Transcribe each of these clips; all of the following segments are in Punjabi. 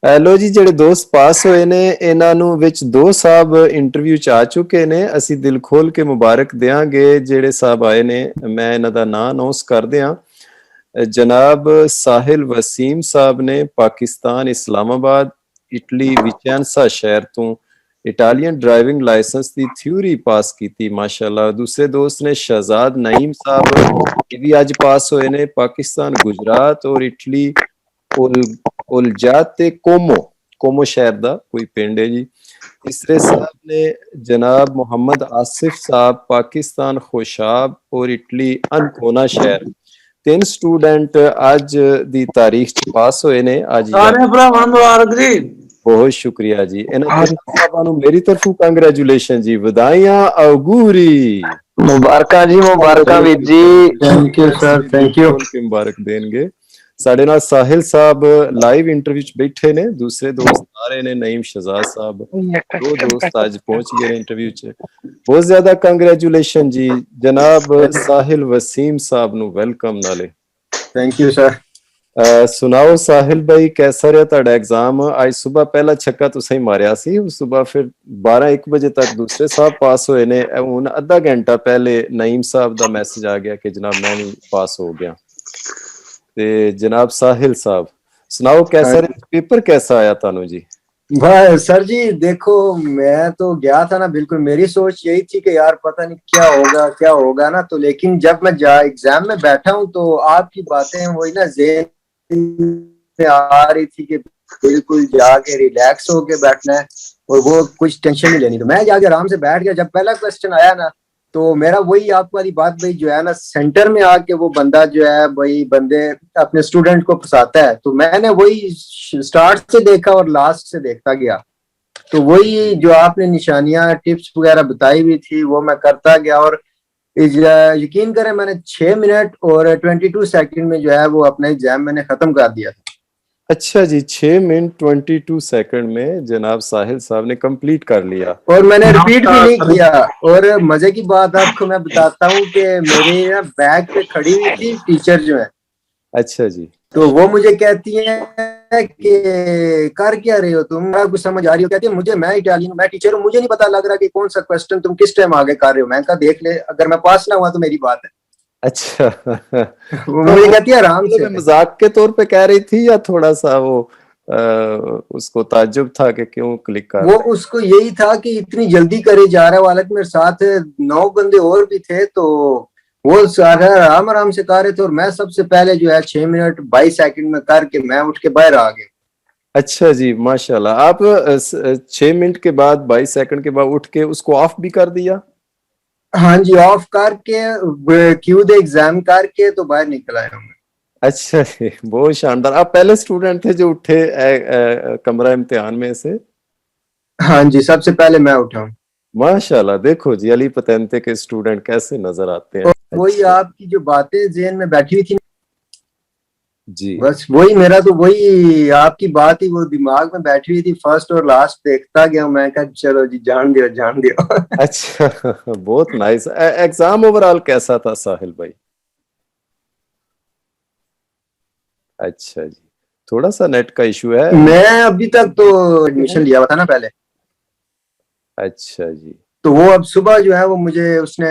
लो जी, ਜਿਹੜੇ ਦੋਸਤ ਪਾਸ ਹੋਏ ਨੇ ਇਹਨਾਂ ਨੂੰ ਵਿੱਚ ਦੋ ਸਾਹਿਬ ਇੰਟਰਵਿਊ ਚ ਆ ਚੁੱਕੇ ਨੇ। ਅਸੀਂ ਦਿਲ ਖੋਲ ਕੇ ਮੁਬਾਰਕ ਦੇਾਂਗੇ ਜਿਹੜੇ ਸਾਹਿਬ ਆਏ ਨੇ। ਮੈਂ ਇਹਨਾਂ ਦਾ ਨਾਂ ਅਨਾਉਂਸ ਕਰ ਦਿਆਂ। ਜਨਾਬ ਸਾਹਿਲ ਵਸੀਮ ਸਾਹਿਬ ਨੇ ਪਾਕਿਸਤਾਨ ਇਸਲਾਮਾਬਾਦ ਇਟਲੀ ਵਿਚੈਂਸਾ ਸ਼ਹਿਰ ਤੋਂ ਇਟਾਲੀਅਨ ਡਰਾਈਵਿੰਗ ਲਾਇਸੈਂਸ ਦੀ ਥਿਊਰੀ ਪਾਸ ਕੀਤੀ ਮਾਸ਼ਾਅੱਲਾ। ਦੂਸਰੇ ਦੋਸਤ ਨੇ ਸ਼ਹਜ਼ਾਦ ਨਈਮ ਸਾਹਿਬ, ਇਹ ਵੀ ਅੱਜ ਪਾਸ ਹੋਏ ਨੇ ਪਾਕਿਸਤਾਨ ਗੁਜਰਾਤ ਔਰ ਇਟਲੀ ਉਲਜਾਤ ਤੇ ਕੋਮੋ ਸ਼ਹਿਰ ਦਾ ਕੋਈ ਪਿੰਡ ਹੈ ਜੀ। तीसरे साहब ने जनाब मोहम्मद आसिफ साहब पाकिस्तान खुशाब और इटली अनकोना शहर। तीन स्टूडेंट अज दी तारीख च पास होए ने। अज बहुत शुक्रिया जी। इन्हां मेरी तरफों कांग्रेचुलेशन जी, वधाइयां औगूरी मुबारक जी, मुबारक वीर जी। Thank you sir, thank you. मुबारक देंगे। साडे नाल साहिल साहब लाइव इंटरव्यू च बैठे ने, दूसरे दोस्त आ रहे ने नईम शहजाद साहब, दो दोस्त आज पहुंच गए इंटरव्यू च। बहुत ज्यादा कांग्रेचुलेशन जी जनाब साहिल वसीम साहब नु वेलकम नाले। Thank you sir. सुनाओ साहिल भाई, कैसा रहा तुहाडा एग्जाम? आज सुबह पहला छक्का तुसीं मारिया सी, उस सुबह फिर 12-1 बजे तक दूसरे साहब पास होए ने। हुण आधा घंटा पहले नईम साहब दा मैसेज आ गया कि जनाब मैं भी पास हो गया। जनाब साहिल साहब सुनाओ कैसा पेपर कैसा आया तानू जी? भाई सर जी देखो, मैं तो गया था ना, बिल्कुल मेरी सोच यही थी कि यार पता नहीं क्या होगा ना, तो लेकिन जब मैं एग्जाम में बैठा हूँ तो आपकी बातें वही ना ज़हन में आ रही थी कि बिल्कुल जाके रिलैक्स होके बैठना है और वो कुछ टेंशन नहीं लेनी। तो मैं जाके आराम से बैठ गया। जब पहला क्वेश्चन आया ना तो मेरा वही आपको वाली बात भाई जो है ना, सेंटर में आके वो बंदा जो है वही बंदे अपने स्टूडेंट को फंसाता है। तो मैंने वही स्टार्ट से देखा और लास्ट से देखता गया। तो वही जो आपने निशानियां टिप्स वगैरह बताई हुई थी वो मैं करता गया और यकीन करें मैंने 6 मिनट और 22 सेकंड में जो है वो अपना एग्जाम मैंने खत्म कर दिया था। अच्छा जी, 6 मिनट 22 सेकंड में जनाब साहिल साहब ने कंप्लीट कर लिया और मैंने रिपीट भी नहीं किया। और मजे की बात आपको मैं बताता हूँ कि मेरे बैग पे खड़ी हुई थी टीचर जो है। अच्छा जी। तो वो मुझे कहती है कि कर क्या रहे हो तुम, कुछ समझ आ रही हो? कहती है मुझे, मैं इटालियन, मैं टीचर हूँ, मुझे नहीं पता लग रहा कि कौन सा क्वेश्चन तुम किस टाइम आगे कर रहे हो। मैं कहा देख ले, अगर मैं पास ना हुआ तो मेरी बात है। अच्छा वो मुझे कहती है आराम से। मजाक के तौर पे कह रही थी या थोड़ा सा वो उसको ताज्जुब था कि क्यों क्लिक कर? वो उसको यही था कि इतनी जल्दी करे जा रहा है, हालांकि मेरे साथ 9 बंदे और भी थे। तो वो सारा आराम से कर रहे थे और मैं सबसे पहले जो है 6 मिनट 22 सेकंड में करके मैं उठ के बाहर आ गया। अच्छा जी, माशाल्लाह। आप 6 मिनट के बाद 22 सेकंड के बाद उठ के उसको ऑफ भी कर दिया? हाँ जी, ऑफ करके क्यू दे एग्जाम करके तो बाहर निकल आया हूँ। अच्छा जी, बहुत शानदार। आप पहले स्टूडेंट थे जो उठे कमरा इम्तिहान में से? हाँ जी, सबसे पहले मैं उठा हूँ। माशाल्लाह, देखो जी अली पतेंते के स्टूडेंट कैसे नजर आते हैं। वही आपकी जो बातें ज़हन में बैठी हुई थी जी, बस वही मेरा तो वही आपकी बात ही वो दिमाग में बैठी हुई थी। फर्स्ट और लास्ट देखता गया। मैं कहा चलो जी जान दियो जान दियो। अच्छा बहुत नाइस। एग्जाम ओवरऑल कैसा था साहिल भाई? अच्छा जी, थोड़ा सा नेट का इशू है। मैं अभी तक तो एडमिशन लिया हुआ था ना पहले। अच्छा जी। तो वो अब सुबह जो है वो मुझे उसने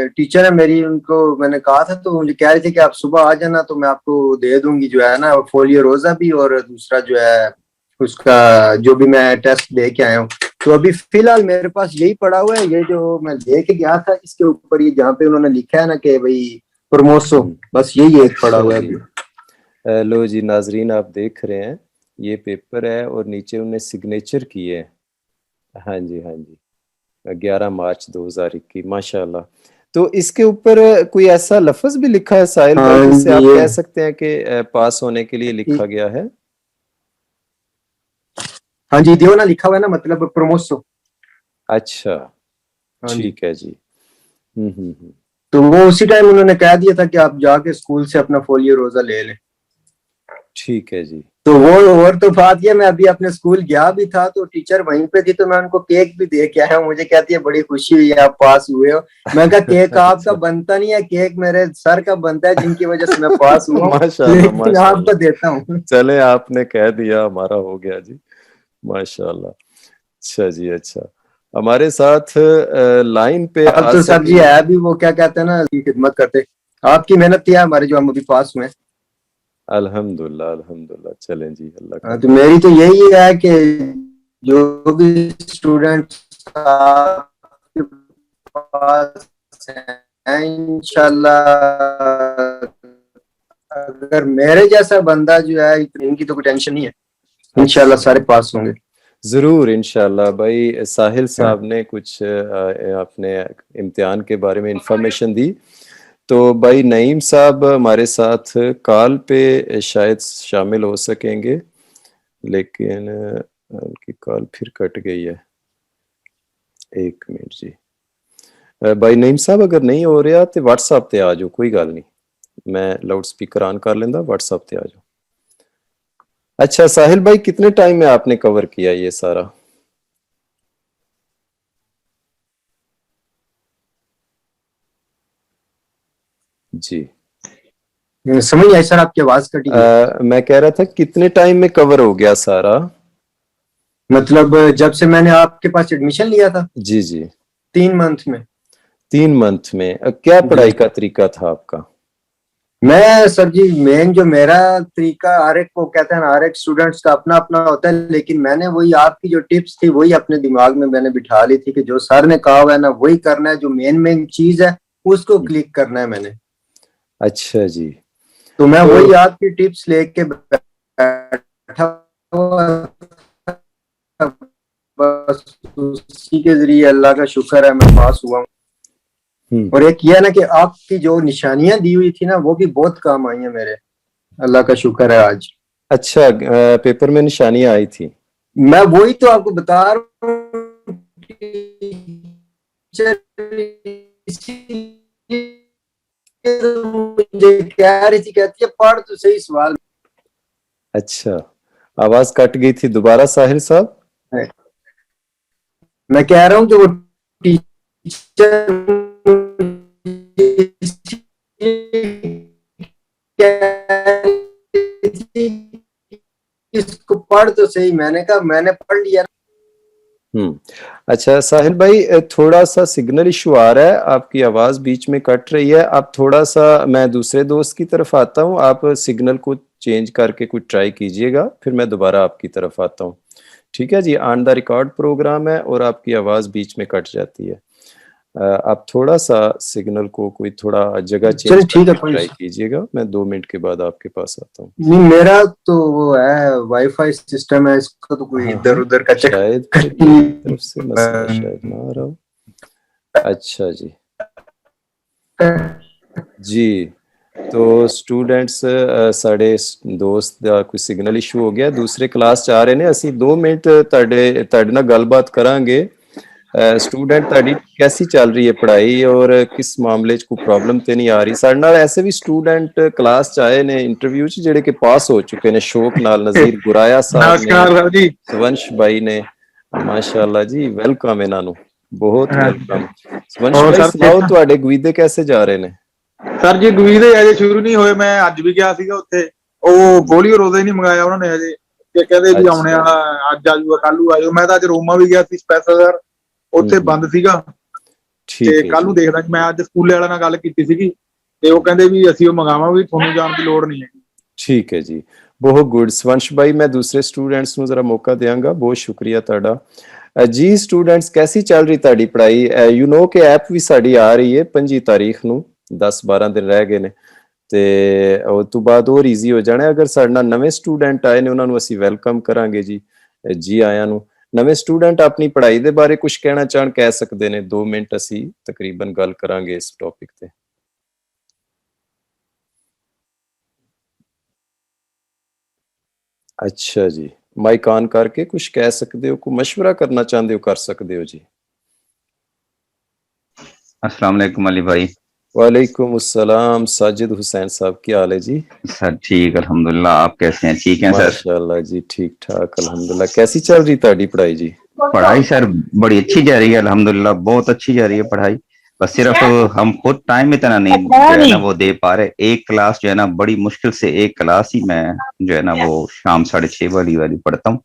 टीचर है मेरी, उनको मैंने कहा था तो मुझे कह रहे थे कि आप सुबह आ जाना तो मैं आपको दे दूंगी जो है ना फोलियो रोजा भी और दूसरा जो है उसका जो भी मैं टेस्ट दे के आया हूँ। तो अभी फिलहाल मेरे पास यही पड़ा हुआ है, ये जो मैं लेके गया था इसके ऊपर ये जहाँ पे उन्होंने लिखा है ना कि भाई प्रोमोसो, बस यही एक पड़ा हुआ है। लो जी नाजरीन, आप देख रहे हैं ये पेपर है और नीचे उन्हें सिग्नेचर किए है। हाँ जी हाँ जी, 11 मार्च 2021। माशाल्लाह। तो इसके ऊपर कोई ऐसा लफ्ज भी लिखा है साहिल भाई जिससे आप कह सकते हैं कि पास होने के लिए लिखा गया है? हाँ जी, दियो ना लिखा हुआ है ना, मतलब प्रोमोसो। अच्छा ठीक है जी। तो वो उसी टाइम उन्होंने कह दिया था कि आप जाके स्कूल से अपना फोलियो रोजा ले लें। ठीक है जी। तो वो और तो बात ये, मैं अभी अपने स्कूल गया भी था तो टीचर वहीं पे थी, तो मैं उनको केक भी दे के आया हूँ। मुझे कहती है बड़ी खुशी हुई आप पास हुए हो। मैं कहा केक आपका अच्छा। बनता नहीं है, केक मेरे सर का बनता है जिनकी वजह से मैं पास हुआ हूँ, माशाल्लाह लेकिन आपको माशाल्लाह। देता हूँ। चले आपने कह दिया, हमारा हो गया जी। माशाल्लाह। अच्छा जी अच्छा। हमारे साथ लाइन पे अब तो सर जी आसिफ। है भी वो क्या कहते हैं ना, खिदमत करते। आपकी मेहनत थी हमारे जो हम अभी पास हुए हैं। अल्हम्दुलिल्लाह अल्हम्दुलिल्लाह, चलें जी, अल्लाह का तो करम। मेरी तो यही है कि जो भी स्टूडेंट आपके पास हैं, इंशाल्लाह अगर मेरे जैसा बंदा जो है, इनकी तो कोई टेंशन नहीं है, इंशाल्लाह अच्छा, सारे पास होंगे। जरूर इंशाल्लाह। भाई साहिल साहब ने कुछ अपने इम्तिहान के बारे में इंफॉर्मेशन दी, तो भाई नईम साहब हमारे साथ कॉल पे शायद शामिल हो सकेंगे, लेकिन उनकी कॉल फिर कट गई है। एक मिनट जी। भाई नईम साहब अगर नहीं हो रहा तो व्हाट्सएप ते आ जाओ, कोई गल नहीं, मैं लाउड स्पीकर ऑन कर लेंदा, व्हाट्सएप ते आ जाओ। अच्छा साहिल भाई, कितने टाइम में आपने कवर किया ये सारा? जी। समझ नहीं आई सर, आपकी आवाज कटी है। मैं कह रहा था कितने टाइम में कवर हो गया सारा? मतलब जब से मैंने आपके पास एडमिशन लिया था, जी जी। 3 मंथ में। 3 मंथ में? क्या जी पढ़ाई का तरीका था आपका? मैं सर जी, मेन जो मेरा तरीका, हर एक को कहते हैं ना, हर एक स्टूडेंट्स का अपना अपना होता है, लेकिन मैंने वही आपकी जो टिप्स थी वही अपने दिमाग में मैंने बिठा ली थी कि जो सर ने कहा हुआ है ना वही करना है, जो मेन मेन चीज है उसको क्लिक करना है मैंने। अच्छा जी। तो मैं तो वही आपकी टिप्स लेके बैठा हुआ था, बस उसी के जरिए अल्लाह का शुक्र है मैं पास हुआ हूँ। हम्म। और एक ये है ना कि आपकी जो निशानियां दी हुई थी ना वो भी बहुत काम आई है मेरे, अल्लाह का शुक्र है आज। अच्छा, पेपर में निशानियां आई थी? मैं वही तो आपको बता रहा हूँ, टीचर मुझे कह रही थी, कहती है पढ़ तो सही सवाल अच्छा, आवाज कट गई थी दोबारा साहिल साहब। है। मैं कह रहा हूँ कि वो टीचर इसको पढ़ तो सही, मैंने कहा मैंने पढ़ लिया। हम्म। अच्छा साहिल भाई, थोड़ा सा सिग्नल इशू आ रहा है, आपकी आवाज बीच में कट रही है। आप थोड़ा सा, मैं दूसरे दोस्त की तरफ आता हूँ, आप सिग्नल को चेंज करके कुछ ट्राई कीजिएगा, फिर मैं दोबारा आपकी तरफ आता हूँ। ठीक है जी, ऑन द रिकॉर्ड प्रोग्राम है और आपकी आवाज बीच में कट जाती है। आप थोड़ा सा सिग्नल को कोई थोड़ा जगह चेंज चल ठीक है, करके कोई ट्राई कीजिएगा, मैं 2 मिनट के बाद आपके पास आता हूँ। नहीं, मेरा तो वो है वाईफाई सिस्टम है, इसका तो कोई हाँ इधर हाँ, उधर का शायद चक्कर फिर मेरी तरफ से मसला शायद ना आ रहा हो। अच्छा जी। जी, तो स्टूडेंट्स साढ़े दोस्त ਦਾ ਕੋਈ ਸਿਗਨਲ ਇਸ਼ੂ ਹੋ ਗਿਆ, ਦੂਸਰੇ ਕਲਾਸ ਚ ਆ ਰਹੇ ਨੇ, ਅਸੀਂ 2 ਮਿੰਟ ਤੁਹਾਡੇ ਨਾਲ ਗੱਲਬਾਤ ਕਰਾਂਗੇ। स्टूडेंट ਤੁਹਾਡੀ कैसी चल रही है पढ़ाई और किस मामले ਚ ਕੋਈ प्रॉब्लम ਤੇ ਨਹੀਂ ਆ ਰਹੀ? ਸਾਡੇ ਨਾਲ ਐਸੇ ਵੀ स्टूडेंट ਕਲਾਸ ਚ ਆਏ ਨੇ ਇੰਟਰਵਿਊ ਚ ਜਿਹੜੇ ਕਿ ਪਾਸ ਹੋ ਚੁੱਕੇ ਨੇ ਸ਼ੌਕ ਨਾਲ, ਨਜ਼ੀਰ ਗੁਰਾਇਆ ਸਾਹਿਬ ਨੇ, नमस्कार सर जी। ਸਵੰਸ਼ ਭਾਈ ਨੇ। ਮਾਸ਼ਾਅੱਲਾ ਜੀ, ਵੈਲਕਮ ਇਹਨਾਂ ਨੂੰ, ਬਹੁਤ हाँ ਵੈਲਕਮ। ਸਵੰਸ਼ और ਭਾਈ सर ਸੁਣਾਓ, ठीक ਤੁਹਾਡੇ ਗਵੀਦੇ कैसे जा रहे ਨੇ? सर जी ਗਵੀਦੇ ਅਜੇ ਸ਼ੁਰੂ ਨਹੀਂ ਹੋਏ। ਮੈਂ ਅੱਜ ਵੀ ਗਿਆ ਸੀਗਾ ਉੱਥੇ, ਉਹ ਗੋਲੀ ਰੋਜ਼ਾ ਹੀ ਨਹੀਂ ਮੰਗਾਇਆ ਉਹਨਾਂ ਨੇ ਹਜੇ, ਤੇ ਕਹਿੰਦੇ ਵੀ ਆਉਣੇ अच्छा जी। ਵਾਲਾ ਅੱਜ ਆਜੂਗਾ ਕੱਲ ਨੂੰ ਆਜੋ। ਮੈਂ ਤਾਂ ਅੱਜ ਰੋਮਾ ਵੀ ਗਿਆ ਸੀ ਸਪੈਸ਼ਲ ਸਰ, ਉੱਥੇ ਬੰਦ ਸੀਗਾ, ਤੇ ठीक है ਕੱਲ ਨੂੰ जी। ਦੇਖਦਾ। ਮੈਂ ਅੱਜ ਸਕੂਲੇ ਵਾਲਿਆਂ ਨਾਲ ਗੱਲ ਕੀਤੀ ਸੀਗੀ ਤੇ ਉਹ ਕਹਿੰਦੇ ਵੀ ਅਸੀਂ ਉਹ ਮੰਗਾਵਾਂਗੇ, ਤੁਹਾਨੂੰ ਜਾਣ ਦੀ ਲੋੜ ਨਹੀਂ ਹੈ। ठीक है जी, बहुत गुड। ਸਵੰਸ਼ भाई, मैं दूसरे स्टूडेंट्स ਨੂੰ जरा मौका देंगा। बहुत शुक्रिया ਤੁਹਾਡਾ। जी स्टूडेंट्स, कैसी चल रही ਤੁਹਾਡੀ ਪੜ੍ਹਾਈ? ਯੂ نو ਕਿ ਐਪ ਵੀ ਸਾਡੀ ਆ ਰਹੀ ਹੈ 25 ਤਾਰੀਖ ਨੂੰ, 10-12 ਦਿਨ ਰਹਿ ਗਏ ਨੇ, ਤੇ ਉਸ ਤੋਂ ਬਾਅਦ ਹੋਰ ਈਜ਼ੀ ਹੋ ਜਾਣਾ। ਅਗਰ ਸਾਡੇ ਨਾਲ ਨਵੇਂ ਸਟੂਡੈਂਟ ਆਏ ਨੇ ਉਹਨਾਂ ਨੂੰ ਅਸੀਂ ਵੈਲਕਮ ਕਰਾਂਗੇ ਜੀ, ਜੀ ਆਇਆਂ ਨੂੰ। ਨਵੇਂ ਸਟੂਡੈਂਟ ਆਪਣੀ ਪੜ੍ਹਾਈ ਦੇ ਬਾਰੇ ਕੁਝ ਕਹਿਣਾ ਚਾਹਣ, ਕਹਿ ਸਕਦੇ ਨੇ, 2 ਮਿੰਟ ਅਸੀਂ ਤਕਰੀਬਨ ਗੱਲ ਕਰਾਂਗੇ ਇਸ ਟੌਪਿਕ ਤੇ। अच्छा जी, माइक ऑन करके कुछ कह सकते हो, कोई मशवरा करना चाहते हो कर सकते हो जी। अस्सलाम वालेकुम अली भाई। वालेकुम अस्सलाम साजिद हुसैन साहब, क्या हाल है जी? सर ठीक अल्हम्दुलिल्लाह। आप कैसे हैं? ठीक हैं सर? माशाल्लाह जी, ठीक ठाक अल्हम्दुलिल्लाह। कैसी चल रही ताड़ी पढ़ाई जी? पढ़ाई सर बड़ी अच्छी जा रही है अल्हम्दुलिल्लाह, बहुत अच्छी जा रही है पढ़ाई। बस सिर्फ हम खुद टाइम इतना नहीं जो है ना वो दे पा रहे। एक क्लास जो है ना बड़ी मुश्किल से एक क्लास ही मैं जो है ना वो शाम 6:30 वाली पढ़ता हूँ।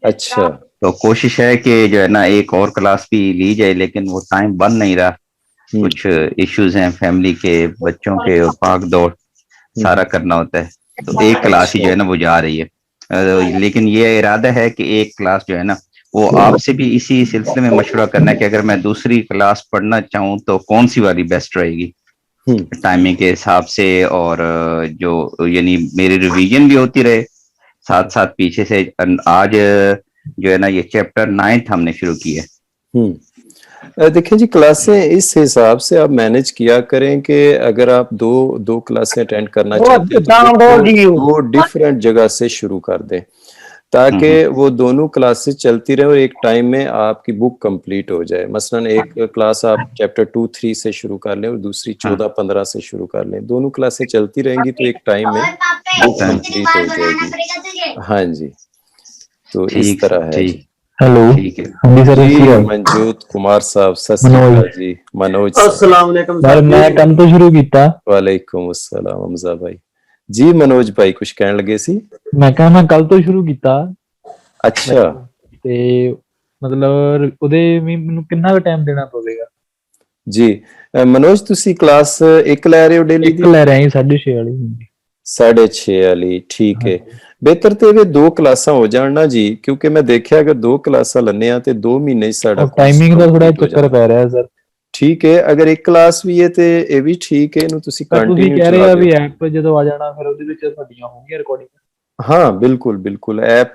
अच्छा। तो कोशिश है कि जो है ना एक और क्लास भी ली जाए, लेकिन वो टाइम बन नहीं रहा। कुछ इश्यूज हैं फैमिली के, बच्चों के, और भाग दौड़ सारा करना होता है। तो एक क्लास ही जो है ना वो जा रही है। लेकिन ये इरादा है कि एक क्लास जो है ना वो आपसे भी इसी सिलसिले में मशवरा करना है कि अगर मैं दूसरी क्लास पढ़ना चाहूँ तो कौन सी वाली बेस्ट रहेगी टाइमिंग के हिसाब से, और जो यानी मेरी रिवीजन भी होती रहे साथ साथ पीछे से। आज जो है ना ये चैप्टर 9 हमने शुरू किया है। देखिए जी, क्लासें इस हिसाब से आप मैनेज किया करें कि अगर आप दो क्लासें अटेंड करना चाहते हैं तो वो डिफरेंट जगह से शुरू कर दें, ताकि वो दोनों क्लासेस चलती रहे और एक टाइम में आपकी बुक कंप्लीट हो जाए। मसलन एक क्लास आप चैप्टर 2-3 से शुरू कर लें और दूसरी 14-15 से शुरू कर लें। दोनों क्लासें चलती रहेंगी तो एक टाइम में बुक कंप्लीट हो जाएगी। हाँ जी, तो इस तरह है जी। हेलो, ठीक है जी, मनजोत कुमार साहब, सत श्री अकाल जी। मनोज, अस्सलाम वालेकुम सर। मैं कल तो शुरू कीता। वालेकुम अस्सलाम हमजा भाई। जी मनोज भाई कुछ कहने लगे सी? मैं कहा मैं कल तो शुरू कीता। अच्छा, ਤੇ ਮਤਲਬ ਉਹਦੇ ਵੀ ਮੈਨੂੰ ਕਿੰਨਾ ਕੁ ਟਾਈਮ ਦੇਣਾ ਪਵੇਗਾ? ਜੀ ਮਨੋਜ ਤੁਸੀਂ ਕਲਾਸ 1 ਲੈ ਰਹੇ ਹੋ ਡੇਲੀ ਇੱਕ ਦੀ? ਲੈ ਰਹੇ ਹਾਂ 6:30 ਵਾਲੀ। 6:30 ਵਾਲੀ, ਠੀਕ ਹੈ। ਬਿਹਤਰ ਤੇ ਇਹ ਦੋ ਕਲਾਸਾਂ ਹੋ ਜਾਣ ਨਾ ਜੀ, ਕਿਉਂਕਿ ਮੈਂ ਦੇਖਿਆ ਅਗਰ ਦੋ ਕਲਾਸਾਂ ਲੰਨੇ ਆ ਤੇ 2 ਮਹੀਨੇ ਚ ਸਾਡਾ ਟਾਈਮਿੰਗ ਦਾ ਥੋੜਾ ਚੱਕਰ ਪੈ ਰਿਹਾ ਸਰ। ਠੀਕ ਹੈ, ਅਗਰ ਇੱਕ ਕਲਾਸ ਵੀ ਹੈ ਤੇ ਇਹ ਵੀ ਠੀਕ ਹੈ, ਇਹਨੂੰ ਤੁਸੀਂ ਤੁਸੀਂ ਕੰਟੀਨਿਊ ਕਹਿ ਰਹੇ ਚਲਾ ਆ ਦਿਓ। ਵੀ ਐਪ ਜਦੋਂ ਆ ਜਾਣਾ ਫਿਰ ਉਹਦੇ ਵਿੱਚ ਸਾਡੀਆਂ ਹੋਣਗੀਆਂ ਰਿਕਾਰਡਿੰਗ। ਹਾਂ ਬਿਲਕੁਲ ਬਿਲकुल, ਐਪ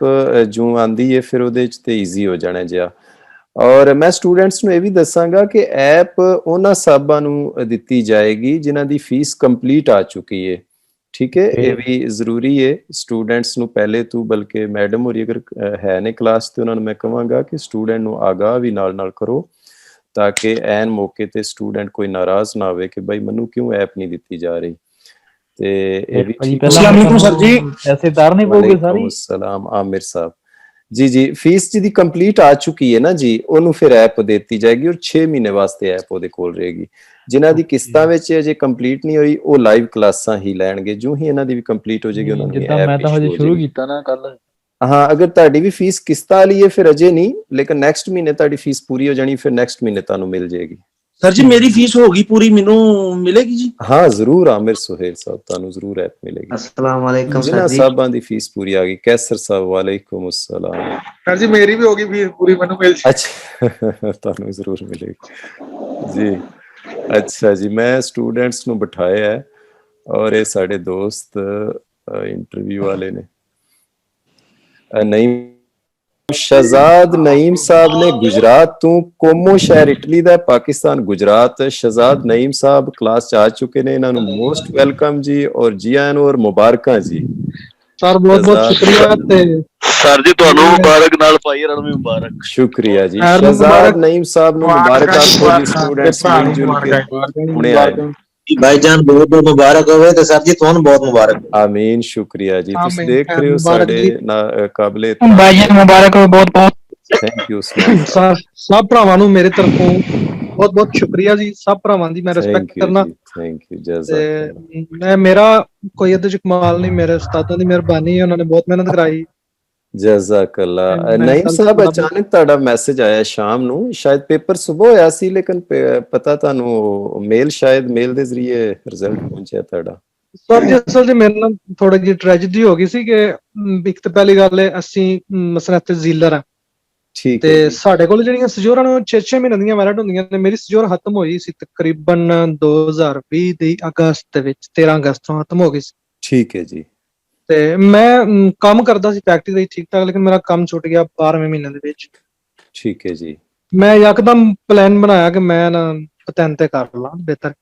ਜੂ ਆਂਦੀ ਹੈ ਫਿਰ ਉਹਦੇ ਚ ਤੇ ਈਜ਼ੀ ਹੋ ਜਾਣਾ ਜਿਆ। ਔਰ ਮੈਂ ਸਟੂਡੈਂਟਸ ਨੂੰ ਇਹ ਵੀ ਦੱਸਾਂਗਾ ਕਿ ਐਪ ਉਹਨਾਂ ਸਾਬਾਂ ਨੂੰ ਦਿੱਤੀ ਜਾਏਗੀ ਜਿਨ੍ਹਾਂ ਦੀ ਫੀਸ ਕੰਪਲੀਟ ਆ ਚੁੱਕੀ ਹੈ। ਠੀਕ ਹੈ, ਇਹ ਵੀ ਜ਼ਰੂਰੀ ਹੈ ਸਟੂਡੈਂਟਸ ਨੂੰ ਪਹਿਲੇ ਤੋਂ, ਬਲਕਿ ਮੈਡਮ ਹੋਰੀ ਅਗਰ ਹੈ ਨੇ ਕਲਾਸ ਤੇ ਉਹਨਾਂ ਨੂੰ ਮੈਂ ਕਹਾਂਗਾ ਕਿ ਸਟੂਡੈਂਟ ਨੂੰ ਆਗਾਹ ਵੀ ਨਾਲ ਕਰੋ, ਤਾਂ ਕਿ ਐਨ ਮੌਕੇ ਤੇ ਸਟੂਡੈਂਟ ਕੋਈ ਨਾਰਾਜ਼ ਨਾ ਹੋਵੇ ਕਿ ਭਾਈ ਮੈਨੂੰ ਕਿਉਂ ਐਪ ਨਹੀਂ ਦਿੱਤੀ ਜਾ ਰਹੀ। ਤੇ ਇਹ ਵੀ ਠੀਕ ਹੈ। अस्सलाम वालेकुम सर जी। ऐसे तारने पड़ोगे सारी। अस्सलाम आमिर साहब जी फीस ਜਿਹਦੀ ਕੰਪਲੀਟ ਆ ਚੁੱਕੀ ਹੈ ਨਾ ਜੀ, ਉਹਨੂੰ ਫਿਰ ਐਪ ਦਿੱਤੀ ਜਾਏਗੀ ਔਰ 6 ਮਹੀਨੇ ਵਾਸਤੇ ਐਪ ਉਹਦੇ ਕੋਲ ਰਹੇਗੀ। ਜਿਨ੍ਹਾਂ ਦੀ ਕਿਸ਼ਤਾਂ ਵਿੱਚ ਅਜੇ ਕੰਪਲੀਟ ਨਹੀਂ ਹੋਈ ਉਹ ਲਾਈਵ ਕਲਾਸਾਂ ਹੀ ਲੈਣਗੇ। ਜੋ ਹੀ ਇਹਨਾਂ ਦੀ ਵੀ ਕੰਪਲੀਟ ਹੋ ਜਾਏਗੀ ਉਹਨਾਂ ਨੂੰ ਜਿੱਦਾਂ ਮੈਂ ਤਾਂ ਹਜੇ ਸ਼ੁਰੂ ਕੀਤਾ ਨਾ ਕੱਲ। ਹਾਂ, ਅਗਰ ਤੁਹਾਡੀ ਵੀ ਫੀਸ ਕਿਸ਼ਤਾਂ ਵਾਲੀ ਹੈ ਫਿਰ ਅਜੇ ਨਹੀਂ, ਲੇਕਿਨ ਨੈਕਸਟ ਮਹੀਨੇ ਤੁਹਾਡੀ ਫੀਸ ਪੂਰੀ ਹੋ ਜਾਣੀ, ਫਿਰ ਨੈਕਸਟ ਮਹੀਨੇ ਤੁਹਾਨੂੰ ਮਿਲ ਜਾਏਗੀ। सर जी मेरी फीस होगी पूरी, मैनू मिलेगी जी? हाँ जरूर आमिर सुहेल साहब, ਤੁਹਾਨੂੰ ਜ਼ਰੂਰ ਐਪ ਮਿਲੇਗੀ। अस्सलाम वालेकुम ਜਿਨ੍ਹਾਂ सर जी। ਸਾਹਿਬਾਂ ਦੀ ਫੀਸ ਪੂਰੀ ਆ ਗਈ, ਕੈਸਰ ਸਾਹਿਬ ਵਾਲੇਕੁਮ अस्सलाम। ਸਰ ਜੀ ਮੇਰੀ ਵੀ ਹੋ ਗਈ ਫੀਸ ਪੂਰੀ, ਮੈਨੂੰ ਮਿਲ ਜੀ। ਅੱਛਾ ਤੁਹਾਨੂੰ ਜ਼ਰੂਰ ਮਿਲੇਗੀ ਜੀ। ਅੱਛਾ ਜੀ, ਮੈਂ ਸਟੂਡੈਂਟਸ ਨੂੰ ਬਿਠਾਇਆ ਹੈ ਔਰ ਇਹ ਸਾਡੇ ਦੋਸਤ ਇੰਟਰਵਿਊ ਵਾਲੇ ਨੇ। ਨਹੀਂ, शहजाद नईम साहब ने गुजरात तू कोमो शहर इटली दा पाकिस्तान गुजरात। शहजाद नईम साहब क्लास च आ चुके ने, इन्हां नू मोस्ट वेलकम जी और जी आयां नू और मुबारकां जी। सर बहुत बहुत शुक्रिया ते सर जी ਤੁਹਾਨੂੰ ਮੁਬਾਰਕ ਨਾਲ ਭਾਈ ਰਣ ਵੀ ਮੁਬਾਰਕ। शुक्रिया जी। शहजाद नईम साहब नू मुबारक आपको जी, स्टूडेंट्स मिलजुल के हुणे आए। भाईजान बहुत बहुत मुबारक होवे ते सर जी ਤੁਹਾਨੂੰ ਬਹੁਤ ਮੁਬਾरक। आमीन, शुक्रिया जी। तुसीं देख रहे हो साडे काबिले भाईजान मुबारक हो बहुत बहुत। थैंक यू उस्मान सर सब भरावां नू मेरे तरफों बहुत बहुत शुक्रिया जी। सब भरावां दी मैं रिस्पेक्ट करना थैंक यू ते जज़ाकल्लाह। मैं मेरा कोई इहदे च कमाल नहीं, मेरे उस्तादां दी मेहरबानी है, उन्होंने बहुत मेहनत कराई। जज़ाकल्लाह। मैं नईम कल साहब थोड़ा अचानक ਤੁਹਾਡਾ ਮੈਸੇਜ ਆਇਆ ਸ਼ਾਮ ਨੂੰ, ਸ਼ਾਇਦ ਪੇਪਰ ਸਵੇਰ ਹੋਇਆ ਸੀ ਲੇਕਿਨ ਪਤਾ ਤੁਹਾਨੂੰ ਮੇਲ, ਸ਼ਾਇਦ ਮੇਲ ਦੇ ਜ਼ਰੀਏ ਰਿਜ਼ਲਟ ਪਹੁੰਚਿਆ ਤੁਹਾਡਾ। सर जी असल च मेरे नाल थोड़ी जी ट्रेजेडी हो गई सी कि एक तो पहली गल है ਅਸੀਂ ਮਸਲਾ ਇੱਥੇ ਜ਼ੀਲਰ ਆ ਠੀਕ ਤੇ ਹੈ ਜੀ। ਸਾਡੇ ਕੋਲ ਜਿਹੜੀਆਂ ਸਜੋਰਾਂ ਨੂੰ 6-6 ਮਹੀਨੇ ਦੀਆਂ ਵੈਲਿਡ ਹੁੰਦੀਆਂ ਨੇ। ਮੇਰੀ ਸਜੋਰ ਖਤਮ ਹੋਈ ਸੀ ਤਕਰੀਬਨ 2020 ਦੀ ਅਗਸਤ ਦੇ ਵਿੱਚ, 13 ਅਗਸਤ ਨੂੰ ਖਤਮ ਹੋ ਗਈ ਸੀ। ਠੀਕ ਹੈ ਜੀ। ਤੇ ਮੈਂ ਕੰਮ ਕਰਦਾ ਸੀ ਫੈਕਟਰੀ ਦੇ ਠੀਕ ਠਾਕ, ਲੇਕਿਨ ਮੇਰਾ ਕੰਮ ਛੁੱਟ ਗਿਆ 12ਵੇਂ ਮਹੀਨੇ ਦੇ ਵਿੱਚ। ਠੀਕ ਹੈ ਜੀ। ਮੈਂ ਯਕਦਮ ਪਲਾਨ ਬਣਾਇਆ ਕਿ ਮੈਂ ਨਾ ਪਤੈਨ ਤੇ ਕਰ ਲਾਂ ਬਿਹਤਰ।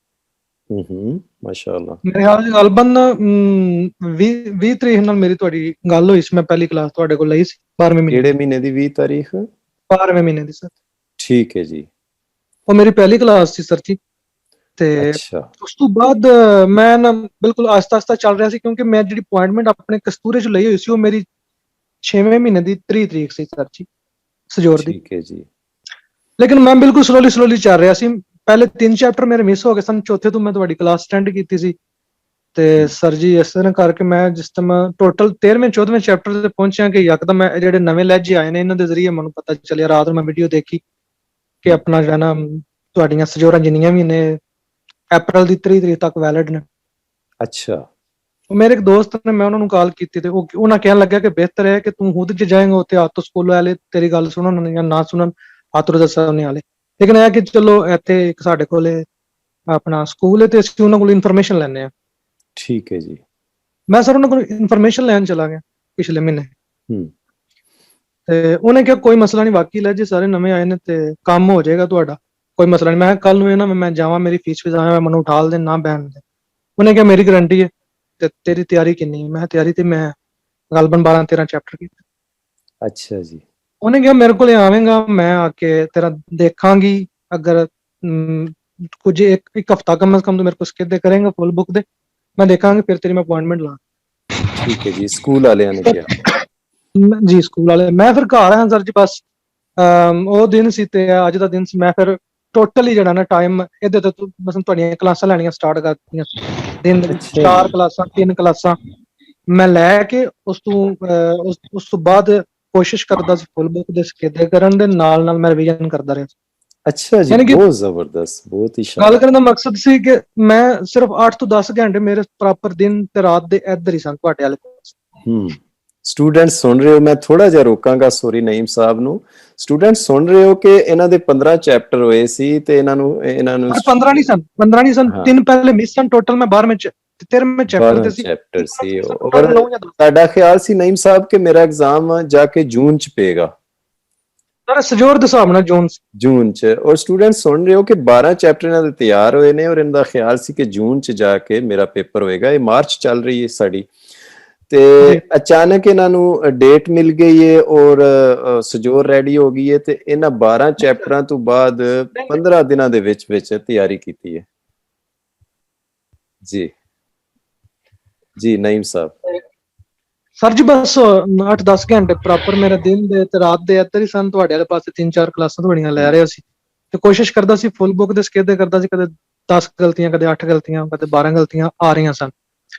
ਮਾਸ਼ਾਅੱਲਾ। ਮੇਰੇ ਖਿਆਲ ਚ ਗਲਬਨ 20 ਤਰੀਕ ਨਾਲ ਮੇਰੀ ਤੁਹਾਡੀ ਗੱਲ ਹੋਈ ਸੀ। ਮੈਂ ਪਹਿਲੀ ਕਲਾਸ ਤੁਹਾਡੇ ਕੋਲ ਲਈ ਸੀ 12ਵੇਂ ਮਹੀਨੇ। ਕਿਹੜੇ ਮਹੀਨੇ ਦੀ 20 ਤਾਰੀਖ? 12ਵੇਂ ਮਹੀਨੇ ਦੀ ਸਰ। ਠੀਕ ਹੈ ਜੀ। ਉਹ ਮੇਰੀ ਪਹਿਲੀ ਕਲਾਸ ਸੀ ਸਰ ਜੀ। ਤੇ ਅੱਛਾ ਉਸ ਤੋਂ ਬਾਅਦ ਮੈਂ ਨਾ ਬਿਲਕੁਲ ਆਸਤਾ ਆਸਤਾ ਚੱਲ ਰਿਹਾ ਸੀ, ਕਿਉਂਕਿ ਮੈਂ ਜਿਹੜੀ ਅਪਾਇੰਟਮੈਂਟ ਆਪਣੇ ਕਸਤੂਰੇ ਚ ਲਈ ਹੋਈ ਸੀ ਉਹ ਮੇਰੀ 6ਵੇਂ ਮਹੀਨੇ ਦੀ 3 ਤਰੀਕ ਸੀ ਸਰ ਜੀ, ਸਜੋਰ ਦੀ। ਠੀਕ ਹੈ ਜੀ। ਲੇਕਿਨ ਮੈਂ ਬਿਲਕੁਲ ਸਲੋਲੀ ਚੱਲ ਰਿਹਾ ਸੀ। ਪਹਿਲੇ 3 ਚੈਪਟਰ ਮੇਰੇ ਮਿਸ ਹੋ ਗਏ ਸਨ, ਚੌਥੇ ਤੋਂ ਮੈਂ ਤੁਹਾਡੀ ਕਲਾਸ ਅਟੈਂਡ ਕੀਤੀ ਸੀ। ਤੇ ਸਰ ਜੀ ਇਸ ਤਰ੍ਹਾਂ ਕਰਕੇ ਮੈਂ ਜਿਸ ਤਰ੍ਹਾਂ ਟੋਟਲ 13ਵੇਂ 14ਵੇਂ ਚੈਪਟਰ ਤੇ ਪਹੁੰਚਿਆ ਕਿ ਯਕਦਮ ਮੈਂ ਜਿਹੜੇ ਨਵੇਂ ਲਹਿਜੇ ਆਏ ਨੇ ਇਹਨਾਂ ਦੇ ਜ਼ਰੀਏ ਮੈਨੂੰ ਪਤਾ ਚੱਲਿਆ। ਰਾਤ ਨੂੰ ਮੈਂ ਵੀਡੀਓ ਦੇਖੀ ਕਿ ਆਪਣਾ ਜਿਹੜਾ ਨਾ ਤੁਹਾਡੀਆਂ ਸਜੋਰਾਂ ਜਿੰਨੀਆਂ ਵੀ ਨੇ ਅਪ੍ਰੈਲ ਦੀ 3 ਤਰੀਕ ਤੱਕ ਵੈਲਿਡ ਨੇ। ਅੱਛਾ ਮੇਰੇ ਇੱਕ ਦੋਸਤ ਨੇ, ਮੈਂ ਉਹਨਾਂ ਨੂੰ ਕਾਲ ਕੀਤੀ ਤੇ ਉਹਨਾਂ ਕਹਿਣ ਲੱਗਾ ਕਿ ਬਿਹਤਰ ਹੈ ਕਿ ਤੂੰ ਖੁਦ ਚ ਜਾਏਂਗਾ ਉੱਥੇ, ਹੱਥ ਤੋਂ ਸਕੂਲ ਵਾਲੇ ਤੇਰੀ ਗੱਲ ਸੁਣਨ ਜਾਂ ਨਾ ਸੁਣਨ, ਹੱਥ ਤੋਂ ਦੱਸਣ ਵਾਲੇ। ਲੇਕਿਨ ਇਹ ਕਿ ਚਲੋ ਇੱਥੇ ਇੱਕ ਸਾਡੇ ਕੋਲੇ ਆਪਣਾ ਸਕੂਲ ਹੈ ਤੇ ਅਸੀਂ ਉਹਨਾਂ ਕੋਲ ਇਨਫੋਰਮੇਸ਼ਨ ਲੈਂਦੇ ਹਾਂ। ਠੀਕ ਹੈ ਜੀ। ਮੈਂ ਸਰ ਉਹਨਾਂ ਕੋਲ ਇਨਫੋਰਮੇਸ਼ਨ ਲੈਣ ਚਲਾ ਗਿਆ ਪਿਛਲੇ ਮਹੀਨੇ। ਹੂੰ ਤੇ ਉਹਨੇ ਕਿਹਾ ਕੋਈ ਮਸਲਾ ਨਹੀਂ, ਬਾਕੀ ਲੈ ਜੇ ਸਾਰੇ ਨਵੇਂ ਆਏ ਨੇ ਤੇ ਕੰਮ ਹੋ ਜਾਏਗਾ ਤੁਹਾਡਾ, ਕੋਈ ਮਸਲਾ ਨਹੀਂ। ਮੈਂ ਕੱਲ ਨੂੰ ਇਹ ਨਾ ਮੈਂ ਜਾਵਾਂ, ਮੇਰੀ ਫੀਸ ਵੀ ਜਾਵਾਂ, ਮੈਨੂੰ ਉਠਾਲ ਦੇ ਨਾ ਬੈਣ ਦੇ। ਉਹਨੇ ਕਿਹਾ ਮੇਰੀ ਗਾਰੰਟੀ ਹੈ। ਤੇ ਤੇਰੀ ਤਿਆਰੀ ਕਿੰਨੀ ਹੈ? ਮੈਂ ਤਿਆਰੀ ਤੇ ਮੈਂ ਗਲਬਨ 12-13 ਚੈਪਟਰ ਕੀਤੇ। ਅੱਛਾ ਜੀ। ਉਹਨੇ ਕਿਹਾ ਮੇਰੇ ਕੋਲ ਆਵੇਂਗਾ, ਮੈਂ ਆ ਕੇ ਤੇਰਾ ਦੇਖਾਂਗੀ, ਅਗਰ ਕੁਝ ਇੱਕ ਹਫਤਾ ਕਮ ਸੇ ਕਮ ਤੂੰ ਮੇਰੇ ਕੋਲ ਸਿੱਧੇ ਕਰੇਂਗਾ ਫੁੱਲ ਬੁੱਕ ਦੇ, ਮੈਂ ਦੇਖਾਂਗੀ, ਫਿਰ ਤੇਰੀ ਮੈਂ ਅਪਾਇੰਟਮੈਂਟ ਲਾ। ਠੀਕ ਹੈ ਜੀ। ਸਕੂਲ ਵਾਲਿਆਂ ਨੇ ਕਿਹਾ ਜੀ ਸਕੂਲ ਵਾਲੇ। ਮੈਂ ਫਿਰ ਘਰ ਆਇਆ ਸਰ ਜੀ, ਬਸ ਉਹ ਦਿਨ ਸੀ ਤੇ ਅੱਜ ਦਾ ਦਿਨ ਸੀ। ਮੈਂ ਫਿਰ ਟੋਟਲੀ ਜਿਹੜਾ ਨਾ ਟਾਈਮ ਇਹਦੇ ਤੇ ਬਸ ਤੁਹਾਡੀਆਂ ਕਲਾਸਾਂ ਲੈਣੀਆਂ ਸਟਾਰਟ ਕਰ ਦਿੱਤੀਆਂ। ਦਿਨ ਦੇ ਵਿੱਚ 4 ਕਲਾਸਾਂ 3 ਕਲਾਸਾਂ ਮੈਂ ਲੈ ਕੇ ਉਸ ਤੋਂ ਬਾਅਦ ਕੋਸ਼ਿਸ਼ ਕਰਦਾ ਸੀ ਫੁੱਲ ਬੁੱਕ ਦੇ ਸਿੱਧੇ ਕਰਨ ਦੇ ਨਾਲ ਨਾਲ ਮੈਂ ਰਿਵੀਜ਼ਨ ਕਰਦਾ ਰਿਹਾ। ਅੱਛਾ ਜੀ, ਯਾਨੀ ਕਿ ਬਹੁਤ ਜ਼ਬਰਦਸਤ, ਬਹੁਤ ਹੀ ਗੱਲ ਸ਼ਾਨਦਾਰ। ਕਰਨ ਦਾ ਮਕਸਦ ਸੀ ਕਿ ਮੈਂ ਸਿਰਫ 8 ਤੋਂ 10 ਘੰਟੇ ਮੇਰੇ ਪ੍ਰੋਪਰ ਦਿਨ ਤੇ ਰਾਤ ਦੇ ਇੱਧਰ ਹੀ ਸਨ ਤੁਹਾਡੇ ਵਾਲੇ ਕੋਲ। ਸਟੂਡੈਂਟਸ ਸੁਣ ਰਹੇ ਹੋ, ਮੈਂ ਥੋੜਾ ਜਿਹਾ ਰੋਕਾਂਗਾ, ਸੋਰੀ ਨਈਮ ਸਾਹਿਬ ਨੂੰ। ਸਟੂਡੈਂਟਸ ਸੁਣ ਰਹੇ ਹੋ ਕਿ ਇਹਨਾਂ ਦੇ 15 ਚੈਪਟਰ ਹੋਏ ਸੀ ਤੇ ਇਹਨਾਂ ਨੂੰ 15 ਨਹੀਂ ਸਨ, 3 ਪਹਿਲੇ ਮਿਸ ਸਨ। ਟੋਟਲ ਮੈਂ 12ਵੇਂ 13ਵੇਂ ਚੈਪਟਰ ਤੇ ਸੀ। ਚੈਪਟਰ ਸੀ। ਔਰ ਤੁਹਾਡਾ ਖਿਆਲ ਸੀ ਨਈਮ ਸਾਹਿਬ ਕਿ ਮੇਰਾ ਐਗਜ਼ਾਮ ਜਾ ਕੇ ਜੂਨ ਚ ਪਏਗਾ? ਸਰ ਸਜੋਰ ਦੇ ਹਿਸਾਬ ਨਾਲ ਜੂਨ ਚ। ਔਰ ਸਟੂਡੈਂਟਸ ਸੁਣ ਰਹੇ ਹੋ ਕਿ 12 ਚੈਪਟਰ ਇਹਨਾਂ ਦੇ ਤਿਆਰ ਹੋਏ ਨੇ ਔਰ ਇਹਨਾਂ ਦਾ ਖਿਆਲ ਸੀ ਕਿ ਜੂਨ ਚ ਜਾ ਕੇ ਮੇਰਾ ਪੇਪਰ ਹੋਏਗਾ। ਇਹ ਮਾਰਚ ਚੱਲ ਰਹੀ ਹੈ ਸਾਡੀ ਤੇ ਅਚਾਨਕ ਇਹਨਾਂ ਨੂੰ ਡੇਟ ਮਿਲ ਗਈ ਹੈ ਔਰ ਸਜੋਰ ਰੈਡੀ ਹੋ ਗਈ ਹੈ ਤੇ ਇਹਨਾਂ 12 ਚੈਪਟਰਾਂ ਤੋਂ ਬਾਅਦ 15 ਦਿਨਾਂ ਦੇ ਵਿੱਚ ਤਿਆਰੀ ਕੀਤੀ ਹੈ। ਜੀ ਜੀ ਨਈਮ ਸਾਹਿਬ। ਸਰ ਜੀ ਬਸ 8-10 ਘੰਟੇ ਪ੍ਰੋਪਰ ਮੇਰੇ ਦਿਨ ਦੇ ਤੇ ਰਾਤ ਦੇ ਇੱਧਰ ਹੀ ਸਨ ਤੁਹਾਡੇ ਵਾਲੇ ਪਾਸੇ। 3-4 ਕਲਾਸਾਂ ਤੁਹਾਡੀਆਂ ਲੈ ਰਿਹਾ ਸੀ ਤੇ ਕੋਸ਼ਿਸ਼ ਕਰਦਾ ਸੀ ਫੁੱਲ ਬੁੱਕ ਦੇ ਸਿੱਧੇ ਕਰਦਾ ਸੀ। ਕਦੇ 10 ਗਲਤੀਆਂ, ਕਦੇ 8 ਗਲਤੀਆਂ, ਕਦੇ 12 ਗਲਤੀਆਂ ਆ ਰਹੀਆਂ ਸਨ।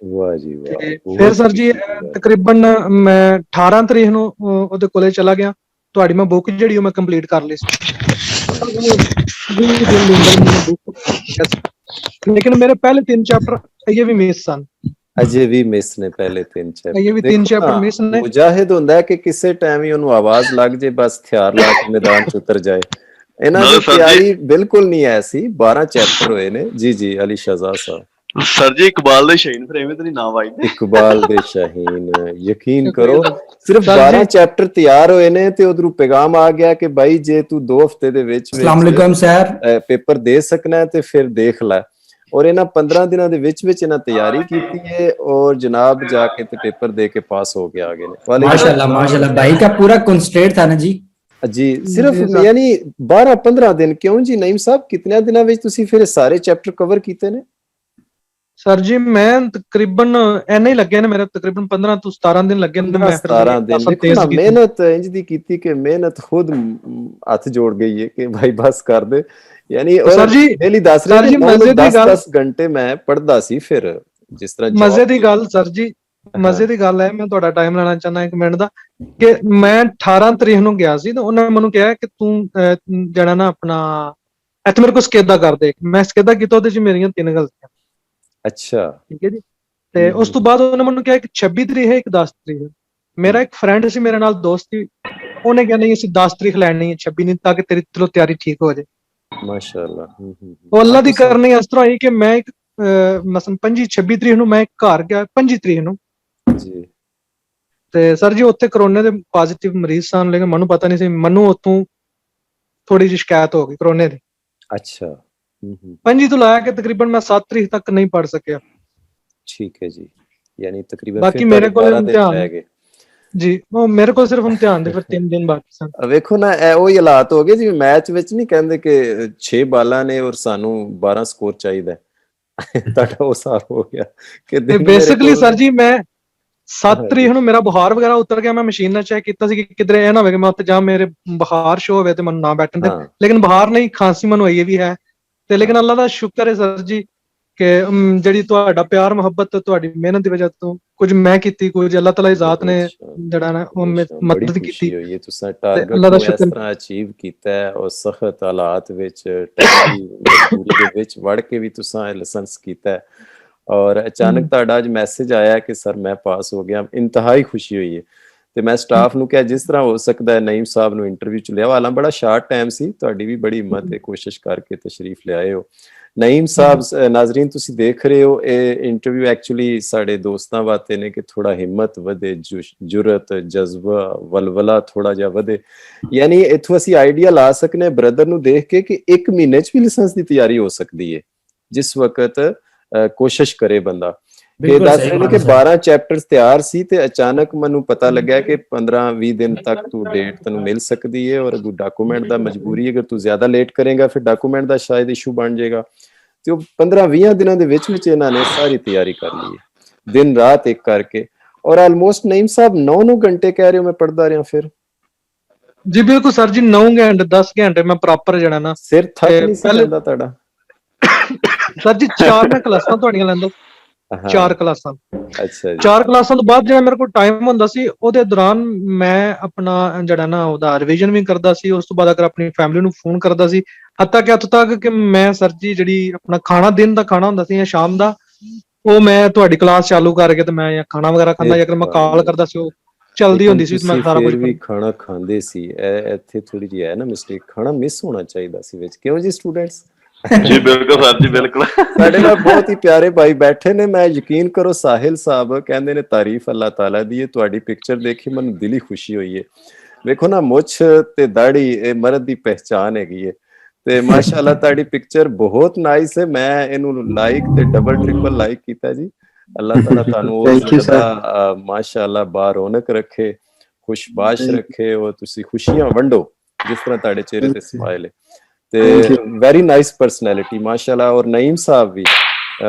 ਵਾਹ ਜੀ ਵਾਹ। ਫਿਰ ਸਰ ਜੀ ਤਕਰੀਬਨ ਮੈਂ 18 ਤਰੀਕ ਨੂੰ ਉਹਦੇ ਕੋਲੇ ਚਲਾ ਗਿਆ। ਤੁਹਾਡੀ ਮੈਂ ਬੁੱਕ ਜਿਹੜੀ ਉਹ ਮੈਂ ਕੰਪਲੀਟ ਕਰ ਲਈ ਸੀ। ਲੇਕਿਨ ਮੇਰੇ ਪਹਿਲੇ 3 ਚੈਪਟਰ ਇਹ ਵੀ ਮਿਸ ਸਨ। ਅਜੇ ਵੀ ਮਿਸ ਨੇ ਪਹਿਲੇ 3 ਚੈਪਟਰ। ਇਹ ਵੀ 3 ਚੈਪਟਰ ਮਿਸ ਨੇ। ਮੁਜਾਹਿਦ ਹੁੰਦਾ ਹੈ ਕਿ ਕਿਸੇ ਟਾਈਮ ਹੀ ਉਹਨੂੰ ਆਵਾਜ਼ ਲੱਗ ਜੇ, ਬਸ ਹਥਿਆਰ ਲਾ ਕੇ ਮੈਦਾਨ ਚ ਉਤਰ ਜਾਏ। ਇਹਨਾਂ ਦੀ ਤਿਆਰੀ ਬਿਲਕੁਲ ਨਹੀਂ ਐਸੀ। 12 ਚੈਪਟਰ ਹੋਏ ਨੇ। ਜੀ ਜੀ ਅਲੀ ਸ਼ਹਜ਼ਾਦ ਸਾਹਿਬ। ਸਰ ਜੀ ਇਕਬਾਲ ਦੇ ਸ਼ਹੀਨ ਫਿਰ ਐਵੇਂ ਤਾਂ ਨਹੀਂ ਨਾਮ ਆਈ? ਇਕਬਾਲ ਦੇ ਸ਼ਹੀਨ, ਯਕੀਨ ਕਰੋ ਸਿਰਫ 12 ਚੈਪਟਰ ਤਿਆਰ ਹੋਏ ਨੇ ਤੇ ਉਧਰੋਂ ਪੈਗਾਮ ਆ ਗਿਆ ਕਿ ਭਾਈ ਜੇ ਤੂੰ 2 ਹਫ਼ਤੇ ਦੇ ਵਿੱਚ ਪੇਪਰ ਦੇ ਸਕਣਾ ਤੇ ਫਿਰ ਦੇਖ ਲੈ। ਔਰ ਇਹਨਾਂ 15 ਦਿਨਾਂ ਦੇ ਵਿੱਚ ਇਹਨਾਂ ਤਿਆਰੀ ਕੀਤੀ ਹੈ ਔਰ ਜਨਾਬ ਜਾ ਕੇ ਤੇ ਪੇਪਰ ਦੇ ਕੇ ਪਾਸ ਹੋ ਕੇ ਆ ਗਏ ਨੇ। माशाल्लाह भाई का पूरा कंस्ट्रेंट था ना जी। जी सिर्फ यानी 12-15 दिन। क्यों जी नईम साहब, कितने दिनों ਵਿੱਚ ਤੁਸੀਂ ਫਿਰ ਸਾਰੇ ਚੈਪਟਰ ਕਵਰ ਕੀਤੇ ਨੇ? ਸਰ ਜੀ ਮੈਂ ਤਕਰੀਬਨ ਐਨੇ ਹੀ ਲੱਗੇ ਨੇ ਮੇਰੇ, ਤਕਰੀਬਨ 15 ਤੋਂ 17 ਦਿਨ ਲੱਗੇ ਨੇ। ਮੈਂ 17 ਦਿਨ ਮਿਹਨਤ ਇੰਜ ਦੀ ਕੀਤੀ ਕਿ ਮਿਹਨਤ ਖੁਦ ਹੱਥ ਜੋੜ ਗਈ ਹੈ ਕਿ ਭਾਈ ਬਸ ਕਰ ਦੇ। ਯਾਨੀ ਸਰ ਜੀ ਡੇਲੀ ਦੱਸ ਰਹੇ ਨੇ 10 ਘੰਟੇ ਮੈਂ ਪੜ੍ਹਦਾ ਸੀ। ਫਿਰ ਜਿਸ ਤਰ੍ਹਾਂ ਮਜ਼ੇ ਦੀ ਗੱਲ ਸਰ ਜੀ, ਮਜ਼ੇ ਦੀ ਗੱਲ ਹੈ, ਮੈਂ ਤੁਹਾਡਾ ਟਾਈਮ ਲੈਣਾ ਚਾਹੁੰਦਾ 1 ਮਿੰਟ ਦਾ, ਕਿ ਮੈਂ 18 ਤਰੀਕ ਨੂੰ ਗਿਆ ਸੀ ਤੇ ਉਹਨਾਂ ਮੈਨੂੰ ਕਿਹਾ ਕਿ ਤੂੰ ਜਿਹੜਾ ਨਾ ਆਪਣਾ ਇੱਥੇ ਮੇਰੇ ਕੋਲ ਸਕੇਦਾ ਕਰ ਦੇ। ਮੈਂ ਸਕੇਦਾ ਕੀਤਾ, ਉਹਦੇ ਚ ਮੇਰੀਆਂ 3 ਗਲਤੀਆਂ। ਅੱਛਾ ਠੀਕ ਹੈ ਜੀ। ਤੇ ਉਸ ਤੋਂ ਬਾਅਦ ਉਹਨੇ ਮੈਨੂੰ ਕਿਹਾ ਕਿ 26 ਤਰੀਕ ਹੈ, ਇੱਕ 10 ਤਰੀਕ ਹੈ। ਮੇਰਾ ਇੱਕ ਫਰੈਂਡ ਸੀ ਮੇਰੇ ਨਾਲ ਦੋਸਤ ਸੀ, ਉਹਨੇ ਕਿਹਾ ਨਹੀਂ ਅਸੀਂ 10 ਤਰੀਕ ਲੈਣੀ ਹੈ, 26 ਨਹੀਂ, ਤਾਂ ਕਿ ਤੇਰੀ ਚਲੋ ਤਿਆਰੀ ਠੀਕ ਹੋ ਜਾਏ। ਮਾਸ਼ਾਅੱਲਾ। ਉਹ ਅੱਲਾ ਦੀ ਕਰਨੀ ਇਸ ਤਰ੍ਹਾਂ ਹੋਈ ਕਿ ਮੈਂ ਇੱਕ ਮਸਲਨ 25-26 ਤਰੀਕ ਨੂੰ ਮੈਂ ਘਰ ਗਿਆ। 25 ਤਰੀਕ ਨੂੰ ਜੀ ਤੇ ਸਰ ਜੀ ਉੱਥੇ ਕਰੋਨੇ ਦੇ ਪੋਜ਼ਿਟਿਵ ਮਰੀਜ਼ ਸਨ, ਲੇਕਿਨ ਮੈਨੂੰ ਪਤਾ ਨਹੀਂ ਸੀ। ਮੈਨੂੰ ਉੱਥੋਂ ਥੋੜੀ ਜਿਹੀ ਸ਼ਿਕਾਇਤ ਹੋ ਗਈ ਕਰੋਨੇ ਦੀ। ਅੱਛਾ। 25 ਤੋਂ ਲਾਇਆ ਕਿ ਤਕਰੀਬਨ ਮੈਂ 7 ਤਰੀਕ ਤੱਕ ਨਹੀਂ ਪੜ ਸਕਿਆ। ਠੀਕ ਹੈ ਜੀ। ਯਾਨੀ ਤਕਰੀਬਨ ਬਾਕੀ ਮੇਰੇ ਕੋਲ ਇਮਤਿਹਾਨ ਰਹਿ ਗਏ। ਜੀ ਉਹ ਮੇਰੇ ਕੋਲ ਸਿਰਫ ਇਮਤਿਹਾਨ ਦੇ ਫਿਰ 3 ਦਿਨ ਬਾਕੀ ਸਨ। ਵੇਖੋ ਨਾ, ਇਹ ਉਹੀ ਹਾਲਾਤ ਹੋ ਗਏ ਜਿਵੇਂ ਮੈਚ ਵਿੱਚ ਨਹੀਂ ਕਹਿੰਦੇ ਕਿ 6 ਬਾਲਾਂ ਨੇ ਔਰ ਸਾਨੂੰ 12 ਸਕੋਰ ਚਾਹੀਦਾ ਤੁਹਾਡਾ ਉਹ ਸਾਰ ਹੋ ਗਿਆ ਕਿ ਤੇ ਬੇਸਿਕਲੀ ਸਰ ਜੀ ਮੈਂ 7 ਤਰੀਕ ਨੂੰ ਮੇਰਾ ਬੁਖਾਰ ਵਗੈਰਾ ਉਤਰ ਗਿਆ। ਮੈਂ ਮਸ਼ੀਨ ਨਾਲ ਚੈੱਕ ਕੀਤਾ ਸੀ ਕਿ ਕਿਧਰੇ ਇਹ ਨਾ ਹੋਵੇ ਕਿ ਮੈਂ ਉੱਥੇ ਜਾਂ ਮੇਰੇ ਬੁਖਾਰ ਸ਼ੋ ਹੋਵੇ ਤੇ ਮੈਨੂੰ ਨਾ ਬੈਠਣ ਦੇ, ਲੇਕਿਨ ਬੁਖਾਰ ਨਹੀਂ, ਖਾਂਸੀ ਮੈਨੂੰ ਹੋਈ ਵੀ ਹੈ। ਤੇ ਲੇਕਿਨ ਅੱਲਾ ਦਾ ਸ਼ੁਕਰ ਹੈ ਸਰ ਜੀ ਕਿ ਜਿਹੜੀ ਤੁਹਾਡਾ ਪਿਆਰ ਮੁਹੱਬਤ ਤੁਹਾਡੀ ਮਿਹਨਤ ਦੀ ਵਜ੍ਹਾ ਤੋਂ ਕੁਝ ਮੈਂ ਕੀਤੀ, ਕੁਝ ਅੱਲਾਹ ਤਾਲਾ ਦੀ ਜ਼ਾਤ ਨੇ ਜਿਹੜਾ ਨਾ ਉਹ ਮਦਦ ਕੀਤੀ ਹੋਈ ਹੈ। ਤੁਸੀਂ ਟਾਰਗੇਟ ਨੂੰ ਇਸ ਤਰ੍ਹਾਂ ਅਚੀਵ ਕੀਤਾ ਹੈ ਔਰ ਸਖਤ ਹਾਲਾਤ ਵਿੱਚ ਮਜਬੂਰੀ ਦੇ ਵਿੱਚ ਵੜ ਕੇ ਵੀ ਤੁਸੀਂ ਇਹ ਲਾਇਸੈਂਸ ਕੀਤਾ ਹੈ ਔਰ ਅਚਾਨਕ ਤੁਹਾਡਾ ਅੱਜ ਮੈਸੇਜ ਆਇਆ ਕਿ ਸਰ ਮੈਂ ਪਾਸ ਹੋ ਗਿਆ, ਇੰਤਹਾਈ ਖੁਸ਼ੀ ਹੋਈ ਹੈ। ਤੇ ਮੈਂ ਸਟਾਫ ਨੂੰ ਕਿਹਾ ਜਿਸ ਤਰ੍ਹਾਂ ਹੋ ਸਕਦਾ ਹੈ ਨਈਮ ਸਾਹਿਬ ਨੂੰ ਇੰਟਰਵਿਊ ਚ ਲਿਆ, ਹਾਲਾਂ ਬੜਾ ਸ਼ਾਰਟ ਟਾਈਮ ਸੀ, ਤੁਹਾਡੀ ਵੀ ਬੜੀ ਹਿੰਮਤ ਹੈ, ਕੋਸ਼ਿਸ਼ ਕਰਕੇ ਤਸ਼ਰੀਫ ਲਿਆਏ ਹੋ। ਨਈਮ ਸਾਹਿਬ, ਨਾਜ਼ਰੀਨ ਤੁਸੀਂ ਦੇਖ ਰਹੇ ਹੋ ਇਹ ਇੰਟਰਵਿਊ ਐਕਚੁਅਲੀ ਸਾਡੇ ਦੋਸਤਾਂ ਵਾਸਤੇ ਨੇ ਕਿ ਥੋੜਾ ਹਿੰਮਤ ਵਧੇ, ਜੁਰਤ, ਜਜ਼ਬਾ, ਵਲਵਲਾ ਥੋੜਾ ਜਿਹਾ ਵਧੇ। ਯਾਨੀ ਇੱਥੋਂ ਅਸੀਂ ਆਈਡੀਆ ਲਾ ਸਕਨੇ ਬ੍ਰਦਰ ਨੂੰ ਦੇਖ ਕੇ ਕਿ 1 ਮਹੀਨੇ ਚ ਵੀ ਲਾਇਸੈਂਸ ਦੀ ਤਿਆਰੀ ਹੋ ਸਕਦੀ ਹੈ ਜਿਸ ਵਕਤ ਕੋਸ਼ਿਸ਼ ਕਰੇ ਬੰਦਾ। ਕਿ ਦੱਸ ਰਹੇ ਨੇ ਕਿ 12 ਚੈਪਟਰਸ ਤਿਆਰ ਸੀ ਤੇ ਅਚਾਨਕ ਮੈਨੂੰ ਪਤਾ ਲੱਗਿਆ ਕਿ 15-20 ਦਿਨ ਤੱਕ ਤੂੰ ਡੇਟ ਤੈਨੂੰ ਮਿਲ ਸਕਦੀ ਹੈ ਔਰ ਡਾਕੂਮੈਂਟ ਦਾ ਮਜਬੂਰੀ ਅਗਰ ਤੂੰ ਜ਼ਿਆਦਾ ਲੇਟ ਕਰੇਗਾ ਫਿਰ ਡਾਕੂਮੈਂਟ ਦਾ ਸ਼ਾਇਦ ਇਸ਼ੂ ਬਣ ਜਾਏਗਾ। ਤੇ ਉਹ 15-20 ਦਿਨਾਂ ਦੇ ਵਿੱਚ ਇਹਨਾਂ ਨੇ ਸਾਰੀ ਤਿਆਰੀ ਕਰ ਲਈ ਹੈ ਦਿਨ ਰਾਤ ਇੱਕ ਕਰਕੇ। ਔਰ ਆਲਮੋਸਟ ਨਈਮ ਸਾਹਿਬ 9 ਘੰਟੇ ਕਹਿ ਰਹੇ ਹੋ ਮੈਂ ਪੜ੍ਹਦਾ ਰਿਹਾ ਫਿਰ? ਜੀ ਬਿਲਕੁਲ ਸਰ ਜੀ, 9 ਘੰਟੇ 10 ਘੰਟੇ ਮੈਂ ਪ੍ਰੋਪਰ ਜਿਹੜਾ ਨਾ ਸਿਰ ਥੱਕ ਨਹੀਂ ਸੀ ਜਾਂਦਾ ਤੁਹਾਡਾ? ਸਰ ਜੀ 4 ਮੈਂ ਕਲਾਸਾਂ ਤੁਹਾਡੀਆਂ ਲੈਂਦਾ, 4 ਕਲਾਸਾਂ। ਅੱਛਾ ਜੀ। 4 ਕਲਾਸਾਂ ਤੋਂ ਬਾਅਦ ਜਿਹੜਾ ਮੇਰੇ ਕੋਲ ਟਾਈਮ ਹੁੰਦਾ ਸੀ ਉਹਦੇ ਦੌਰਾਨ ਮੈਂ ਆਪਣਾ ਜਿਹੜਾ ਨਾ ਉਹਦਾ ਰਿਵੀਜ਼ਨ ਵੀ ਕਰਦਾ ਸੀ। ਉਸ ਤੋਂ ਬਾਅਦ ਅਗਰ ਆਪਣੀ ਫੈਮਿਲੀ ਨੂੰ ਫੋਨ ਕਰਦਾ ਸੀ, ਹੱਤਾ ਕਿ ਇੱਥੋਂ ਤੱਕ ਕਿ ਮੈਂ ਸਰ ਜੀ ਜਿਹੜੀ ਆਪਣਾ ਖਾਣਾ, ਦਿਨ ਦਾ ਖਾਣਾ ਹੁੰਦਾ ਸੀ ਜਾਂ ਸ਼ਾਮ ਦਾ, ਉਹ ਮੈਂ ਤੁਹਾਡੀ ਕਲਾਸ ਚਾਲੂ ਕਰਕੇ ਤੇ ਮੈਂ ਖਾਣਾ ਵਗੈਰਾ ਖਾਂਦਾ ਜਾਂ ਅਗਰ ਮੈਂ ਕਾਲ ਕਰਦਾ ਸੀ ਉਹ ਚਲਦੀ ਹੁੰਦੀ ਸੀ। ਮੈਂ ਸਾਰਾ ਕੁਝ ਵੀ ਖਾਣਾ ਖਾਂਦੇ ਸੀ। ਇੱਥੇ ਥੋੜੀ ਜਿਹੀ ਹੈ ਨਾ ਮਿਸਟੇਕ, ਖਾਣਾ ਮਿਸ ਹੋਣਾ ਚਾਹੀਦਾ ਸੀ ਵਿੱਚ, ਕਿਉਂ ਜੀ ਸਟੂਡੈਂਟਸ? ਜੀ ਬਿਲਕੁਲ ਸਰ ਜੀ, ਬਿਲਕੁਲ। ਸਾਡੇ ਨਾਲ ਬਹੁਤ ਹੀ ਪਿਆਰੇ ਭਾਈ ਬੈਠੇ ਨੇ। ਮੈਂ ਯਕੀਨ ਕਰੋ ਸਾਹਿਲ ਸਾਹਿਬ ਕਹਿੰਦੇ ਨੇ ਤਾਰੀਫ ਅੱਲਾਹ ਤਾਲਾ ਦੀ ਹੈ। ਤੁਹਾਡੀ ਪਿਕਚਰ ਦੇਖੀ ਮੈਨੂੰ ਦਿਲੀ ਖੁਸ਼ੀ ਹੋਈ ਹੈ। ਵੇਖੋ ਨਾ, ਮੁੱਛ ਤੇ ਦਾੜੀ ਇਹ ਮਰਦ ਦੀ ਪਹਿਚਾਨ ਹੈਗੀ ਹੈ ਤੇ ਮਾਸ਼ਾਅੱਲਾ ਤੁਹਾਡੀ ਪਿਕਚਰ ਬਹੁਤ ਨਾਈਸ ਹੈ। ਮੈਂ ਇਹਨੂੰ ਲਾਈਕ ਤੇ ਡਬਲ ਟ੍ਰਿਪਲ ਲਾਈਕ ਕੀਤਾ ਜੀ। ਅੱਲਾਹ ਤਾਲਾ ਤੁਹਾਨੂੰ ਮਾਸ਼ਾਅੱਲਾ ਬਾਹਰ ਰੌਣਕ ਰੱਖੇ, ਖੁਸ਼ਬਾਸ਼ ਰੱਖੇ ਔਰ ਤੁਸੀਂ ਖੁਸ਼ੀਆਂ ਵੰਡੋ ਜਿਸ ਤਰ੍ਹਾਂ ਤੁਹਾਡੇ ਚਿਹਰੇ ਤੇ ਸਮਾਈਲ ਹੈ। ਤੇ ਵੈਰੀ ਨਾਈਸ ਪਰਸਨੈਲਿਟੀ ਮਾਸ਼ਾਅੱਲਾ। ਔਰ ਨਈਮ ਸਾਹਿਬ ਵੀ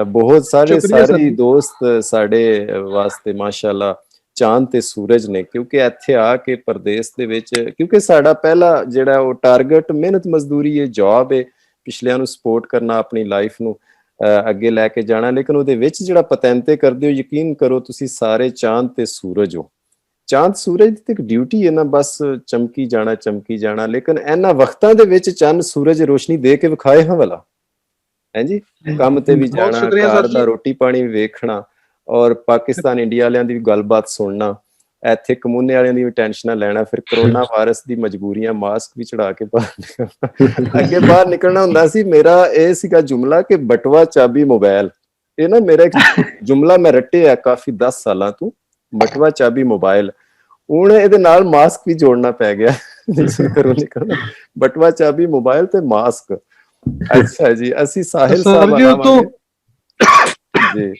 ਬਹੁਤ ਸਾਰੇ ਦੋਸਤ ਸਾਡੇ ਵਾਸਤੇ ਮਾਸ਼ਾਅੱਲਾ ਚਾਂਦ ਤੇ ਸੂਰਜ ਨੇ, ਕਿਉਂਕਿ ਇੱਥੇ ਆ ਕੇ ਪਰਦੇਸ ਦੇ ਵਿੱਚ, ਕਿਉਂਕਿ ਸਾਡਾ ਪਹਿਲਾ ਜਿਹੜਾ ਉਹ ਟਾਰਗੇਟ ਮਿਹਨਤ ਮਜ਼ਦੂਰੀ ਹੈ, ਜੌਬ ਹੈ, ਪਿਛਲਿਆਂ ਨੂੰ ਸਪੋਰਟ ਕਰਨਾ, ਆਪਣੀ ਲਾਈਫ ਨੂੰ ਅੱਗੇ ਲੈ ਕੇ ਜਾਣਾ। ਲੇਕਿਨ ਉਹਦੇ ਵਿੱਚ ਜਿਹੜਾ ਪਤੈਂਤੇ ਕਰਦੇ ਹੋ, ਯਕੀਨ ਕਰੋ ਤੁਸੀਂ ਸਾਰੇ ਚਾਂਦ ਤੇ ਸੂਰਜ ਹੋ। ਚਾਂਦ ਸੂਰਜ ਦੀ ਇੱਕ ਡਿਊਟੀ ਹੈ ਨਾ, ਬਸ ਚਮਕੀ ਜਾਣਾ ਚਮਕੀ ਜਾਣਾ। ਲੇਕਿਨ ਇਹਨਾਂ ਵਕਤਾਂ ਦੇ ਵਿੱਚ ਚੰਨ ਸੂਰਜ ਰੋਸ਼ਨੀ ਦੇ ਕੇ ਵਿਖਾਏ ਹਾਂ ਵਾਲਾ ਹੈ ਜੀ। ਕੰਮ ਤੇ ਵੀ ਜਾਣਾ, ਘਰ ਦਾ ਰੋਟੀ ਪਾਣੀ ਵੀ ਵੇਖਣਾ ਔਰ ਪਾਕਿਸਤਾਨ ਇੰਡੀਆ ਵਾਲਿਆਂ ਦੀ ਵੀ ਗੱਲਬਾਤ ਸੁਣਨਾ, ਇੱਥੇ ਕਮੂਨੇ ਵਾਲਿਆਂ ਦੀ ਵੀ ਟੈਨਸ਼ਨਾਂ ਲੈਣਾ, ਫਿਰ ਕਰੋਨਾ ਵਾਇਰਸ ਦੀ ਮਜਬੂਰੀਆਂ, ਮਾਸਕ ਵੀ ਚੜਾ ਕੇ ਬਾਹਰ ਅੱਗੇ ਬਾਹਰ ਨਿਕਲਣਾ ਹੁੰਦਾ ਸੀ। ਮੇਰਾ ਇਹ ਸੀਗਾ ਜੁਮਲਾ ਕਿ ਬਟਵਾ ਚਾਬੀ ਮੋਬਾਈਲ। ਇਹ ਨਾ ਮੇਰਾ ਇੱਕ ਜੁਮਲਾ ਮੈਂ ਰੱਟਿਆ ਕਾਫੀ 10 ਸਾਲਾਂ ਤੋਂ, ਬਟਵਾ ਚਾਬੀ ਮੋਬਾਈਲ। ਹੁਣ ਇਹਦੇ ਨਾਲ ਮਾਸਕ ਵੀ ਜੋੜਨਾ ਪੈ ਗਿਆ ਘਰੋਂ ਨਿਕਲਣਾ, ਬਟਵਾ ਚਾਬੀ ਮੋਬਾਈਲ ਤੇ ਮਾਸਕ। ਅੱਛਾ ਜੀ, ਅਸੀਂ ਸਾਹਿਲ ਸਾਹਿਬ ਜੀ,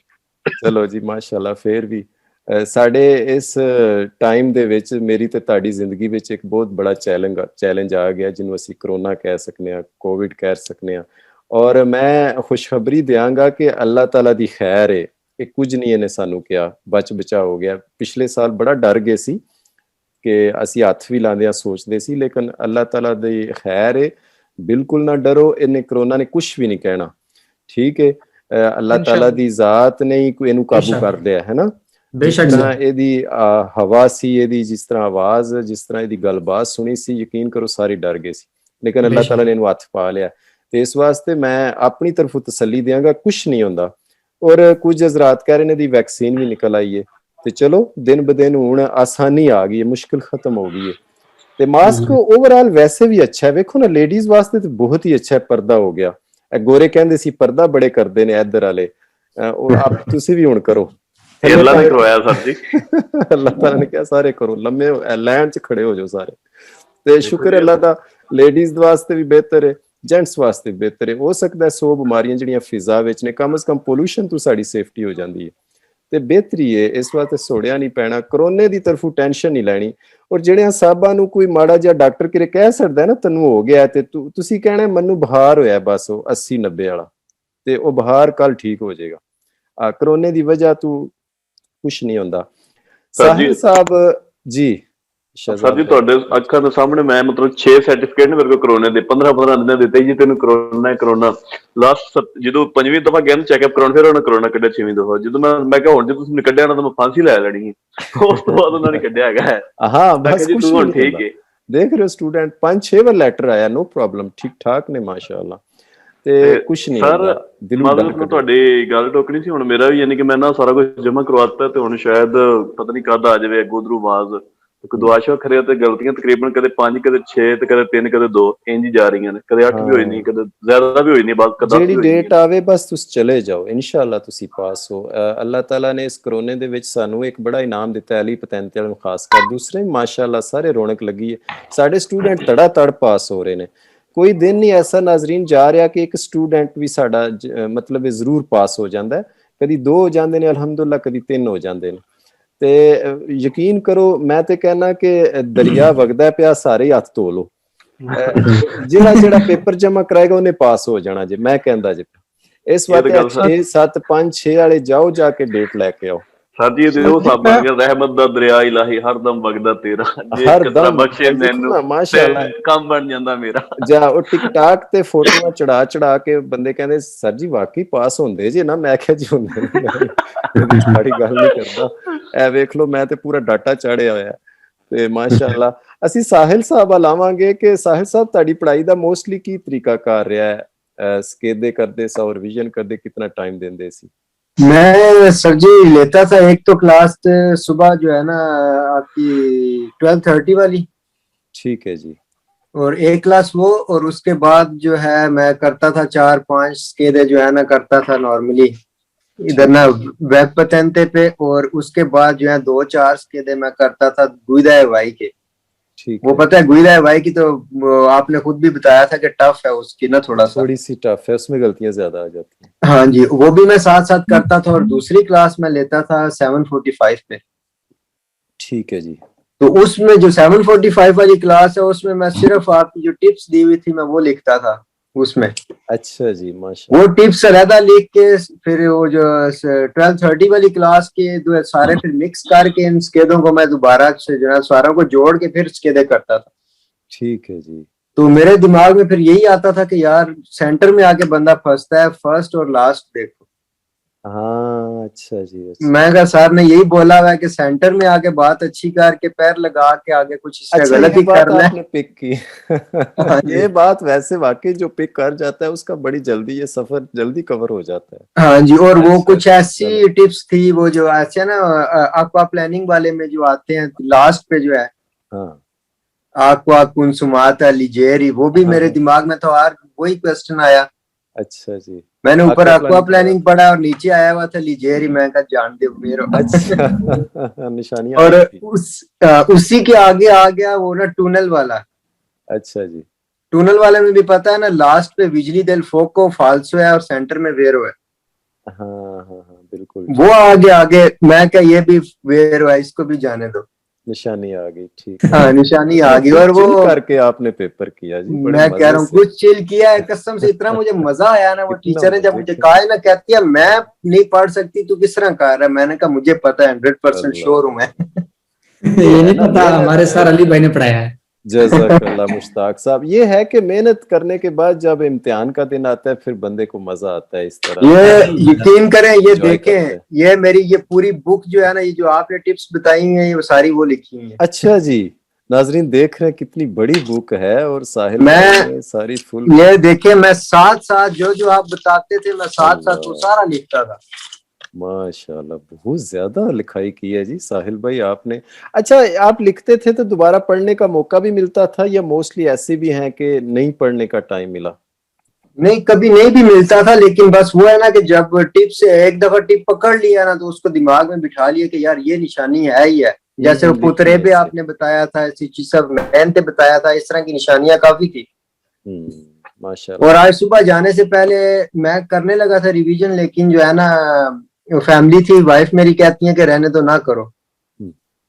ਚਲੋ ਜੀ ਮਾਸ਼ਾਅੱਲਾ। ਫੇਰ ਵੀ ਸਾਡੇ ਇਸ ਟਾਈਮ ਦੇ ਵਿੱਚ ਮੇਰੀ ਤੇ ਤੁਹਾਡੀ ਜ਼ਿੰਦਗੀ ਵਿੱਚ ਇੱਕ ਬਹੁਤ ਬੜਾ ਚੈਲੰਜ ਆ ਗਿਆ ਜਿਹਨੂੰ ਅਸੀਂ ਕਰੋਨਾ ਕਹਿ ਸਕਨੇ ਆ, ਕੋਵਿਡ ਕਹਿ ਸਕਨੇ ਆ। ਔਰ ਮੈਂ ਖੁਸ਼ਖਬਰੀ ਦਿਆਂਗਾ ਕਿ ਅੱਲਾਹ ਤਾਲਾ ਦੀ ਖੈਰ ਹੈ, ਇਹ ਕੁਝ ਨਹੀਂ ਇਹਨੇ ਸਾਨੂੰ ਕਿਹਾ, ਬਚਾ ਹੋ ਗਿਆ। ਪਿਛਲੇ ਸਾਲ ਬੜਾ ਡਰ ਗਏ ਸੀ ਕਿ ਅਸੀਂ ਹੱਥ ਵੀ ਲਾਉਂਦੇ ਸੋਚਦੇ ਸੀ, ਲੇਕਿਨ ਅੱਲਾਹ ਤਾਲਾ ਦੀ ਖੈਰ ਹੈ, ਬਿਲਕੁਲ ਨਾ ਡਰੋ। ਇਹਨੇ ਕਰੋਨਾ ਨੇ ਕੁਝ ਵੀ ਨਹੀਂ ਕਹਿਣਾ, ਠੀਕ ਹੈ। ਅੱਲਾਹ ਤਾਲਾ ਦੀ ਜ਼ਾਤ ਨੇ ਇਹਨੂੰ ਕਾਬੂ ਕਰ ਲਿਆ ਹੈ ਨਾ। ਜਿਸ ਤਰ੍ਹਾਂ ਇਹਦੀ ਹਵਾ ਸੀ, ਇਹਦੀ ਜਿਸ ਤਰ੍ਹਾਂ ਆਵਾਜ਼, ਜਿਸ ਤਰ੍ਹਾਂ ਇਹਦੀ ਗੱਲਬਾਤ ਸੁਣੀ ਸੀ, ਯਕੀਨ ਕਰੋ ਸਾਰੇ ਡਰ ਗਏ ਸੀ, ਲੇਕਿਨ ਅੱਲਾਹ ਤਾਲਾ ਨੇ ਇਹਨੂੰ ਹੱਥ ਪਾ ਲਿਆ। ਤੇ ਇਸ ਵਾਸਤੇ ਮੈਂ ਆਪਣੀ ਤਰਫੋਂ ਤਸੱਲੀ ਦਿਆਂਗਾ, ਕੁਛ ਨਹੀਂ ਹੁੰਦਾ। ਔਰ ਕੁਝ ਹਜ਼ਰਾਤ ਕਹਿ ਰਹੇ ਨੇ ਦੀ ਵੈਕਸੀਨ ਵੀ ਨਿਕਲ ਆਈ ਹੈ, ਤੇ ਚਲੋ ਦਿਨ ਬ ਦਿਨ ਹੁਣ ਆਸਾਨੀ ਆ ਗਈ ਹੈ, ਮੁਸ਼ਕਿਲ ਖਤਮ ਹੋ ਗਈ ਹੈ। ਤੇ ਮਾਸਕ ਓਵਰਆਲ ਵੈਸੇ ਵੀ ਅੱਛਾ ਹੈ। ਵੇਖੋ ਨਾ, ਲੇਡੀਜ਼ ਵਾਸਤੇ ਤੇ ਬਹੁਤ ਹੀ ਅੱਛਾ ਪਰਦਾ ਹੋ ਗਿਆ। ਗੋਰੇ ਕਹਿੰਦੇ ਸੀ ਪਰਦਾ ਬੜੇ ਕਰਦੇ ਨੇ ਇੱਧਰ ਵਾਲੇ, ਉਹ ਆਪ ਤੁਸੀਂ ਵੀ ਹੁਣ ਕਰੋ। ਅੱਲਾਹ ਨੇ ਕਰਵਾਇਆ ਸਰ ਜੀ, ਅੱਲਾਹ ਤਾਲਾ ਨੇ ਕਿਹਾ ਸਾਰੇ ਕਰੋ, ਲੰਮੇ ਲਾਈਨ 'ਚ ਖੜੇ ਹੋ ਜਾਓ ਸਾਰੇ। ਤੇ ਸ਼ੁਕਰ ਅੱਲਾਹ ਦਾ, ਲੇਡੀਜ਼ ਵਾਸਤੇ ਵੀ ਬਿਹਤਰ ਹੈ, ਜੈਂਟਸ ਵਾਸਤੇ ਬਿਹਤਰ ਹੈ। ਹੋ ਸਕਦਾ 100 ਬਿਮਾਰੀਆਂ ਜਿਹੜੀਆਂ ਫਿਜ਼ਾ ਵਿੱਚ ਨੇ, ਕਮ ਸੇ ਕਮ ਪੋਲੂਸ਼ਨ ਤੋਂ ਸਾਡੀ ਸੇਫਟੀ ਹੋ ਜਾਂਦੀ ਹੈ। ਤੇ ਬਿਹਤਰੀ ਹੈ ਇਸ ਵਾਸਤੇ ਸੋੜਿਆ ਨਹੀਂ ਪੈਣਾ, ਕਰੋਨੇ ਦੀ ਤਰਫੋਂ ਟੈਨਸ਼ਨ ਨਹੀਂ ਲੈਣੀ। ਔਰ ਜਿਹੜਿਆਂ ਸਾਹਬਾਂ ਨੂੰ ਕੋਈ ਮਾੜਾ ਜਿਹਾ ਡਾਕਟਰ ਕਿਰੇ ਕਹਿ ਸਕਦਾ ਨਾ ਤੈਨੂੰ ਹੋ ਗਿਆ ਤੇ ਤੁਸੀਂ ਕਹਿਣਾ ਮੈਨੂੰ ਬੁਖਾਰ ਹੋਇਆ ਬਸ ਉਹ 80-90 ਵਾਲਾ, ਤੇ ਉਹ ਬੁਖਾਰ ਕੱਲ ਠੀਕ ਹੋ ਜਾਏਗਾ। ਕਰੋਨੇ ਦੀ ਵਜ੍ਹਾ ਤੋਂ ਕੁਛ ਨਹੀਂ ਹੁੰਦਾ। ਸਾਹਿਲ ਸਾਹਿਬ ਜੀ, ਸਰ ਜੀ ਤੁਹਾਡੇ ਅੱਖਾਂ ਦੇ ਸਾਹਮਣੇ ਮੈਂ ਮਤਲਬ 6 ਸਰਟੀਫਿਕੇਟ ਨੇ ਮੇਰੇ ਕੋਲ ਕਰੋਨੇ ਦੇ, 15 ਦਿਨਾਂ ਦਿੱਤੇ ਜੀ ਤੈਨੂੰ ਕਰੋਨਾ ਹੈ ਕਰੋਨਾ। ਲਾਸਟ ਜਦੋਂ 5ਵੀਂ ਦਫਾ ਗਿਆ ਚੈੱਕਅਪ ਕਰਾਉਣ, ਫਿਰ ਉਹਨਾਂ ਕਰੋਨਾ ਕੱਢਿਆ 6ਵੀਂ ਦਫਾ। ਜਦੋਂ ਮੈਂ ਕਿਹਾ ਹੁਣ ਜੇ ਤੁਸੀਂ ਕੱਢਿਆ ਨਾ ਤਾਂ ਮੈਂ ਫਾਂਸੀ ਲੈ ਲੈਣੀ ਸੀ, ਉਸ ਤੋਂ ਬਾਅਦ ਉਹਨਾਂ ਨੇ ਕੱਢਿਆ ਹੈਗਾ। ਹਾਂ ਬਸ ਜੀ ਤੂੰ ਹੁਣ ਠੀਕ ਹੈ, ਦੇਖ ਰਹੇ ਹੋ ਸਟੂਡੈਂਟ 5-6 ਵਾਰ ਲੈਟਰ ਆਇਆ, ਨੋ ਪ੍ਰੋਬਲਮ, ਠੀਕ ਠਾਕ ਨੇ ਮਾਸ਼ਾਅੱਲਾ, ਤੇ ਕੁਛ ਨਹੀਂ ਹੁੰਦਾ। ਮਤਲਬ ਤੁਹਾਡੀ ਗੱਲ ਟੋਕਣੀ ਸੀ। ਹੁਣ ਮੇਰਾ ਵੀ ਯਾਨੀ ਕਿ ਮੈਂ ਨਾ ਸਾਰਾ ਕੁਝ ਜਮਾ ਕਰਵਾਤਾ ਤੇ ਹੁਣ ਸ਼ਾਇਦ ਪਤਾ ਨਹੀਂ ਕਦ ਆ ਜਾਵੇ ਅੱਗੋਂ ਉਧਰੋਂ ਆਵਾਜ਼। ਦੁਆਸ਼ਾ ਖਰੇ ਤੇ ਗਲਤੀਆਂ ਤਕਰੀਬਨ ਕਦੇ 5 ਕਦੇ 6 ਤੇ ਕਦੇ 3 ਕਦੇ 2 ਇੰਜ ਹੀ ਜਾ ਰਹੀਆਂ ਨੇ, ਕਦੇ 8 ਵੀ ਹੋਈ ਨਹੀਂ, ਕਦੇ ਜ਼ਿਆਦਾ ਵੀ ਹੋਈ ਨਹੀਂ, ਬਸ ਕਦੇ ਜਿਹੜੀ ਡੇਟ ਆਵੇ ਬਸ ਤੁਸੀਂ ਚਲੇ ਜਾਓ, ਇਨਸ਼ਾਅੱਲਾ ਤੁਸੀਂ ਪਾਸ ਹੋ। ਅੱਲਾਹ ਤਾਲਾ ਨੇ ਇਸ ਕਰੋਨੇ ਦੇ ਵਿੱਚ ਸਾਨੂੰ ਇੱਕ ਬੜਾ ਇਨਾਮ ਦਿੱਤਾ, ਅਲੀ ਪਤੈਂਤੇ ਵਾਲੇ ਨੂੰ ਖਾਸ ਕਰ, ਦੂਸਰੇ ਮਾਸ਼ਾਅੱਲਾ ਸਾਰੇ ਰੌਣਕ ਲੱਗੀ ਹੈ। ਸਾਡੇ ਸਟੂਡੈਂਟ ਤੜਾ ਤੜ ਪਾਸ ਹੋ ਰਹੇ ਨੇ, ਕੋਈ ਦਿਨ ਨਹੀਂ ਐਸਾ ਨਾਜ਼ਰੀਨ ਜਾ ਰਿਹਾ ਕਿ ਇੱਕ ਸਟੂਡੈਂਟ ਵੀ ਸਾਡਾ ਮਤਲਬ ਜ਼ਰੂਰ ਪਾਸ ਹੋ ਜਾਂਦਾ। ਕਦੀ 2 ਹੋ ਜਾਂਦੇ ਨੇ ਅਲਹਮਦੁਲਿਲਾ, ਕਦੀ 3 ਹੋ ਜਾਂਦੇ ਨੇ। ਤੇ ਯਕੀਨ ਕਰੋ ਮੈਂ ਤੇ ਕਹਿਣਾ ਕਿ ਦਰਿਆ ਵਗਦਾ ਪਿਆ, ਸਾਰੇ ਹੱਥ ਧੋ ਲੋ, ਜਿਹੜਾ ਪੇਪਰ ਜਮਾ ਕਰਾਏਗਾ ਉਹਨੇ ਪਾਸ ਹੋ ਜਾਣਾ ਜੇ, ਮੈਂ ਕਹਿੰਦਾ ਜੇ। ਇਸ ਵਾਸਤੇ 6 7 5 6 ਵਾਲੇ ਜਾਓ, ਜਾ ਕੇ ਡੇਟ ਲੈ ਕੇ ਆਓ। ਸਰ ਜੀ ਇਹਦੇ ਉਹ ਸਾਬ ਬਣ ਗਿਆ, ਰਹਿਮਤ ਦਾ ਦਰਿਆ ਇਲਾਹੀ ਹਰਦਮ ਵਗਦਾ ਤੇਰਾ, ਜੇ ਬਖਸ਼ੇ ਮੈਨੂੰ ਮਾਸ਼ਾਅੱਲਾ ਕੰਮ ਬਣ ਜਾਂਦਾ ਮੇਰਾ। ਜਾ ਉਹ ਟਿਕਟਾਕ ਤੇ ਫੋਟੋਆਂ ਚੜਾ ਕੇ ਬੰਦੇ ਕਹਿੰਦੇ ਸਰ ਜੀ ਵਾਕਈ ਪਾਸ ਹੁੰਦੇ ਜੇ ਨਾ, ਮੈਂ ਕਿਹਾ ਜੀ ਹੁੰਦੇ ਸਾਡੀ ਗੱਲ ਨਹੀਂ ਕਰਦਾ, ਇਹ ਵੇਖ ਲਓ ਮੈਂ ਤੇ ਪੂਰਾ ਡਾਟਾ ਚਾੜਿਆ ਹੋਇਆ। ਤੇ ਮਾਸ਼ਾਅੱਲਾ ਅਸੀਂ ਸਾਹਿਲ ਸਾਹਿਬ ਲਾਵਾਂਗੇ ਕਿ ਸਾਹਿਲ ਸਾਹਿਬ ਤੁਹਾਡੀ ਪੜ੍ਹਾਈ ਦਾ ਮੋਸਟਲੀ ਕੀ ਤਰੀਕਾ ਕਰ ਰਿਹਾ ਹੈ? ਸਕੇਦੇ करते सा और रिवीजन करते कितना टाइम देंदे सी? मैं सर जी लेता था एक तो क्लास सुबह जो है ना आपकी 12:30 वाली, ठीक है जी, और एक क्लास वो, और उसके बाद जो है मैं करता था 4-5 स्केदे जो है ना करता था नॉर्मली इधर ना वेब पतेंते पे, और उसके बाद जो है 2-4 स्केदे मैं करता था गुइदा वाई के। ठीक वो पता है गुइदा वाई की तो आपने खुद भी बताया था कि टफ है उसकी ना, थोड़ी सी टफ है, उसमें गलतियां ज्यादा आ जाती हैं। हाँ जी, वो भी मैं साथ साथ करता था। और दूसरी क्लास में लेता था 7:45 पे। ठीक है जी, तो उसमें जो 7:45 वाली क्लास है उसमें मैं सिर्फ आपकी जो टिप्स दी हुई थी मैं वो लिखता था उसमें। अच्छा जी, माशाल्लाह। वो टिप्स अलहदा लिख के फिर वो जो 12:30 वाली क्लास के सारे फिर मिक्स करके इन स्केदों को मैं दोबारा से जो है सारों को जोड़ के फिर स्केदे करता था। ठीक है जी। तो मेरे दिमाग में फिर यही आता था कि यार सेंटर में आके बंदा फंसता है, फर्स्ट और लास्ट देखो। हाँ अच्छा जी, अच्छा। मैं कहा सर ने यही बोला हुआ है कि सेंटर में आके बात अच्छी करके पैर लगा के आगे कुछ इससे अच्छा, गलत ही करना है। आपने पिक की ये बात वैसे वाकई जो पिक कर जाता है उसका बड़ी जल्दी ये सफर जल्दी कवर हो जाता है। हाँ जी, और वो अच्छा, कुछ ऐसी टिप्स थी वो जो ऐसे ना aqua प्लानिंग वाले में जो आते हैं लास्ट पे जो है, हाँ aqua consumata ligeri, वो भी मेरे दिमाग में तो यार वही क्वेश्चन आया। अच्छा जी, मैंने ऊपर aqua प्लानिंग पढ़ा और नीचे आया हुआ था लिजेरी, मैं कहा जान दे मेरे। अच्छा निशानियां। और उसी के आगे आ गया वो ना टनल वाला। अच्छा जी, टनल वाले में भी पता है ना लास्ट पे बिजली del foco फाल्सो है और सेंटर में वेरो है। हाँ बिल्कुल, वो आगे मैं क्या ये भी वेरो है, इसको भी जाने दो, निशानी आ गई। ठीक है, हाँ निशानी आ गई। और वो करके आपने पेपर किया जी, मैं कह रहा हूँ कुछ चिल किया है कसम से, इतना मुझे मजा आया ना। वो टीचर ने जब मुझे कहा ना, कहती है मैं नहीं पढ़ सकती तू किस तरह कर रहा है, मैंने कहा मुझे पता है 100% श्योर हूँ मैं। ये नहीं पता हमारे सर अली भाई ने पढ़ाया है। जज़ाकल्लाह मुश्ताक साहब। ये है कि मेहनत करने के बाद जब इम्तिहान का दिन आता है फिर बंदे को मजा आता है इस तरह। ये यकीन करें, ये देखें, ये मेरी ये पूरी बुक जो है ना, ये जो आपने टिप्स बताई हैं ये सारी वो लिखी हुई है। अच्छा जी, नाजरीन देख रहे हैं कितनी बड़ी बुक है और साहिल मैं सारी फुल ये देखे, मैं साथ साथ जो आप बताते थे मैं साथ साथ वो सारा लिखता था। माशाल्लाह, बहुत ज्यादा लिखाई की है जी साहिल भाई आपने। अच्छा, आप लिखते थे तो दोबारा पढ़ने का मौका भी मिलता था या मोस्टली ऐसे भी हैं कि नहीं पढ़ने का टाइम मिला? नहीं, कभी नहीं भी मिलता था, लेकिन बस वो है ना कि जब टिप से एक दफा टिप पकड़ लिया ना तो उसको दिमाग में बिठा लिया कि यार ये निशानी है ही है। जैसे वो पुतरे पे आपने बताया था, ऐसी चीज सब मैंने बताया था, इस तरह की निशानियां काफी थी। माशाल्लाह। और आज सुबह जाने से पहले मैं करने लगा था रिवीजन, लेकिन जो है ना फैमिली थी, वाइफ मेरी कहती है कि रहने दो, ना करो,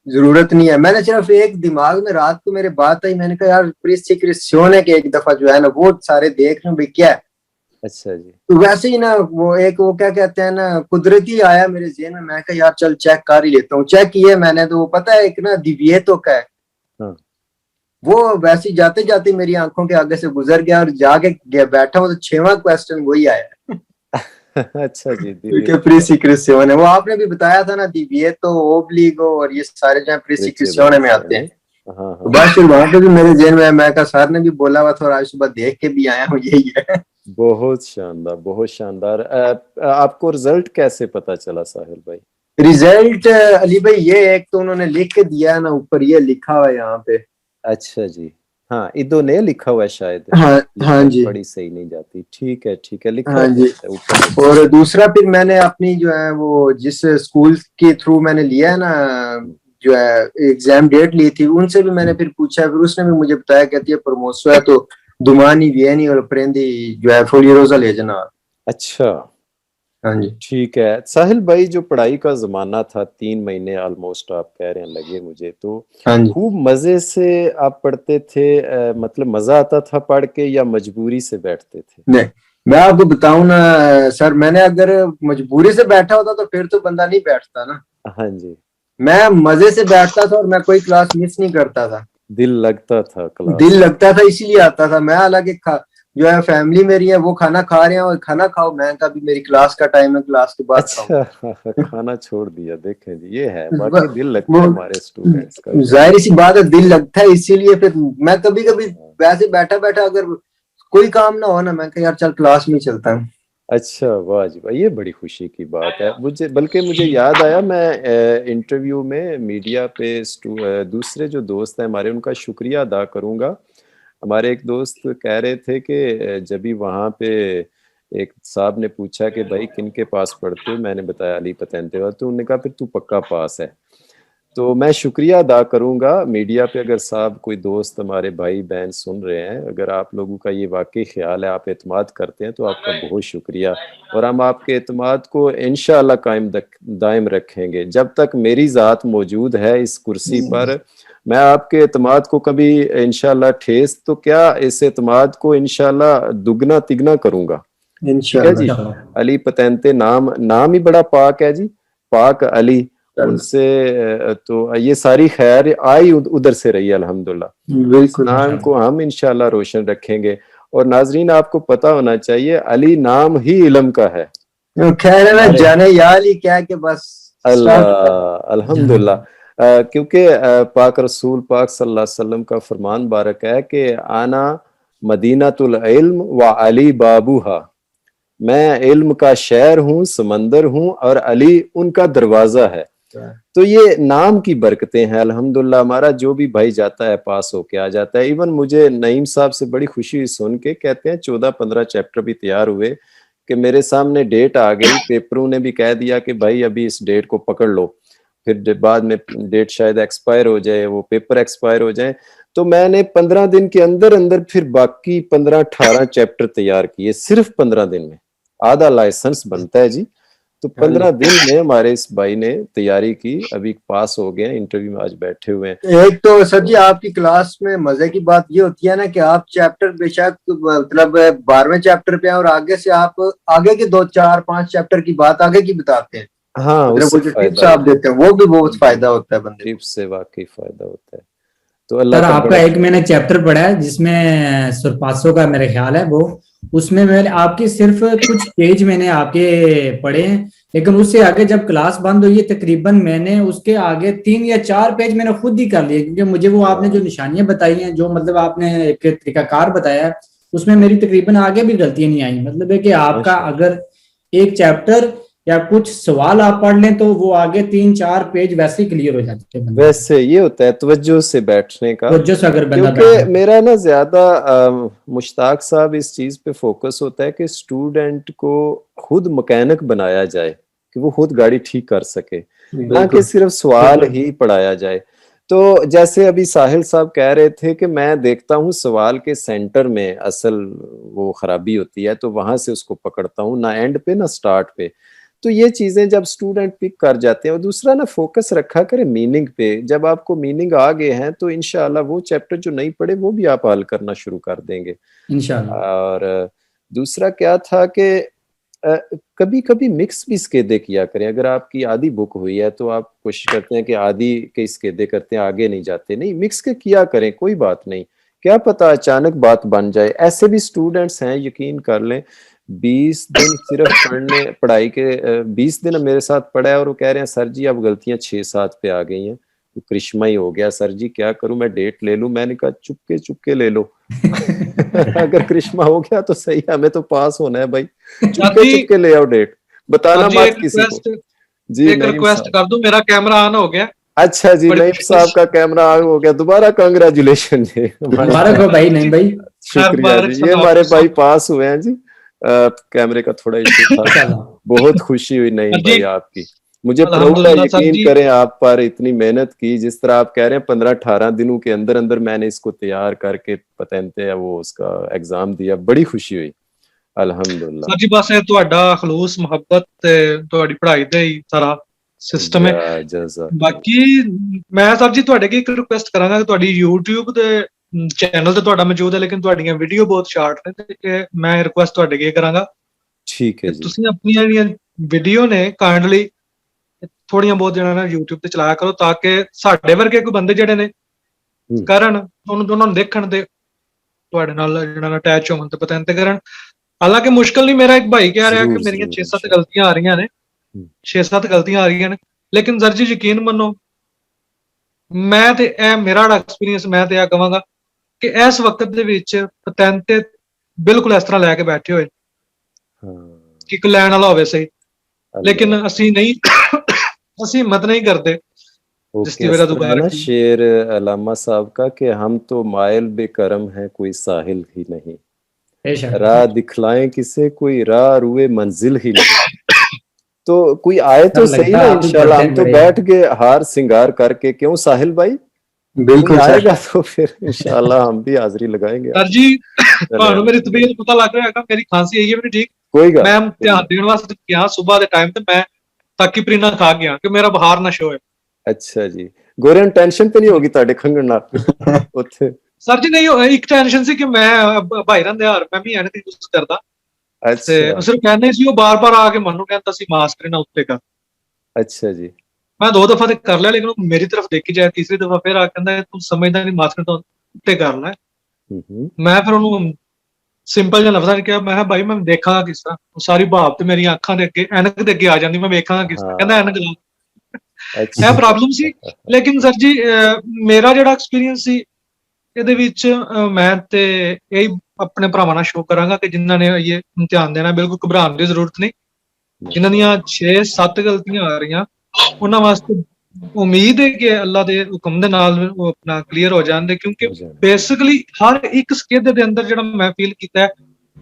जरूरत नहीं है। मैंने सिर्फ एक दिमाग में रात को मेरे बात आई, मैंने कहा यार प्रिस्क्रिप्शन है कि एक दफा जो है ना वो सारे देख रहे भाई क्या है। अच्छा जी। तो वैसे ही ना वो एक वो क्या कहते हैं ना कुदरती आया मेरे जेहन में, मैं कहा यार चल चेक कर ही लेता हूँ। चेक किया मैंने तो वो पता है एक ना दिव्येतो का है, हाँ। वो वैसे ही जाते जाते मेरी आंखों के आगे से गुजर गया और जाके बैठा हूँ तो 6वां क्वेश्चन वही आया। अच्छा जी। क्योंकि प्रिस्क्रिप्शन है वो, आपने भी बताया था ना दिव्येतो, ओब्लिगो और ये सारे जो प्रिस्क्रिप्शन में आते हैं। हाँ तो बस फिर वहां पे भी मेरे जेहन में मैं कहा सर ने भी बोला हुआ था और आज सुबह देख के भी आया हूँ, यही है। बहुत शानदार, बहुत शानदार। आपको रिजल्ट कैसे पता चला साहिल भाई? रिजल्ट अली भाई ये एक तो उन्होंने लिख के दिया ना, ऊपर ये लिखा हुआ है यहाँ पे। अच्छा जी। हाँ, इदो ने लिखा हुआ है शायद। हाँ जी, बड़ी सही नहीं जाती। ठीक है, लिखा हाँ जी। है ऊपर। और दूसरा फिर मैंने अपनी जो है वो जिस स्कूल के थ्रू मैंने लिया है ना जो है एग्जाम डेट ली थी, उनसे भी मैंने फिर पूछा, फिर उसने भी मुझे बताया, कहती है प्रमोशन है तो दुमानी वियनी और प्रेंदी जो है फुल रोजा ले जाना। अच्छा, हाँ जी। ठीक है साहिल भाई, जो पढ़ाई का जमाना था 3 महीने ऑलमोस्ट आप कह रहे हैं लगे मुझे, तो हाँ जी। खूब मजे से आप पढ़ते थे? मतलब मजा आता था पढ़ के या मजबूरी से बैठते थे? नहीं, मैं आपको बताऊं ना सर, मैंने अगर मजबूरी से बैठा होता तो फिर तो बंदा नहीं बैठता ना। हाँ जी। मैं मजे से बैठता था और मैं कोई क्लास मिस नहीं करता था। दिल लगता था क्लास? दिल लगता था इसीलिए आता था मैं। हालांकि जो है फैमिली मेरी है वो खाना खा रहे हैं और खाना खाओ, मैं कभी मेरी क्लास का टाइम है, क्लास के बाद अच्छा, खाना छोड़ दिया। देखें जी, ये है खाऊं। बाकी दिल लगता है हमारे स्टूडेंट्स का। जाहिर सी बात है दिल लगता है, इसीलिए फिर मैं कभी कभी वैसे बैठा बैठा अगर कोई काम ना हो ना, मैं कह यार चल क्लास में चलता हूँ। अच्छा, वाह जी वाह, ये बड़ी खुशी की बात है। मुझे याद आया, मैं इंटरव्यू में मीडिया पे दूसरे जो दोस्त हैं हमारे, उनका शुक्रिया अदा करूंगा। हमारे एक दोस्त कह रहे थे कि जब भी वहाँ पे एक साहब ने पूछा कि भाई किन के पास पढ़ते हो, मैंने बताया अली पतंते, तो उन्होंने कहा फिर तू पक्का पास है। तो मैं शुक्रिया अदा करूंगा मीडिया पे, अगर साहब कोई दोस्त हमारे भाई बहन सुन रहे हैं, अगर आप लोगों का ये वाकई ख्याल है, आप एतमाद करते हैं, तो आपका बहुत शुक्रिया। और हम आपके एतमाद को इंशाअल्लाह कायम दायम रखेंगे जब तक मेरी ज़ात मौजूद है इस कुर्सी पर। मैं आपके एतमाद को कभी इंशाअल्लाह ठेस तो क्या, इस एतमाद को इंशाअल्लाह दुगना तिगना करूंगा। ठीक है जी। अली पतंते नाम ही बड़ा पाक है जी, पाक अली। उनसे तो ये सारी खैर आई उधर से रही अल्हम्दुलिल्लाह। नाम को हम इंशाल्लाह रोशन रखेंगे। और नाजरीन, आपको पता होना चाहिए अली नाम ही इल्म का है। खैर है जाने यार ही क्या कि बस अल्लाह अल्हम्दुलिल्लाह। क्योंकि पाक रसूल पाक सल्लल्लाहु अलैहि वसल्लम का फरमान बारक है कि आना मदीनातुल इल्म व अली बाबूहा, मैं इल्म का शहर हूँ, समंदर हूँ, और अली उनका दरवाजा है। तो ये नाम की बरकतें हैं अल्हम्दुलिल्लाह। हमारा जो भी भाई जाता है पास होके आ जाता है। इवन मुझे नईम साहब से बड़ी खुशी हुई सुन के, कहते हैं 14-15 चैप्टर भी तैयार हुए कि मेरे सामने डेट आ गई, पेपरों ने भी कह दिया कि भाई अभी इस डेट को पकड़ लो, फिर बाद में डेट शायद एक्सपायर हो जाए, वो पेपर एक्सपायर हो जाए। तो मैंने 15 दिन के अंदर अंदर फिर बाकी 15-18 चैप्टर तैयार किए, सिर्फ 15 दिन में। आधा लाइसेंस बनता है जी। तो 15 दिन में हमारे इस भाई ने तैयारी की, अभी पास हो गए, इंटरव्यू में आज बैठे हुए हैं। एक तो सर जी आपकी क्लास में मजे की बात ये होती है ना कि आप चैप्टर बेशक मतलब 12वें चैप्टर पे और आगे से आप आगे के 2-4-5 चैप्टर की बात आगे की बताते हैं। हाँ, मतलब वो जो टिप्स आप देते हैं वो भी बहुत फायदा होता है बंदे को। टिप्स से वाकई फायदा होता है। तो अल्लाह सर का आपका एक मैंने चैप्टर पढ़ा है जिसमें सुरपासों का मेरे ख्याल है, वो उसमें मैंने आपके सिर्फ कुछ पेज मैंने आपके पढ़े हैं, लेकिन उससे आगे जब क्लास बंद हुई है तकरीबन मैंने उसके आगे 3 या 4 पेज मैंने खुद ही कर लिए, क्योंकि मुझे वो आपने जो निशानियां बताई हैं, जो मतलब आपने एक तरीकाकार बताया है, उसमें मेरी तकरीबन आगे भी गलतियां नहीं आई। मतलब है कि आपका अगर एक चैप्टर या कुछ सवाल आप पढ़ लें तो वो आगे 3-4 पेज वैसे ही क्लियर हो जाते हैं। वैसे ये होता है तवज्जो से बैठने का, तवज्जो से अगर बंदा क्योंकि मेरा ना ज्यादा मुश्ताक साहब इस चीज पे फोकस होता है कि स्टूडेंट को खुद मैकेनिक बनाया जाए, कि वो खुद गाड़ी ठीक कर सके, ना कि सिर्फ सवाल ही पढ़ाया जाए। तो जैसे अभी साहिल साहब कह रहे थे कि मैं देखता हूँ सवाल के सेंटर में असल वो खराबी होती है, तो वहां से उसको पकड़ता हूँ, ना एंड पे ना स्टार्ट पे। तो ये चीजें जब स्टूडेंट पिक कर जाते हैं, और दूसरा ना फोकस रखा करें मीनिंग पे। जब आपको मीनिंग आ गए हैं तो इंशाल्लाह वो चैप्टर जो नहीं पढ़े वो भी आप हल करना शुरू कर देंगे इंशाल्लाह। और दूसरा क्या था कि कभी कभी मिक्स भी स्केदे किया करें। अगर आपकी आधी बुक हुई है तो आप कोशिश करते हैं कि आधी के स्केदे करते हैं, आगे नहीं जाते, नहीं मिक्स के किया करें, कोई बात नहीं, क्या पता अचानक बात बन जाए। ऐसे भी स्टूडेंट्स हैं, यकीन कर लें, 20 दिन सिर्फ पढ़ाई के 20 दिन मेरे साथ पढ़ा है और वो कह रहे हैं सर जी अब गलतियां 6-7 पे आ गई हैं, तो करिश्मा ही हो गया सर जी, क्या करूं, मैं डेट ले लूं। मैंने कहा चुपके ले लो अगर करिश्मा हो गया तो सही है, हमें तो पास होना है भाई, चुपके ले आओ डेट, बताना मत किसी को। जी एक रिक्वेस्ट कर दूं, मेरा कैमरा ऑन हो गया। अच्छा जी, नईम साहब का कैमरा ऑन हो गया, दोबारा कांग्रेचुलेशन जी, मुबारक हो भाई नईम भाई। शुक्रिया जी, ये हमारे भाई पास हुए हैं जी। कैमरे का थोड़ा इशू था, बहुत खुशी हुई नहीं भाई आपकी, मुझे प्राउड है, यकीन करें आप पर इतनी मेहनत की, जिस तरह आप कह रहे हैं 15-18 दिनों के अंदर अंदर मैंने इसको तैयार करके पतेंते वो उसका एग्जाम दिया, बड़ी खुशी हुई अल्हम्दुलिल्लाह। सर जी बस ਇਹ ਤੁਹਾਡਾ ਖਲੂਸ ਮੁਹੱਬਤ ਤੇ ਤੁਹਾਡੀ ਪੜ੍ਹਾਈ ਦਾ ਹੀ ਸਾਰਾ ਸਿਸਟਮ ਹੈ। ਬਾਕੀ ਮੈਂ ਸਰ ਜੀ ਤੁਹਾਡੇ ਕੀ ਇੱਕ ਰਿਕੁਐਸਟ ਕਰਾਂਗਾ ਕਿ ਤੁਹਾਡੀ YouTube ਤੇ ਚੈਨਲ ਤੇ ਤੁਹਾਡਾ ਮੌਜੂਦ ਹੈ, ਲੇਕਿਨ ਤੁਹਾਡੀਆਂ ਵੀਡੀਓ ਬਹੁਤ ਸ਼ਾਰਟ ਨੇ, ਤੇ ਮੈਂ ਰਿਕੁਐਸਟ ਤੁਹਾਡੇ ਕੀ ਕਰਾਂਗਾ, ਠੀਕ ਹੈ ਜੀ, ਤੁਸੀਂ ਆਪਣੀਆਂ ਜਿਹੜੀਆਂ ਵੀਡੀਓ ਨੇ ਕਾਈਂਡਲੀ ਥੋੜੀਆਂ ਬਹੁਤ ਜਿਹੜਾ ਨਾ YouTube ਤੇ ਚਲਾਇਆ ਕਰੋ, ਤਾਂ ਕਿ ਸਾਡੇ ਵਰਗੇ ਕੋਈ ਬੰਦੇ ਜਿਹੜੇ ਨੇ ਕਰਨ ਉਹਨਾਂ ਨੂੰ ਦੇਖਣ ਤੇ ਤੁਹਾਡੇ ਨਾਲ ਜਿਹੜਾ ਅਟੈਚ ਹੋਣ ਤੇ ਪਤੰਤ ਕਰਨ। ਹਾਲਾਂਕਿ ਮੁਸ਼ਕਲ ਨਹੀਂ, ਮੇਰਾ ਇੱਕ ਭਾਈ ਕਹਿ ਰਿਹਾ ਕਿ ਮੇਰੀਆਂ 6-7 ਗਲਤੀਆਂ ਆ ਰਹੀਆਂ ਨੇ, 6-7 ਗਲਤੀਆਂ ਆ ਰਹੀਆਂ ਨੇ, ਲੇਕਿਨ ਸਰ ਜੀ ਯਕੀਨ ਮੰਨੋ ਮੈਂ ਤੇ ਇਹ ਮੇਰਾ ਐਕਸਪੀਰੀਅੰਸ, ਮੈਂ ਤੇ ਇਹ ਕਹਾਂਗਾ ਕਿ ਇਸ ਵਕਤ ਦੇ ਵਿੱਚ ਪਤੰਤ ਬਿਲਕੁਲ ਇਸ ਤਰ੍ਹਾਂ ਲੈ ਕੇ ਬੈਠੇ ਹੋਏ ਕਿ ਇੱਕ ਲੈਣ ਵਾਲਾ ਹੋਵੇ ਸਹੀ, ਲੇਕਿਨ ਅਸੀਂ ਨਹੀਂ, ਅਸੀਂ ਹਿੰਮਤ नहीं करते। ना शेर अलामा साहब का कि हम तो मायल बेकरम हैं, कोई साहिल ही नहीं, राह दिखलाएं किसे, कोई राह रुए मंजिल ही नहीं। तो कोई आए तो सही ना, इंशाल्लाह हम तो बैठ के हार सिंगार करके, क्यों साहिल भाई, बिल्कुल आएगा तो फिर इंशाल्लाह हम भी हाजिरी लगाएंगे। सर जी ਤੁਹਾਨੂੰ ਮੇਰੀ ਤਬੀਅਤ ਪਤਾ ਲੱਗ ਰਿਹਾ ਹੈਗਾ, ਮੇਰੀ ਖਾਂਸੀ ਆਈ ਹੈ ਮੈਨੂੰ ਠੀਕ, ਕੋਈ ਗੱਲ ਮੈਂ ਧਿਆਨ ਦੇਣ ਵਾਸਤੇ ਗਿਆ ਸਵੇਰ ਦੇ ਟਾਈਮ ਤੇ ਮੈਂ ਤਾਕੀ ਪ੍ਰੀਨਾ ਖਾ ਗਿਆ ਕਿ ਮੇਰਾ ਬੁਖਾਰ ਨਾ ਸ਼ੋ ਹੋਏ। ਅੱਛਾ ਜੀ, ਗੋਰਿਆਂ ਟੈਨਸ਼ਨ ਤੇ ਨਹੀਂ ਹੋਗੀ ਤੁਹਾਡੇ ਖੰਗਣ ਨਾਲ ਉੱਥੇ? ਸਰ ਜੀ ਨਹੀਂ, ਇੱਕ ਟੈਨਸ਼ਨ ਸੀ ਕਿ ਮੈਂ ਭਾਈ ਰੰਦੇ ਹਾਰ ਮੈਂ ਵੀ ਐਨਕ ਯੂਜ਼ ਕਰਦਾ, ਤੇ ਸਿਰਫ ਕਹਿੰਦੇ ਸੀ ਉਹ ਬਾਰ-ਬਾਰ ਆ ਕੇ ਮੈਨੂੰ ਕਹਿੰਦਾ ਸੀ ਮਾਸਕ ਨਾ ਉੱਤੇ ਕਰ। ਅੱਛਾ ਜੀ, ਮੈਂ 2 ਦਫਾ ਤੇ ਕਰ ਲਿਆ, ਲੇਕਿਨ ਉਹ ਮੇਰੀ ਤਰਫ ਦੇਖੀ ਜਾਏ, ਤੀਸਰੀ ਦਫਾ ਫਿਰ ਆ ਕਹਿੰਦਾ ਤੂੰ ਸਮਝਦਾ ਨਹੀਂ, ਮਾਸਕ ਤੋਂ ਉੱਤੇ ਕਰ ਲੈ। ਮੈਂ ਫਿਰ ਉਹਨੂੰ ਸਿੰਪਲ ਜਿਹਾ ਲਫ਼ਜ਼ਾਂ ਕਿਹਾ, ਮੈਂ ਕਿਹਾ ਭਾਈ ਮੈਂ ਦੇਖਾਂਗਾ ਕਿਸ ਤਰ੍ਹਾਂ, ਸਾਰੀ ਭਾਵ ਤੇ ਮੇਰੀਆਂ ਅੱਖਾਂ ਦੇ ਅੱਗੇ ਐਨਕ ਦੇ ਅੱਗੇ ਆ ਜਾਂਦੀ, ਮੈਂ ਵੇਖਾਂਗਾ ਕਿਸ ਤਰ੍ਹਾਂ, ਕਹਿੰਦਾ ਐਨਕ ਲਾ। ਇਹ ਪ੍ਰੋਬਲਮ ਸੀ। ਲੇਕਿਨ ਸਰ ਜੀ ਮੇਰਾ ਜਿਹੜਾ ਐਕਸਪੀਰੀਅੰਸ ਸੀ ਇਹਦੇ ਵਿੱਚ ਮੈਂ ਤੇ ਇਹ ਆਪਣੇ ਭਰਾਵਾਂ ਨਾਲ ਸ਼ੋਅ ਕਰਾਂਗਾ ਕਿ ਜਿਨ੍ਹਾਂ ਨੇ ਇਹ ਇਮਤਿਹਾਨ ਦੇਣਾ, ਬਿਲਕੁਲ ਘਬਰਾਉਣ ਦੀ ਜ਼ਰੂਰਤ ਨਹੀਂ। ਜਿਨ੍ਹਾਂ ਦੀਆਂ 6-7 ਗਲਤੀਆਂ ਆ ਰਹੀਆਂ ਉਹਨਾਂ ਵਾਸਤੇ ਉਮੀਦ ਹੈ ਕਿ ਅੱਲਾ ਦੇ ਹੁਕਮ ਦੇ ਨਾਲ ਉਹ ਆਪਣਾ ਕਲੀਅਰ ਹੋ ਜਾਂਦੇ, ਕਿਉਂਕਿ ਬੇਸਿਕਲੀ ਹਰ ਇੱਕ ਸਕੇਦੇ ਦੇ ਅੰਦਰ ਜਿਹੜਾ ਮੈਂ ਫੀਲ ਕੀਤਾ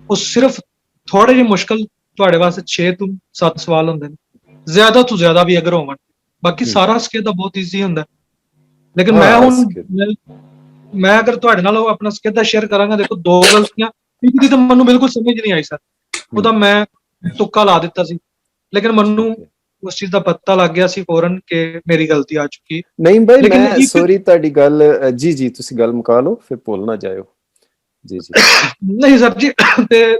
ਉਹ ਸਿਰਫ ਥੋੜੇ ਜਿਹੇ ਮੁਸ਼ਕਲ ਤੁਹਾਡੇ ਵਾਸਤੇ 6 ਤੋਂ 7 ਸਵਾਲ ਹੁੰਦੇ ਨੇ, ਜ਼ਿਆਦਾ ਤੋਂ ਜ਼ਿਆਦਾ ਵੀ ਅਗਰ ਹੋਵਣ, ਬਾਕੀ ਸਾਰਾ ਸਕੇਦਾ ਬਹੁਤ ਈਜ਼ੀ ਹੁੰਦਾ। ਲੇਕਿਨ ਮੈਂ ਹੁਣ ਮੈਂ ਅਗਰ ਤੁਹਾਡੇ ਨਾਲ ਆਪਣਾ ਸਕੇਦਾ ਸ਼ੇਅਰ ਕਰਾਂਗਾ, ਦੇਖੋ 2 ਗਲਤੀਆਂ, ਇੱਕ ਦੀ ਤਾਂ ਮੈਨੂੰ ਬਿਲਕੁਲ ਸਮਝ ਨਹੀਂ ਆਈ ਸਰ, ਉਹਦਾ ਮੈਂ ਤੁੱਕਾ ਲਾ ਦਿੱਤਾ ਸੀ, ਲੇਕਿਨ ਮੈਨੂੰ ਉਸ ਚੀਜ਼ ਦਾ ਪਤਾ ਲੱਗ ਗਿਆ ਸੀ ਫੌਰਨ ਕਿ ਮੇਰੀ ਗਲਤੀ ਆ ਚੁੱਕੀ। ਨਹੀਂ ਭਾਈ ਮੈਂ ਸੌਰੀ ਤੁਹਾਡੀ ਗੱਲ, ਜੀ ਤੁਸੀਂ ਗੱਲ ਮੁਕਾ ਲਓ ਫਿਰ ਭੁੱਲ ਨਾ ਜਾਇਓ। ਜੀ ਨਹੀਂ ਸਰ ਜੀ, ਤੇ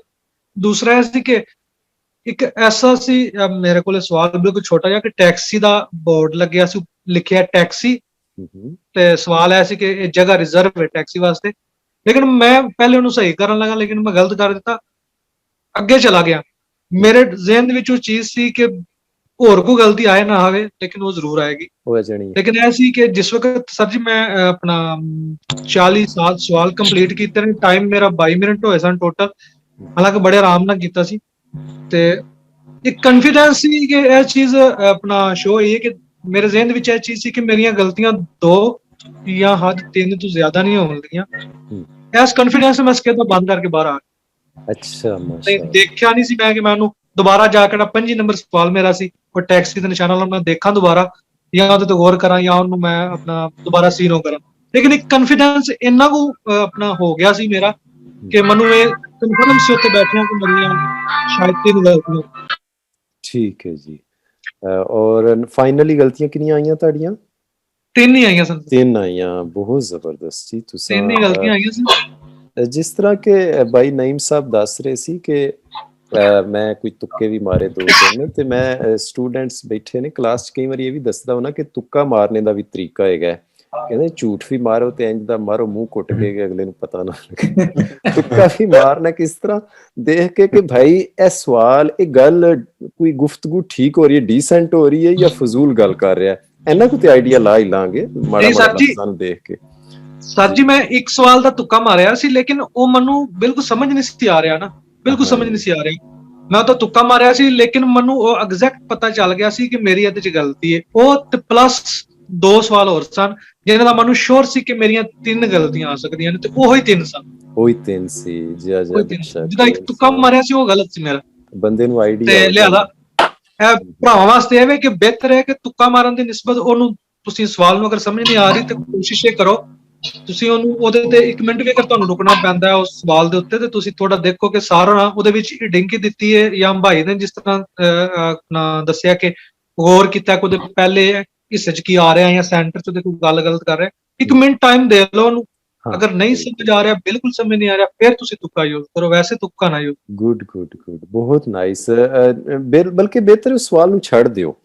ਦੂਸਰਾ ਇਹ ਸੀ ਕਿ ਇੱਕ ਐਸਾ ਸੀ ਮੇਰੇ ਕੋਲ ਸਵਾਲ ਬਿਲਕੁਲ ਛੋਟਾ ਜਿਹਾ ਕਿ ਟੈਕਸੀ ਦਾ ਬੋਰਡ ਲੱਗਿਆ ਸੀ, ਲਿਖਿਆ ਟੈਕਸੀ, ਤੇ ਸਵਾਲ ਇਹ ਸੀ ਕਿ ਇਹ ਜਗ੍ਹਾ ਰਿਜ਼ਰਵ ਹੈ ਟੈਕਸੀ ਵਾਸਤੇ, ਲੇਕਿਨ ਮੈਂ ਪਹਿਲੇ ਉਹਨੂੰ ਸਹੀ ਕਰਨ ਲੱਗਾ, ਲੇਕਿਨ ਮੈਂ ਗਲਤ ਕਰ ਦਿੱਤਾ, ਅੱਗੇ ਚਲਾ ਗਿਆ। ਮੇਰੇ ਜ਼ਿਹਨ ਦੇ ਵਿੱਚ ਉਹ ਚੀਜ਼ ਸੀ ਕਿ ਹੋਰ ਕੋਈ ਗਲਤੀ ਆਏ ਨਾ ਆਵੇ, ਲੇਕਿਨ ਉਹ ਜ਼ਰੂਰ ਆਏਗੀ। ਲੇਕਿਨ ਇਹ ਸੀ ਕਿ ਜਿਸ ਵਕਤ ਸਰ ਜੀ ਮੈਂ ਆਪਣਾ 40 ਸਵਾਲ ਕੰਪਲੀਟ ਕੀਤੇ ਨੇ, ਟਾਈਮ ਮੇਰਾ 22 ਮਿੰਟ ਹੋਏ ਸਨ ਟੋਟਲ, ਹਾਲਾਂਕਿ ਬੜੇ ਆਰਾਮ ਨਾਲ ਕੀਤਾ ਸੀ, ਤੇ ਇੱਕ ਕਨਫੀਡੈਂਸ ਸੀ ਕਿ ਇਹ ਚੀਜ਼ ਆਪਣਾ ਸ਼ੋ ਹੋਈ ਹੈ ਕਿ ਮੇਰੇ ਜ਼ਿਹਨ ਦੇ ਵਿੱਚ ਇਹ ਚੀਜ਼ ਸੀ ਕਿ ਮੇਰੀਆਂ ਗਲਤੀਆਂ 2 ਜਾਂ ਹੱਦ 3 ਤੋਂ ਜ਼ਿਆਦਾ ਨਹੀਂ ਹੋਣਗੀਆਂ। ਇਸ ਕਨਫੀਡੈਂਸ ਮੈਂ ਸਕੇਦਾ ਬੰਦ ਕਰਕੇ ਬਾਹਰ ਆ ਗਿਆ। ਅੱਛਾ, ਦੇਖਿਆ ਨਹੀਂ ਸੀ ਮੈਂ ਕਿ ਮੈਂ ਉਹਨੂੰ ਦੁਬਾਰਾ ਜਾ ਕੇ 5 ਨੰਬਰ ਸਵਾਲ ਮੇਰਾ ਸੀ ਉਹ ਟੈਕਸੀ ਦੇ ਨਿਸ਼ਾਨਾ ਨਾਲ ਮੈਂ ਦੇਖਾਂ ਦੁਬਾਰਾ, ਜਾਂ ਉਹਦੇ ਤੋਂ ਗੌਰ ਕਰਾਂ, ਜਾਂ ਉਹਨੂੰ ਮੈਂ ਆਪਣਾ ਦੁਬਾਰਾ ਸੀ ਨੋ ਕਰਾਂ, ਲੇਕਿਨ ਇੱਕ ਕਨਫੀਡੈਂਸ ਇੰਨਾ ਕੁ ਆਪਣਾ ਹੋ ਗਿਆ ਸੀ ਮੇਰਾ ਕਿ ਮੈਨੂੰ ਇਹ ਕਨਫਰਮ ਸੀ ਉੱਥੇ ਬੈਠਿਆ ਕਿ ਮੇਰੀਆਂ ਸ਼ਾਇਦ 3 ਗਲਤੀਆਂ। ਠੀਕ ਹੈ ਜੀ। ਔਰ ਫਾਈਨਲੀ ਗਲਤੀਆਂ ਕਿੰਨੀਆਂ ਆਈਆਂ ਤੁਹਾਡੀਆਂ? 3 ਹੀ ਆਈਆਂ ਸਨ, 3 ਆਈਆਂ। ਬਹੁਤ ਜ਼ਬਰਦਸਤ ਜੀ। 3 ਹੀ ਗਲਤੀਆਂ ਆਈਆਂ ਸਨ। ਜਿਸ ਤਰ੍ਹਾਂ ਕਿ ਬਾਈ ਨਈਮ ਸਾਹਿਬ ਦੱਸ ਰਹੇ ਸੀ ਕਿ ਮੈਂ ਕੋਈ ਤੁੱਕੇ ਵੀ ਮਾਰੇ 2-3 ਤੇ ਮੈਂ ਸਟੂਡੈਂਟਸ ਬੈਠੇ ਨੇ ਕਲਾਸ 'ਚ, ਕਈ ਵਾਰੀ ਇਹ ਵੀ ਦੱਸਦਾ ਹੁੰਦਾ ਕਿ ਤੁੱਕਾ ਮਾਰਨੇ ਦਾ ਵੀ ਤਰੀਕਾ ਹੈਗਾ। ਕਹਿੰਦੇ ਝੂਠ ਵੀ ਮਾਰੋ ਤੇ ਇੰਜ ਦਾ ਮਾਰੋ ਮੂੰਹ ਕੁੱਟ ਕੇ ਕਿ ਅਗਲੇ ਨੂੰ ਪਤਾ ਨਾ ਲੱਗੇ। ਤੁੱਕਾ ਵੀ ਮਾਰਨਾ ਕਿਸ ਤਰ੍ਹਾਂ ਦੇਖ ਕੇ ਕਿ ਭਾਈ ਇਹ ਸਵਾਲ, ਇਹ ਗੱਲ, ਕੋਈ ਗੁਫ਼ਤਗੂ ਠੀਕ ਹੋ ਰਹੀ ਹੈ, ਡੀਸੈਂਟ ਹੋ ਰਹੀ ਹੈ ਜਾਂ ਫਜ਼ੂਲ ਗੱਲ ਕਰ ਰਿਹਾ ਹੈ, ਇਹਨਾਂ ਕੋ ਤੇ ਆਈਡੀਆ ਲਾ ਹੀ ਲਾਂਗੇ ਮਾੜਾ ਮਾੜਾ ਸਾਨੂੰ ਦੇਖ ਕੇ। ਸਰ ਜੀ ਮੈਂ ਇੱਕ ਸਵਾਲ ਦਾ ਤੁੱਕਾ ਮਾਰਿਆ ਸੀ, ਲੇਕਿਨ ਉਹ ਮੈਨੂੰ ਬਿਲਕੁਲ ਸਮਝ ਨਹੀਂ ਸੀ ਆ ਰਿਹਾ ਨਾ, ਬਿਲਕੁਲ ਸਮਝ ਨਹੀਂ ਸੀ ਆ ਰਿਹਾ। ਮੈਂ ਤਾਂ ਤੁੱਕਾ ਮਾਰਿਆ ਸੀ, ਲੇਕਿਨ ਮੈਨੂੰ ਉਹ ਐਗਜ਼ੈਕਟ ਪਤਾ ਚੱਲ ਗਿਆ ਸੀ ਕਿ ਮੇਰੀ ਇਹਦੇ 'ਚ ਗਲਤੀ ਹੈ। ਉਹ ਤੇ ਪਲੱਸ 2 ਸਵਾਲ ਹੋਰ ਸਨ ਜਿਹਨਾਂ ਦਾ ਮੈਨੂੰ ਸ਼ੋਰ ਸੀ ਕਿ ਮੇਰੀਆਂ 3 ਗਲਤੀਆਂ ਆ ਸਕਦੀਆਂ ਨੇ, ਤੇ ਉਹੀ 3 ਸਨ। ਉਹੀ 3 ਸੀ ਜੀ। ਜਿਹਦਾ ਇੱਕ ਤੁੱਕਾ ਮਾਰਿਆ ਸੀ ਉਹ ਗਲਤ ਸੀ ਮੇਰਾ। ਬੰਦੇ ਨੂੰ ਆਈਡੀਆ ਤੇ ਲਿਆਦਾ ਇਹ ਭਰਾਵਾਂ ਵਾਸਤੇ ਇਹ ਵੇ ਕਿ ਬਿਹਤਰ ਹੈ ਕਿ ਤੁੱਕਾ ਮਾਰਨ ਦੀ ਨਿਸਬਤ ਉਹਨੂੰ, ਤੁਸੀਂ ਸਵਾਲ ਨੂੰ ਅਗਰ ਸਮਝ ਨਹੀਂ ਆ ਰਹੀ ਤੇ ਕੋਸ਼ਿਸ਼ ਇਹ ਕਰੋ, ਤੁਸੀਂ ਉਹਨੂੰ ਉਹਦੇ ਤੇ 1 ਮਿੰਟ ਵੀ ਅਗਰ ਤੁਹਾਨੂੰ ਰੁਕਣਾ ਪੈਂਦਾ ਉਸ ਸਵਾਲ ਦੇ ਉੱਤੇ, ਤੇ ਤੁਸੀਂ ਥੋੜਾ ਦੇਖੋ ਕਿ ਸਾਰਾ ਉਹਦੇ ਵਿੱਚ ਡਿੰਕੀ ਦਿੱਤੀ ਹੈ ਜਾਂ ਭਾਈ ਨੇ ਜਿਸ ਤਰ੍ਹਾਂ ਦੱਸਿਆ ਕਿ ਗੌਰ ਕੀਤਾ ਕਿ ਉਹਦੇ ਪਹਿਲੇ ਹਿੱਸੇ 'ਚ ਕੀ ਆ ਰਿਹਾ ਜਾਂ ਸੈਂਟਰ 'ਚ ਉਹਦੇ ਕੋਈ ਗੱਲ ਗਲਤ ਕਰ ਰਿਹਾ। 1 ਮਿੰਟ ਟਾਈਮ ਦੇ ਲਓ ਉਹਨੂੰ। ਅਗਰ ਨਹੀਂ ਸਮਝ ਆ ਰਿਹਾ, ਬਿਲਕੁਲ ਸਮਝ ਨਹੀਂ ਆ ਰਿਹਾ, ਫਿਰ ਤੁਸੀਂ ਤੁੱਕਾ ਯੂਜ਼ ਕਰੋ, ਵੈਸੇ ਤੁੱਕਾ ਨਾ ਯੂਜ਼। ਗੁੱਡ, ਬਹੁਤ ਨਾਈਸ। ਬਲਕਿ ਬਿਹਤਰ ਉਸ ਸਵਾਲ ਨੂੰ ਛੱਡ ਦਿਓ,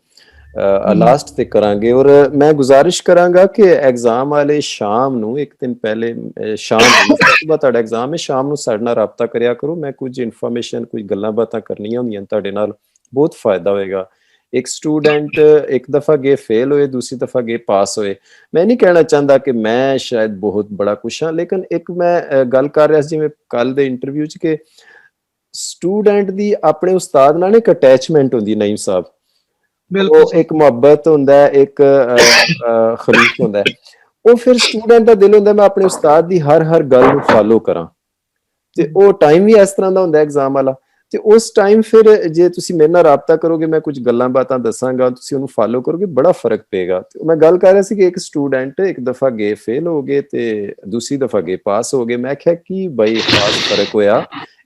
ਲਾਸਟ ਤੇ ਕਰਾਂਗੇ। ਔਰ ਮੈਂ ਗੁਜ਼ਾਰਿਸ਼ ਕਰਾਂਗਾ ਕਿ ਐਗਜ਼ਾਮ ਵਾਲੇ ਸ਼ਾਮ ਨੂੰ 1 ਦਿਨ ਪਹਿਲੇ, ਸ਼ਾਮ ਨੂੰ ਸੁਬਹ ਤੁਹਾਡਾ ਐਗਜ਼ਾਮ ਹੈ, ਸ਼ਾਮ ਨੂੰ ਸਾਡੇ ਨਾਲ ਰਾਬਤਾ ਕਰਿਆ ਕਰੋ। ਮੈਂ ਕੁਝ ਇਨਫੋਰਮੇਸ਼ਨ, ਕੁਝ ਗੱਲਾਂ ਬਾਤਾਂ ਕਰਨੀਆਂ ਹੁੰਦੀਆਂ ਤੁਹਾਡੇ ਨਾਲ, ਬਹੁਤ ਫਾਇਦਾ ਹੋਏਗਾ। ਇੱਕ ਸਟੂਡੈਂਟ ਇੱਕ ਦਫਾ ਗੇ ਫੇਲ ਹੋਏ, ਦੂਸਰੀ ਦਫਾ ਗੇ ਪਾਸ ਹੋਏ। ਮੈਂ ਨਹੀਂ ਕਹਿਣਾ ਚਾਹੁੰਦਾ ਕਿ ਮੈਂ ਸ਼ਾਇਦ ਬਹੁਤ ਬੜਾ ਕੁਛ ਹਾਂ, ਲੇਕਿਨ ਇੱਕ ਮੈਂ ਗੱਲ ਕਰ ਰਿਹਾ ਸੀ ਜਿਵੇਂ ਕੱਲ ਦੇ ਇੰਟਰਵਿਊ 'ਚ ਕਿ ਸਟੂਡੈਂਟ ਦੀ ਆਪਣੇ ਉਸਤਾਦ ਨਾਲ ਇੱਕ ਅਟੈਚਮੈਂਟ ਹੁੰਦੀ। ਨਈਮ ਸਾਹਿਬ, ਉਹ ਇੱਕ ਮੁਹੱਬਤ ਹੁੰਦਾ, ਇੱਕ ਖਲੂਸ ਹੁੰਦਾ। ਉਹ ਫਿਰ ਸਟੂਡੈਂਟ ਦਾ ਦਿਲ ਹੁੰਦਾ ਮੈਂ ਆਪਣੇ ਉਸਤਾਦ ਦੀ ਹਰ ਗੱਲ ਨੂੰ ਫਾਲੋ ਕਰਾਂ, ਤੇ ਉਹ ਟਾਈਮ ਵੀ ਇਸ ਤਰ੍ਹਾਂ ਦਾ ਹੁੰਦਾ ਐਗਜ਼ਾਮ ਵਾਲਾ। ਤੇ ਉਸ ਟਾਈਮ ਫਿਰ ਜੇ ਤੁਸੀਂ ਮੇਰੇ ਨਾਲ ਰਾਬਤਾ ਕਰੋਗੇ, ਮੈਂ ਕੁਝ ਗੱਲਾਂ ਬਾਤਾਂ ਦੱਸਾਂਗਾ, ਤੁਸੀਂ ਉਹਨੂੰ ਫਾਲੋ ਕਰੋਗੇ, ਬੜਾ ਫਰਕ ਪਏਗਾ। ਤੇ ਮੈਂ ਗੱਲ ਕਰ ਰਿਹਾ ਸੀ ਕਿ ਇੱਕ ਸਟੂਡੈਂਟ ਇੱਕ ਦਫਾ ਗੇ ਫੇਲ ਹੋ ਗਏ ਤੇ ਦੂਸਰੀ ਦਫਾ ਗੇ ਪਾਸ ਹੋ ਗਏ। ਮੈਂ ਕਿਹਾ ਕੀ ਬਈ ਖਾਸ ਫਰਕ ਹੋਇਆ?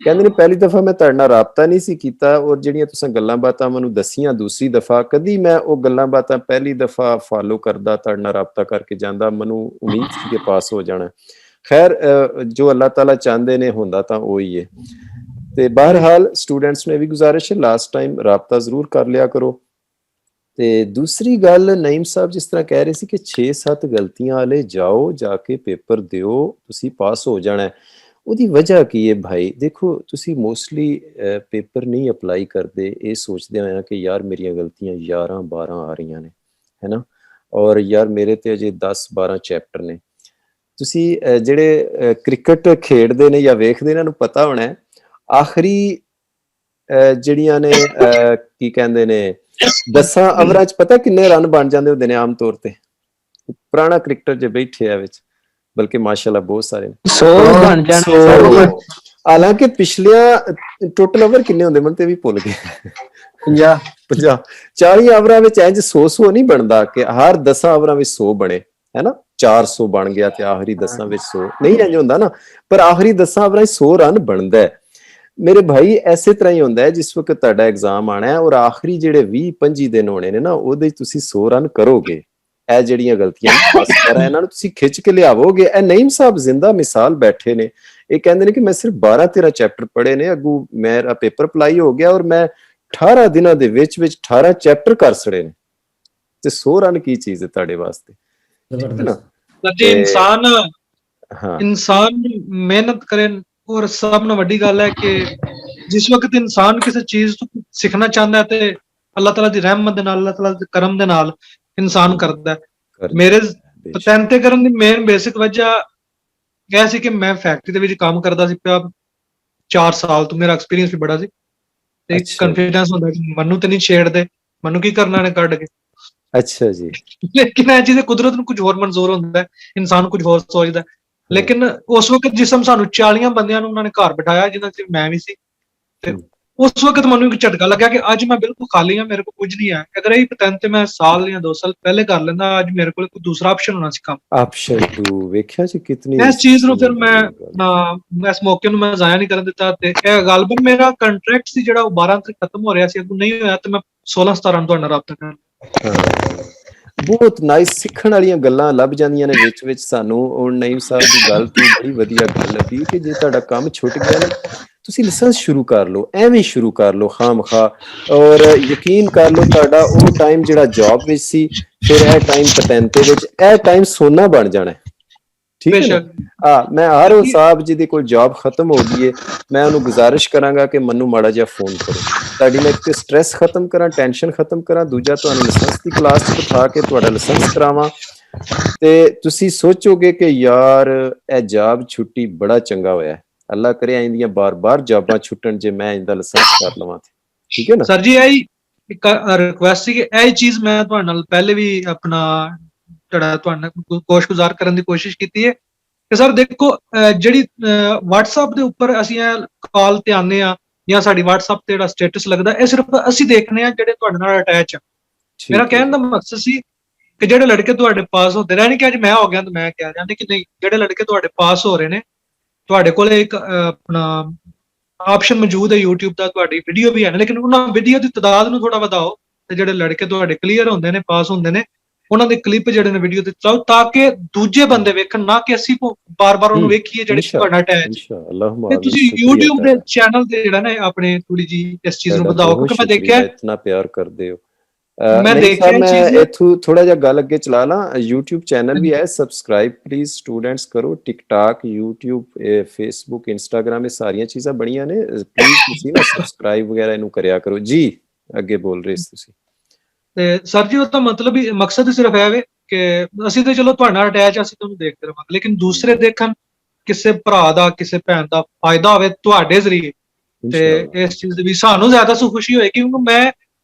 ਕਹਿੰਦੇ ਨੇ ਪਹਿਲੀ ਦਫਾ ਮੈਂ ਤੁਹਾਡੇ ਨਾਲ ਰਾਬਤਾ ਨਹੀਂ ਸੀ ਕੀਤਾ, ਔਰ ਜਿਹੜੀਆਂ ਤੁਸੀਂ ਗੱਲਾਂ ਬਾਤਾਂ ਮੈਨੂੰ ਦੱਸੀਆਂ ਦੂਸਰੀ ਦਫਾ, ਕਦੀ ਮੈਂ ਉਹ ਗੱਲਾਂ ਬਾਤਾਂ ਪਹਿਲੀ ਦਫਾ ਫਾਲੋ ਕਰਦਾ, ਤੁਹਾਡੇ ਨਾਲ ਰਾਬਤਾ ਕਰਕੇ ਜਾਂਦਾ, ਮੈਨੂੰ ਉਮੀਦ ਸੀ ਕਿ ਪਾਸ ਹੋ ਜਾਣਾ। ਖੈਰ ਜੋ ਅੱਲਾਹ ਤਾਲਾ ਚਾਹੁੰਦੇ ਨੇ ਹੁੰਦਾ ਤਾਂ ਉਹੀ ਹੈ। ਤੇ ਬਹਰਹਾਲ ਸਟੂਡੈਂਟਸ ਨੂੰ ਇਹ ਵੀ ਗੁਜ਼ਾਰਿਸ਼ ਹੈ ਲਾਸਟ ਟਾਈਮ ਰਾਬਤਾ ਜ਼ਰੂਰ ਕਰ ਲਿਆ ਕਰੋ। ਤੇ ਦੂਸਰੀ ਗੱਲ, ਨਈਮ ਸਾਹਿਬ ਜਿਸ ਤਰ੍ਹਾਂ ਕਹਿ ਰਹੇ ਸੀ ਕਿ 6-7 ਗਲਤੀਆਂ ਵਾਲੇ ਜਾਓ, ਜਾ ਕੇ ਪੇਪਰ ਦਿਓ, ਤੁਸੀਂ ਪਾਸ ਹੋ ਜਾਣਾ। ਉਹਦੀ ਵਜ੍ਹਾ ਕੀ ਹੈ ਭਾਈ? ਦੇਖੋ ਤੁਸੀਂ ਮੋਸਟਲੀ ਪੇਪਰ ਨਹੀਂ ਅਪਲਾਈ ਕਰਦੇ ਇਹ ਸੋਚਦੇ ਹੋਇਆ ਕਿ ਯਾਰ ਮੇਰੀਆਂ ਗਲਤੀਆਂ 11-12 ਆ ਰਹੀਆਂ ਨੇ, ਹੈ ਨਾ, ਔਰ ਯਾਰ ਮੇਰੇ ਤੇ ਅਜੇ 10-12 ਚੈਪਟਰ ਨੇ। ਤੁਸੀਂ ਜਿਹੜੇ ਕ੍ਰਿਕਟ ਖੇਡਦੇ ਨੇ ਜਾਂ ਵੇਖਦੇ ਨੇ, ਇਹਨਾਂ ਨੂੰ ਪਤਾ ਹੋਣਾ ਆਖਰੀ ਜਿਹੜੀਆਂ ਨੇ ਕੀ ਕਹਿੰਦੇ ਨੇ 10 ਓਵਰਾਂ 'ਚ ਪਤਾ ਕਿੰਨੇ ਰਨ ਬਣ ਜਾਂਦੇ ਹੁੰਦੇ ਨੇ ਆਮ ਤੌਰ ਤੇ? ਪੁਰਾਣਾ ਕ੍ਰਿਕਟਰ ਜੇ ਬੈਠੇ ਆ ਵਿੱਚ, ਬਲਕਿ ਮਾਸ਼ਾਅੱਲਾ ਬਹੁਤ ਸਾਰੇ 100 ਬਣ ਜਾਣੇ। ਹਾਲਾਂਕਿ ਪਿਛਲੀਆਂ ਟੋਟਲ ਓਵਰ ਕਿੰਨੇ ਹੁੰਦੇ ਮੈਨੂੰ ਤੇ ਵੀ ਭੁੱਲ ਗਏ। 50 40 ਓਵਰਾਂ ਵਿੱਚ ਇੰਜ 100 ਨਹੀਂ ਬਣਦਾ ਕਿ ਹਰ 10 ਓਵਰਾਂ ਵਿੱਚ 100 ਬਣੇ, ਹੈ ਨਾ। 400 ਬਣ ਗਿਆ ਤੇ ਆਖਰੀ 10 ਵਿੱਚ 100 ਨਹੀਂ ਇੰਜ ਹੁੰਦਾ ਨਾ, ਪਰ ਆਖਰੀ 10 ਓਵਰਾਂ ਵਿੱਚ 100 ਰਨ ਬਣਦਾ ਹੈ। ਮੇਰੇ ਭਾਈ ਐਸੇ ਤਰ੍ਹਾਂ ਹੀ ਹੁੰਦਾ ਹੈ ਜਿਸ ਵਕਤ ਤੁਹਾਡਾ ਐਗਜ਼ਾਮ ਆਣਾ ਹੈ ਔਰ ਆਖਰੀ ਜਿਹੜੇ 20-25 ਦਿਨ ਹੋਣੇ ਨੇ ਨਾ, ਉਹਦੇ 'ਚ ਤੁਸੀਂ 100 ਰਨ ਕਰੋਗੇ। ਇਹ ਜਿਹੜੀਆਂ ਗਲਤੀਆਂ ਬਸ ਕਰਾਂ ਇਹਨਾਂ ਨੂੰ ਤੁਸੀਂ ਖਿੱਚ ਕੇ ਲਿਆਵੋਗੇ। ਇਹ ਨਈਮ ਸਾਹਿਬ ਜ਼ਿੰਦਾ ਮਿਸਾਲ ਬੈਠੇ ਨੇ, ਇਹ ਕਹਿੰਦੇ ਨੇ ਕਿ ਮੈਂ ਸਿਰਫ 12-13 ਚੈਪਟਰ ਪੜ੍ਹੇ ਨੇ, ਅੱਗੂ ਮੇਰਾ ਪੇਪਰ ਅਪਲਾਈ ਹੋ ਗਿਆ ਔਰ ਮੈਂ 18 ਦਿਨਾਂ ਦੇ ਵਿੱਚ 18 ਚੈਪਟਰ ਕਰ ਸੜੇ ਨੇ। ਤੇ 100 ਰਨ ਕੀ ਚੀਜ਼ ਹੈ ਤੁਹਾਡੇ ਵਾਸਤੇ? ਇਨਸਾਨ ਮਿਹਨਤ ਕਰੇ, ਔਰ ਸਭ ਤੋਂ ਵੱਡੀ ਗੱਲ ਹੈ ਕਿ ਜਿਸ ਵਕਤ ਇਨਸਾਨ ਕਿਸੇ ਚੀਜ਼ ਤੋਂ ਸਿੱਖਣਾ ਚਾਹੁੰਦਾ ਹੈ ਤੇ ਅੱਲਾਹ ਤਾਲਾ ਦੀ ਰਹਿਮਤ ਦੇ ਨਾਲ, ਅੱਲਾਹ ਤਾਲਾ ਦੇ ਕਰਮ ਦੇ ਨਾਲ ਇਨਸਾਨ ਕਰਦਾ ਹੈ। ਮੇਰੇ ਪਤੈਂਤੇ ਕਰਨ ਦੀ ਮੇਨ ਬੇਸਿਕ ਵਜ੍ਹਾ ਇਹ ਸੀ ਕਿ ਮੈਂ ਫੈਕਟਰੀ ਦੇ ਵਿੱਚ ਕੰਮ ਕਰਦਾ ਸੀ ਪਿਆ 4 ਸਾਲ ਤੋਂ, ਮੇਰਾ ਐਕਸਪੀਰੀਅੰਸ ਵੀ ਬੜਾ ਸੀ ਤੇ ਕੰਫੀਡੈਂਸ ਹੁੰਦਾ ਕਿ ਮੈਨੂੰ ਤੇ ਨਹੀਂ ਛੇੜਦੇ, ਮੈਨੂੰ ਕੀ ਕਰਨਾ ਨੇ ਕੱਢ ਕੇ। ਅੱਛਾ ਜੀ। ਲੇਕਿਨ ਇਹ ਚੀਜ਼ ਕੁਦਰਤ ਨੂੰ ਕੁਝ ਹੋਰ ਮਨਜ਼ੂਰ ਹੁੰਦਾ ਹੈ, ਇਨਸਾਨ ਕੁਝ ਹੋਰ ਸੋਚਦਾ। ਲੇਕਿਨ ਉਸ ਵਕਤ ਜਿਸਮ ਸਾਨੂੰ 40 ਬੰਦਿਆਂ ਨੂੰ ਉਹਨਾਂ ਨੇ ਘਰ ਬਿਠਾਇਆ, ਜਿਹਨਾਂ ਚ ਮੈਂ ਵੀ ਸੀ, ਤੇ ਉਸ ਵਕਤ ਮੈਨੂੰ ਇੱਕ ਝਟਕਾ ਲੱਗਿਆ ਕਿ ਅੱਜ ਮੈਂ ਬਿਲਕੁਲ ਖਾਲੀ ਹਾਂ, ਮੇਰੇ ਕੋਲ ਕੁਝ ਨਹੀਂ ਹੈ। ਅਗਰ ਇਹ ਪਤਨ ਤੇ ਮੈਂ ਸਾਲ ਜਾਂ 2 ਸਾਲ ਪਹਿਲੇ ਕਰ ਲੈਂਦਾ, ਅੱਜ ਮੇਰੇ ਕੋਲ ਕੋਈ ਦੂਸਰਾ ਆਪਸ਼ਨ ਹੋਣਾ ਸੀ ਕੰਮ। ਆਪਸ਼ਨ 2 ਵੇਖਿਆ ਜੀ ਕਿਤਨੀ ਇਸ ਚੀਜ਼ ਨੂੰ ਫਿਰ ਮੈਂ ਇਸ ਮੌਕੇ ਨੂੰ ਮੈਂ ਜ਼ਾਇਆ ਨਹੀਂ ਕਰਨ ਦਿੱਤਾ, ਤੇ ਇਹ ਗਾਲਬਨ ਮੇਰਾ ਕੰਟਰੈਕਟ ਸੀ ਜਿਹੜਾ ਉਹ 12 ਤੱਕ ਖਤਮ ਹੋ ਰਿਹਾ ਸੀ, ਅੱਗੋਂ ਨਹੀਂ ਹੋਇਆ ਤੇ ਮੈਂ 16-17 ਨੂੰ ਤੁਹਾਡੇ ਨਾਲ ਰਾਬਤਾ ਕਰ। ਬਹੁਤ ਨਾਈਸ, ਸਿੱਖਣ ਵਾਲੀਆਂ ਗੱਲਾਂ ਲੱਭ ਜਾਂਦੀਆਂ ਨੇ ਵਿੱਚ ਵਿੱਚ ਸਾਨੂੰ। ਹੁਣ ਨਈਮ ਸਾਹਿਬ ਦੀ ਗੱਲ ਤੋਂ ਬੜੀ ਵਧੀਆ ਗੱਲ ਲੱਗੀ ਕਿ ਜੇ ਤੁਹਾਡਾ ਕੰਮ ਛੁੱਟ ਗਿਆ ਨਾ, ਤੁਸੀਂ ਲਾਇਸੈਂਸ ਸ਼ੁਰੂ ਕਰ ਲਓ, ਐਵੇਂ ਸ਼ੁਰੂ ਕਰ ਲਓ ਖਾਮਖਾ, ਔਰ ਯਕੀਨ ਕਰ ਲਓ ਤੁਹਾਡਾ ਉਹ ਟਾਈਮ ਜਿਹੜਾ ਜੌਬ ਵਿੱਚ ਸੀ, ਫਿਰ ਇਹ ਟਾਈਮ ਪਤੈਂਤੇ ਵਿੱਚ, ਇਹ ਟਾਈਮ ਸੋਨਾ ਬਣ ਜਾਣਾ। ਠੀਕ ਹੈ ਨਾ? ਮੈਂ ਹਰ ਉਹ ਸਾਹਿਬ ਜਿਹਦੇ ਕੋਲ ਜੌਬ ਖਤਮ ਹੋ ਗਈ ਹੈ, ਮੈਂ ਉਹਨੂੰ ਗੁਜ਼ਾਰਿਸ਼ ਕਰਾਂਗਾ ਕਿ ਮੈਨੂੰ ਮਾੜਾ ਜਿਹਾ ਫੋਨ ਕਰੋ, ਤੁਹਾਡੀ ਮੈਂ ਇੱਕ ਸਟ੍ਰੈਸ ਖਤਮ ਕਰਾਂ, ਟੈਨਸ਼ਨ ਖਤਮ ਕਰਾਂ, ਦੂਜਾ ਤੁਹਾਨੂੰ ਲਾਇਸੈਂਸ ਦੀ ਕਲਾਸ 'ਚ ਬਿਠਾ ਕੇ ਤੁਹਾਡਾ ਲਾਇਸੈਂਸ ਕਰਾਵਾਂ, ਤੇ ਤੁਸੀਂ ਸੋਚੋਗੇ ਕਿ ਯਾਰ ਇਹ ਜੌਬ ਛੁੱਟੀ ਬੜਾ ਚੰਗਾ ਹੋਇਆ। ਅੱਲਾ ਕਰੇ ਆਇੰਦੀਆਂ ਬਾਰ-ਬਾਰ ਜੌਬਾਂ ਛੁੱਟਣ ਜੇ ਮੈਂ ਇਹਦਾ ਲਾਇਸੈਂਸ ਕਰ ਲਵਾਂ। ਠੀਕ ਹੈ ਨਾ ਸਰ ਜੀ? ਇਹੀ ਇੱਕ ਰਿਕੁਐਸਟ ਸੀ ਕਿ ਇਹ ਚੀਜ਼ ਮੈਂ ਤੁਹਾਡੇ ਨਾਲ ਪਹਿਲੇ ਵੀ ਆਪਣਾ ਤੁਹਾਡੇ ਕੋਸ਼ਗੁਜ਼ਾਰ ਕਰਨ ਦੀ ਕੋਸ਼ਿਸ਼ ਕੀਤੀ ਹੈ ਕਿ ਸਰ ਦੇਖੋ, ਜਿਹੜੀ WhatsApp ਦੇ ਉੱਪਰ ਅਸੀਂ ਇਹ ਕਾਲ ਤੇ ਆਨੇ ਆ ਜਾਂ ਸਾਡੀ WhatsApp ਤੇ ਜਿਹੜਾ ਸਟੇਟਸ ਲੱਗਦਾ, ਇਹ ਸਿਰਫ ਅਸੀਂ ਦੇਖਨੇ ਆ ਜਿਹੜੇ ਤੁਹਾਡੇ ਨਾਲ ਅਟੈਚ ਆ। ਮੇਰਾ ਕਹਿਣ ਦਾ ਮਕਸਦ ਸੀ ਕਿ ਜਿਹੜੇ ਲੜਕੇ ਤੁਹਾਡੇ ਪਾਸ ਹੁੰਦੇ ਰਹੇ, ਨਹੀਂ ਕਿ ਅੱਜ ਮੈਂ ਹੋ ਗਿਆ ਤਾਂ ਮੈਂ ਕਹਿ ਰਿਹਾ, ਕਿ ਨਹੀਂ, ਜਿਹੜੇ ਲੜਕੇ ਤੁਹਾਡੇ ਪਾਸ ਹੋ ਰਹੇ ਨੇ, ਤੁਹਾਡੇ ਕੋਲ ਇੱਕ ਆਪਣਾ ਆਪਸ਼ਨ ਮੌਜੂਦ ਹੈ YouTube ਦਾ, ਤੁਹਾਡੀ ਵੀਡੀਓ ਵੀ ਹੈ, ਲੇਕਿਨ ਉਹਨਾਂ ਵੀਡੀਓ ਦੀ ਤਾਦਾਦ ਨੂੰ ਥੋੜਾ ਵਧਾਓ, ਤੇ ਜਿਹੜੇ ਲੜਕੇ ਤੁਹਾਡੇ ਕਲੀਅਰ ਹੁੰਦੇ ਨੇ, ਪਾਸ ਹੁੰਦੇ ਨੇ, ਉਹਨਾਂ ਦੇ ਕਲਿੱਪ ਜਿਹੜੇ ਨੇ ਵੀਡੀਓ ਤੇ ਚਲਾਓ, ਤਾਂ ਕਿ ਦੂਜੇ ਬੰਦੇ ਵੇਖਣ, ਨਾ ਕਿ ਅਸੀਂ ਬਾਰ-ਬਾਰ ਉਹਨੂੰ ਵੇਖੀਏ ਜਿਹੜੇ ਤੁਹਾਡਾ ਅਟੈਚ। ਤੇ ਤੁਸੀਂ YouTube ਦੇ ਚੈਨਲ ਤੇ ਜਿਹੜਾ ਨਾ ਆਪਣੇ ਥੋੜੀ ਜੀ ਇਸ ਚੀਜ਼ ਨੂੰ ਵਧਾਓ, ਕਿਉਂਕਿ ਮੈਂ ਦੇਖਿਆ ਇਤਨਾ ਪਿਆਰ ਕਰਦੇ ਹੋ। ਮੈਂ ਦੇਖਿਆ ਮੈਂ ਇਥੋਂ ਥੋੜਾ ਜਿਹਾ ਗੱਲ ਅੱਗੇ ਚਲਾ ਲਾਂ। YouTube ਚੈਨਲ ਵੀ ਹੈ, ਸਬਸਕ੍ਰਾਈਬ ਪਲੀਜ਼ ਸਟੂਡੈਂਟਸ ਕਰੋ। TikTok, YouTube, Facebook, Instagram, ਇਹ ਸਾਰੀਆਂ ਚੀਜ਼ਾਂ ਬਣੀਆਂ ਨੇ, ਪਲੀਜ਼ ਤੁਸੀਂ ਨਾ ਸਬਸਕ੍ਰਾਈਬ ਵਗੈਰਾ ਇਹਨੂੰ ਕਰਿਆ ਕਰੋ। ਜੀ ਅੱਗੇ ਬੋਲ ਰਹੇ ਸੀ ਤੁਸੀਂ। ਤੇ ਸਰ ਜੀ, ਉਹਦਾ ਮਤਲਬ ਹੀ ਮਕਸਦ ਸਿਰਫ ਇਹ ਵੇ ਕਿ ਅਸੀਂ ਤੇ ਚਲੋ ਤੁਹਾਡੇ ਨਾਲ ਅਟੈਚ, ਅਸੀਂ ਤੁਹਾਨੂੰ ਦੇਖਦੇ ਰਹਾਂਗੇ, ਲੇਕਿਨ ਦੂਸਰੇ ਦੇਖਣ, ਕਿਸੇ ਭਰਾ ਦਾ, ਕਿਸੇ ਭੈਣ ਦਾ ਫਾਇਦਾ ਹੋਵੇ ਤੁਹਾਡੇ ਜ਼ਰੀਏ, ਤੇ ਇਸ ਚੀਜ਼ ਦੀ ਵੀ ਸਾਨੂੰ ਜ਼ਿਆਦਾ ਖੁਸ਼ੀ ਹੋਏਗੀ। ਕਿਉਂਕਿ ਮੈਂ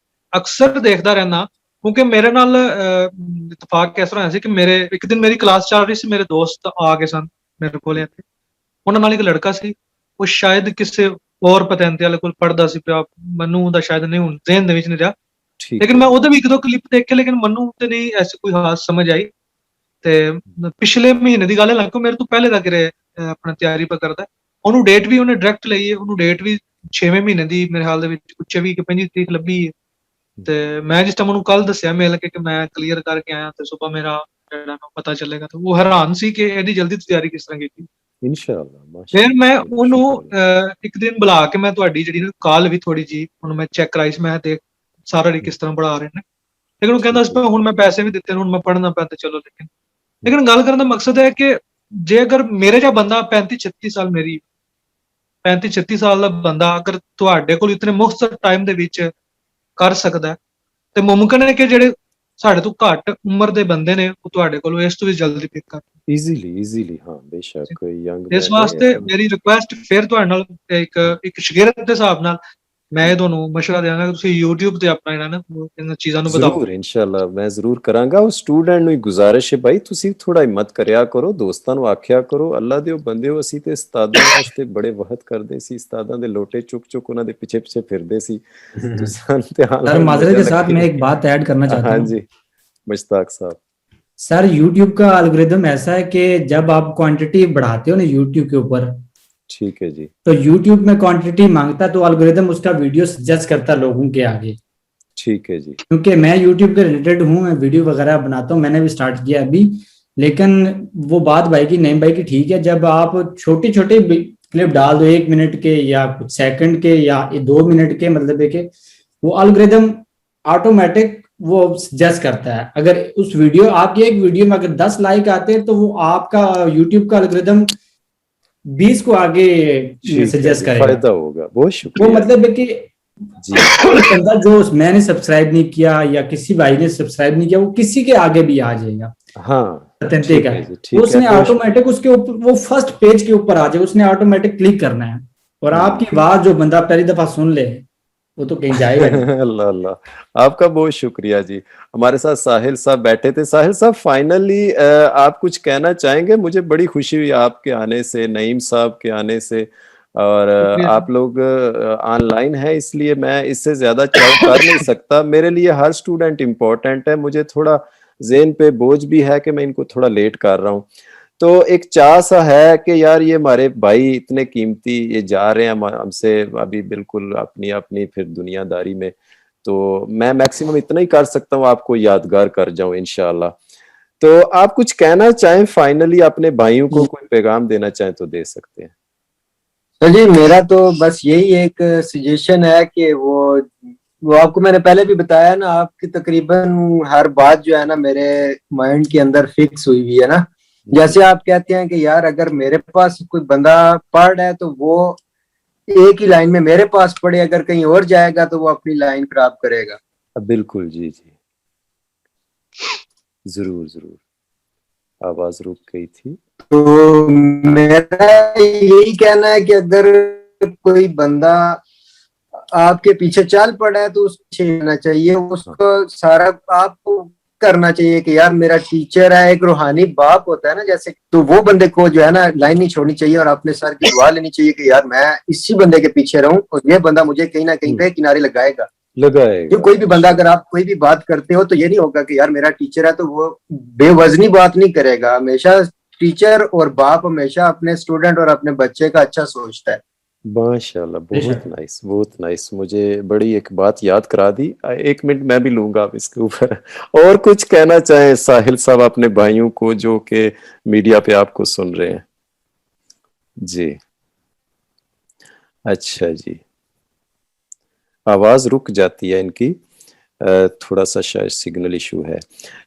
ਅਕਸਰ ਦੇਖਦਾ ਰਹਿਣਾ, ਕਿਉਂਕਿ ਮੇਰੇ ਨਾਲ ਇਤਫਾਕ ਇਸ ਤਰ੍ਹਾਂ ਹੋਇਆ ਸੀ ਕਿ ਮੇਰੇ ਇੱਕ ਦਿਨ ਮੇਰੀ ਕਲਾਸ ਚੱਲ ਰਹੀ ਸੀ, ਮੇਰੇ ਦੋਸਤ ਆ ਗਏ ਸਨ ਮੇਰੇ ਕੋਲ ਇੱਥੇ, ਉਹਨਾਂ ਨਾਲ ਇੱਕ ਲੜਕਾ ਸੀ, ਉਹ ਸ਼ਾਇਦ ਕਿਸੇ ਹੋਰ ਪਤੈਂਤੇ ਵਾਲੇ ਕੋਲ ਪੜ੍ਹਦਾ ਸੀ ਪਿਆ, ਮੈਨੂੰ ਉਹਦਾ ਸ਼ਾਇਦ ਨਹੀਂ ਹੁਣ ਜ਼ਿਹਨ ਦੇ ਵਿੱਚ ਨਹੀਂ ਰਿਹਾ, ਲੇਕਿਨ ਮੈਂ ਉਹਦੇ ਵੀ 1-2 ਕਲਿੱਪ ਦੇਖੇ, ਲੇਕਿਨ ਮੈਨੂੰ ਤੇ ਨਹੀਂ ਐਸੀ ਕੋਈ ਖਾਸ ਸਮਝ ਆਈ। ਤੇ ਪਿਛਲੇ ਮਹੀਨੇ ਦੀ ਗੱਲ ਹੈ, ਲੱਗੋ ਮੇਰੇ ਤੋਂ ਪਹਿਲੇ ਦਾ ਕਿਰੇ ਆਪਣਾ ਤਿਆਰੀ ਪਾ ਕਰਦਾ, ਉਹਨੂੰ ਡੇਟ ਵੀ ਉਹਨੇ ਡਾਇਰੈਕਟ ਲਈ ਹੈ, ਉਹਨੂੰ ਡੇਟ ਵੀ 6ਵੇਂ ਮਹੀਨੇ ਦੀ ਮੇਰੇ ਹਾਲ ਦੇ ਵਿੱਚ ਕੁਛ ਵੀ 25 ਤਰੀਕ ਲੱਭੀ ਹੈ। ਤੇ ਮੈਂ ਜਿਸ ਟਾਈਮ ਉਹਨੂੰ ਕੱਲ ਦੱਸਿਆ ਮਿਲ ਕੇ ਕਿ ਮੈਂ ਕਲੀਅਰ ਕਰਕੇ ਆਇਆ, ਤੇ ਸਵੇਰ ਮੇਰਾ ਜਿਹੜਾ ਪਤਾ ਚੱਲੇਗਾ, ਤੇ ਉਹ ਹੈਰਾਨ ਸੀ ਕਿ ਇਹਦੀ ਜਲਦੀ ਤਿਆਰੀ ਕਿਸ ਤਰ੍ਹਾਂ ਕੀਤੀ। ਇਨਸ਼ਾਅੱਲਾ। ਫਿਰ ਮੈਂ ਉਹਨੂੰ ਇੱਕ ਦਿਨ ਬੁਲਾ ਕੇ ਮੈਂ ਤੁਹਾਡੀ ਜਿਹੜੀ ਕਾਲ ਵੀ ਥੋੜੀ ਜੀ ਉਹਨੂੰ ਮੈਂ ਚੈੱਕ ਕਰਾਈ ਸੀ, ਮੈਂ ਦੇਖ ਸਾਰਾ ਕਿਸ ਤਰ੍ਹਾਂ ਪੜਾ ਰਹੇ ਨੇ, ਲੇਕਿਨ ਉਹ ਕਹਿੰਦਾ ਸੀ ਹੁਣ ਮੈਂ ਪੈਸੇ ਵੀ ਦਿੱਤੇ, ਹੁਣ ਮੈਂ ਪੜ੍ਹਨਾ ਪਿਆ ਤੇ ਚਲੋ। ਲੇਕਿਨ ਗੱਲ ਕਰਨ ਦਾ ਮਕਸਦ ਹੈ ਕਿ ਜੇ ਅਗਰ ਮੇਰੇ ਜਿਹਾ ਬੰਦਾ 35-36 ਸਾਲ, ਮੇਰੀ 35-36 ਸਾਲ ਦਾ ਬੰਦਾ ਅਗਰ ਤੁਹਾਡੇ ਕੋਲ ਇਤਨੇ ਮੁਖਤਸਰ ਟਾਈਮ ਦੇ ਵਿੱਚ ਕਰ ਸਕਦਾ, ਤੇ ਮੁਮਕਿਨ ਹੈ ਕਿ ਜਿਹੜੇ ਸਾਡੇ ਤੋਂ ਘੱਟ ਉਮਰ ਦੇ ਬੰਦੇ ਨੇ ਉਹ ਤੁਹਾਡੇ ਕੋਲ ਇਸ ਤੋਂ ਵੀ ਜਲਦੀ ਪਿਕ ਕਰ ਈਜ਼ੀਲੀ। ਹਾਂ ਬੇਸ਼ੱਕ ਯੰਗ। ਇਸ ਵਾਸਤੇ ਮੇਰੀ ਰਿਕੁਐਸਟ ਫਿਰ ਤੁਹਾਡੇ ਨਾਲ ਇੱਕ ਸ਼ਗਿਰਦ ਦੇ ਹਿਸਾਬ ਨਾਲ ਮੈਂ ਇਹ ਤੁਹਾਨੂੰ ਮਸ਼ਵਰਾ ਦਿਆਂਗਾ ਕਿ ਤੁਸੀਂ YouTube ਤੇ ਆਪਣਾ ਇਹਨਾਂ ਚੀਜ਼ਾਂ ਨੂੰ ਵਧਾਓ। ਜ਼ਰੂਰ ਇਨਸ਼ਾਅੱਲਾ ਮੈਂ ਜ਼ਰੂਰ ਕਰਾਂਗਾ। ਉਹ ਸਟੂਡੈਂਟ ਨੂੰ ਗੁਜ਼ਾਰਿਸ਼ ਹੈ ਭਾਈ, ਤੁਸੀਂ ਥੋੜਾ ਹਿੰਮਤ ਕਰਿਆ ਕਰੋ, ਦੋਸਤਾਂ ਨੂੰ ਆਖਿਆ ਕਰੋ, ਅੱਲਾ ਦੇ ਬੰਦੇ ਹੋ, ਅਸੀਂ ਤੇ ਉਸਤਾਦਾਂ ਵਾਸਤੇ ਬੜੇ ਵਹਦ ਕਰਦੇ ਸੀ, ਉਸਤਾਦਾਂ ਦੇ ਲੋਟੇ ਚੁੱਕ ਉਹਨਾਂ ਦੇ ਪਿੱਛੇ ਫਿਰਦੇ ਸੀ। सर माजरत के साथ मैं एक बात ऐड करना चाहता हूँ। हाँ जी मुश्ताक साहब। सर YouTube का एल्गोरिथम ऐसा है कि जब आप क्वांटिटी बढ़ाते हो ना YouTube के ऊपर, ठीक है जी, तो YouTube में क्वांटिटी मांगता है तो एल्गोरिथम उसका वीडियो सजेस्ट करता है लोगों के आगे। ठीक है जी। क्योंकि मैं YouTube के रिलेटेड हूँ, मैं वीडियो वगैरह बनाता हूँ, मैंने भी स्टार्ट किया अभी, लेकिन वो बात भाई की नईम भाई की ठीक है, जब आप छोटे छोटे क्लिप डाल दो 1 मिनट के या कुछ सेकंड के या 2 मिनट के, मतलब है कि वो एल्गोरिथम ऑटोमेटिक वो सजेस्ट करता है। अगर उस वीडियो आपकी एक वीडियो में अगर 10 लाइक आते हैं तो वो आपका YouTube का एल्गोरिथम 20 को आगे सजेस्ट करेगा, फायदा होगा। बहुत शुक्रिया। वो मतलब है कि बंदा जो मैंने सब्सक्राइब नहीं किया या किसी भाई ने सब्सक्राइब नहीं किया, वो किसी के आगे भी आ जाएगा। हाँ उसने ऑटोमेटिक उसके ऊपर वो फर्स्ट पेज के ऊपर आ जाए, उसने ऑटोमेटिक क्लिक करना है, और आपकी आवाज जो बंदा पहली दफा सुन ले वो तो कहीं जाएगा। अल्लाह अल्लाह, आपका बहुत शुक्रिया जी। हमारे साथ साहिल साहब बैठे थे। साहिल साहब फाइनली आप कुछ कहना चाहेंगे? मुझे बड़ी खुशी हुई आपके आने से, नईम साहब के आने से, और शुक्रिया आप लोग ऑनलाइन है, इसलिए मैं इससे ज्यादा चाव कर नहीं सकता। मेरे लिए हर स्टूडेंट इम्पोर्टेंट है, मुझे थोड़ा ज़हन पे बोझ भी है कि मैं इनको थोड़ा लेट कर रहा हूँ। तो एक चाह सा है कि यार ये हमारे भाई इतने कीमती, ये जा रहे हैं हमसे अभी बिल्कुल अपनी अपनी फिर दुनियादारी में, तो मैं मैक्सिमम इतना ही कर सकता हूँ, आपको यादगार कर जाऊं इंशाल्लाह। तो आप कुछ कहना चाहें फाइनली, अपने भाइयों को कोई पैगाम देना चाहें तो दे सकते हैं। चलिए, मेरा तो बस यही एक सजेशन है कि वो आपको मैंने पहले भी बताया ना, आपकी तकरीबन हर बात जो है ना मेरे माइंड के अंदर फिक्स हुई हुई है ना। जैसे आप कहते हैं कि यार अगर मेरे पास कोई बंदा पढ़ रहा है तो वो एक ही लाइन में मेरे पास पढ़े, अगर कहीं और जाएगा तो वो अपनी लाइन खराब करेगा। बिल्कुल, जी जी, जरूर जरूर, आवाज रुक गई थी। तो मेरा यही कहना है कि अगर कोई बंदा आपके पीछे चल पड़ा है तो उसको पीछे रहना चाहिए, उसको सारा आपको करना चाहिए कि यार मेरा टीचर है, एक रूहानी बाप होता है ना जैसे, तो वो बंदे को जो है ना लाइन नहीं छोड़नी चाहिए और अपने सर की दुआ लेनी चाहिए कि यार मैं इसी बंदे के पीछे रहूं और ये बंदा मुझे कहीं ना कहीं पे किनारे लगाएगा। क्यों कोई भी बंदा, अगर आप कोई भी बात करते हो तो ये नहीं होगा कि यार मेरा टीचर है तो वो बेवजनी बात नहीं करेगा। हमेशा टीचर और बाप हमेशा अपने स्टूडेंट और अपने बच्चे का अच्छा सोचता है। माशाल्लाह, बहुत नाइस, बहुत नाइस। मुझे बड़ी एक बात याद करा दी, 1 मिनट मैं भी लूंगा आप इसके ऊपर। और कुछ कहना चाहें साहिल साहब अपने भाइयों को जो कि मीडिया पे आपको सुन रहे हैं? जी, अच्छा जी, आवाज रुक जाती है इनकी, थोड़ा सा शायद सिग्नल इशू है।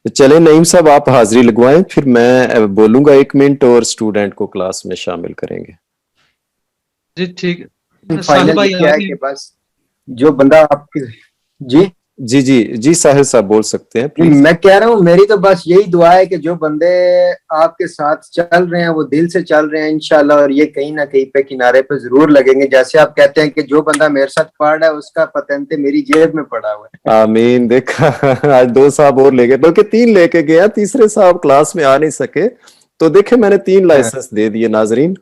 चले नईम साहब, आप हाजिरी लगवाएं, फिर मैं बोलूंगा 1 मिनट और स्टूडेंट को क्लास में शामिल करेंगे। जी ठीक है। साहिल फाइनल भाई क्या है कि बस जो बंदा आपकी, जी जी जी जी, साहिल साहब बोल सकते हैं प्लीज। मैं कह रहा हूँ मेरी तो बस यही दुआ है कि जो बंदे आपके साथ चल रहे हैं वो दिल से चल रहे हैं इंशाल्लाह, और ये कहीं ना कहीं पे किनारे पे जरूर लगेंगे। जैसे आप कहते हैं कि जो बंदा मेरे साथ पढ़ रहा है उसका पतंते मेरी जेब में पड़ा हुआ है। आमीन। देखा, आज 2 साहब और ले गए, बल्कि 3 लेके गया, तीसरे साहब क्लास में आ नहीं सके, तो देखे मैंने 3 लाइसेंस दे दिए नाजरीन।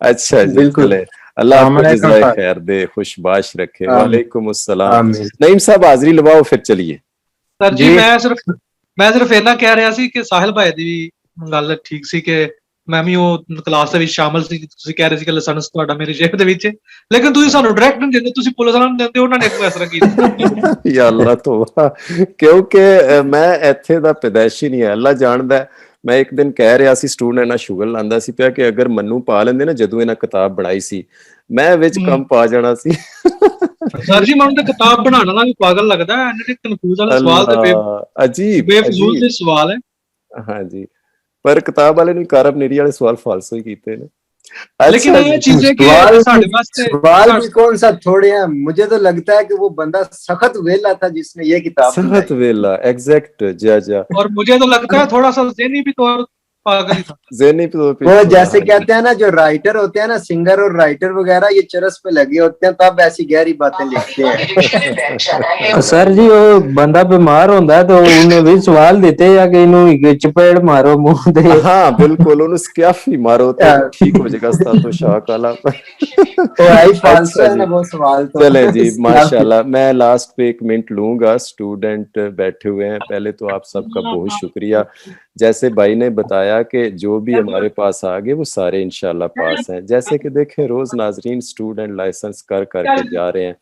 अच्छा जी, चले, अल्लाह आपको जज़ाए खैर दे, खुशबाश रखे। वालेकुम अस्सलाम। नईम साहब हाजिरी लवाओ, फिर चलिए। सर जी मैं सिर्फ इतना कह रहा ਸੀ ਕਿ ਸਾਹਿਲ ਭਾਈ ਦੀ ਗੱਲ ਠੀਕ ਸੀ ਕਿ ਮੈਂ ਵੀ ਉਹ ਕਲਾਸ ਦੇ ਵਿੱਚ ਸ਼ਾਮਲ ਸੀ। ਤੁਸੀਂ ਕਹਿ ਰਹੇ ਸੀ ਕਿ ਲਾਇਸੈਂਸ ਤੁਹਾਡਾ ਮੇਰੀ ਜੇਬ ਦੇ ਵਿੱਚ ਹੈ, ਲੇਕਿਨ ਤੁਸੀਂ ਸਾਨੂੰ ਡਾਇਰੈਕਟ ਨਹੀਂ ਦਿੰਦੇ, ਤੁਸੀਂ ਪੁਲਿਸ ਵਾਲਿਆਂ ਨੂੰ ਦਿੰਦੇ, ਉਹਨਾਂ ਨੇ ਕਿਉਂ ਇਸ ਤਰ੍ਹਾਂ ਕੀਤਾ? या अल्लाह तौबा, क्योंकि मैं ਇੱਥੇ ਦਾ ਪੈਦਾਇਸ਼ੀ ਨਹੀਂ ਹੈ, ਅੱਲਾ ਜਾਣਦਾ ਹੈ। ਮੈਂ ਇੱਕ ਦਿਨ ਕਹਿ ਰਿਹਾ ਸੀ, ਸਟੂਡੈਂਟ ਨਾਲ ਸ਼ੁਗਰ ਲਾਂਦਾ ਸੀ ਪਿਆ ਕਿ ਅਗਰ ਮੈਨੂੰ ਪਾ ਲੈਂਦੇ ਨਾ ਜਦੋਂ ਇਹਨਾਂ ਕਿਤਾਬ ਬਣਾਈ ਸੀ, ਮੈਂ ਵਿੱਚ ਕੰਮ ਪਾ ਜਾਣਾ ਸੀ। ਸਰ ਜੀ ਮੈਨੂੰ ਤਾਂ ਕਿਤਾਬ ਬਣਾਉਣ ਵਾਲਾ ਵੀ ਪਾਗਲ ਲੱਗਦਾ ਹੈ, ਇਹਨੇ ਕਨਫਿਊਜ਼ ਵਾਲੇ ਸਵਾਲ ਤੇ ਅਜੀਬ ਬੇਫਜ਼ੂਲ ਦੇ ਸਵਾਲ ਹੈ। ਹਾਂਜੀ, ਪਰ ਕਿਤਾਬ ਵਾਲੇ ਨੂੰ ਕਰਬ ਨੀਰੀ ਵਾਲੇ सवाल फालसू ही कीते ने। लेकिन ये चीजें कि सवाल भी कौन सा थोड़े हैं, मुझे तो लगता है कि वो बंदा सख्त वेला था जिसने ये किताब सख्त वेला, एग्जैक्ट जा। और मुझे तो लगता है थोड़ा सा ज़हनी भी तौर पागल ही था। ज़हनी तौर पे वो जैसे कहते हैं ना, जो राइटर होते हैं ना, सिंगर और राइटर वगैरह, ये चरस पे लगे होते हैं तब ऐसी गहरी बातें लिखते हैं। सर जी वो बंदा बीमार होता है तो उन्हें भी सवाल देते हैं कि इन्हों चपेड़ मारो मुंह दे। हाँ बिल्कुल, उन्हें स्क्याफी मारो तो ठीक हो जाएगा। तो शाक वाला वो सवाल तो चले जी, माशाल्लाह। मैं लास्ट पे 1 मिनट लूंगा, स्टूडेंट बैठे हुए हैं। पहले तो आप सबका बहुत शुक्रिया। जैसे भाई ने बताया कि जो भी हमारे पास आ गए वो सारे इंशाल्लाह पास हैं। जैसे कि देखें, रोज नाजरीन स्टूडेंट लाइसेंस कर करके जा रहे हैं।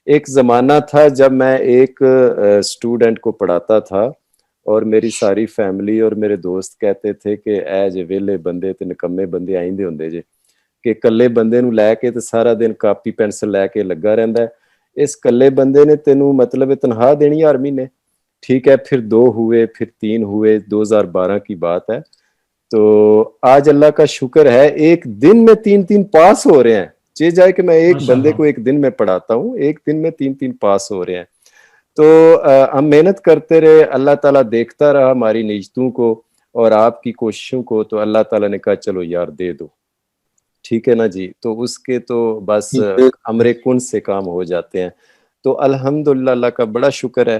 एक जमाना था जब मैं एक स्टूडेंट को पढ़ाता था और मेरी सारी फैमिली और मेरे दोस्त कहते थे कि ऐ जे वेले बंदे ते निकम्मे बंदे आइंदे हुंदे जे, कि कल्ले बंदे नूं लैके ते सारा दिन कापी पेंसिल लैके लगा रहिंदा है। इस कल्ले बंदे ने तेनू मतलब तनख्वाह देनी हर महीने। ठीक है, फिर 2 हुए, फिर 3 हुए, 2012 की बात है। तो आज अल्लाह का शुक्र है, एक दिन में 3-3 पास हो रहे हैं। चे जाए कि मैं एक बंदे को एक दिन में पढ़ाता हूँ, एक दिन में 3-3 पास हो रहे हैं। तो हम मेहनत करते रहे, अल्लाह ताला देखता रहा हमारी नियतों को और आपकी कोशिशों को। तो अल्लाह ताला ने कहा चलो यार दे दो, ठीक है ना जी। तो उसके तो बस अमरे कुन से काम हो जाते हैं। तो अल्हम्दुलिल्लाह, अल्लाह का बड़ा शुक्र है।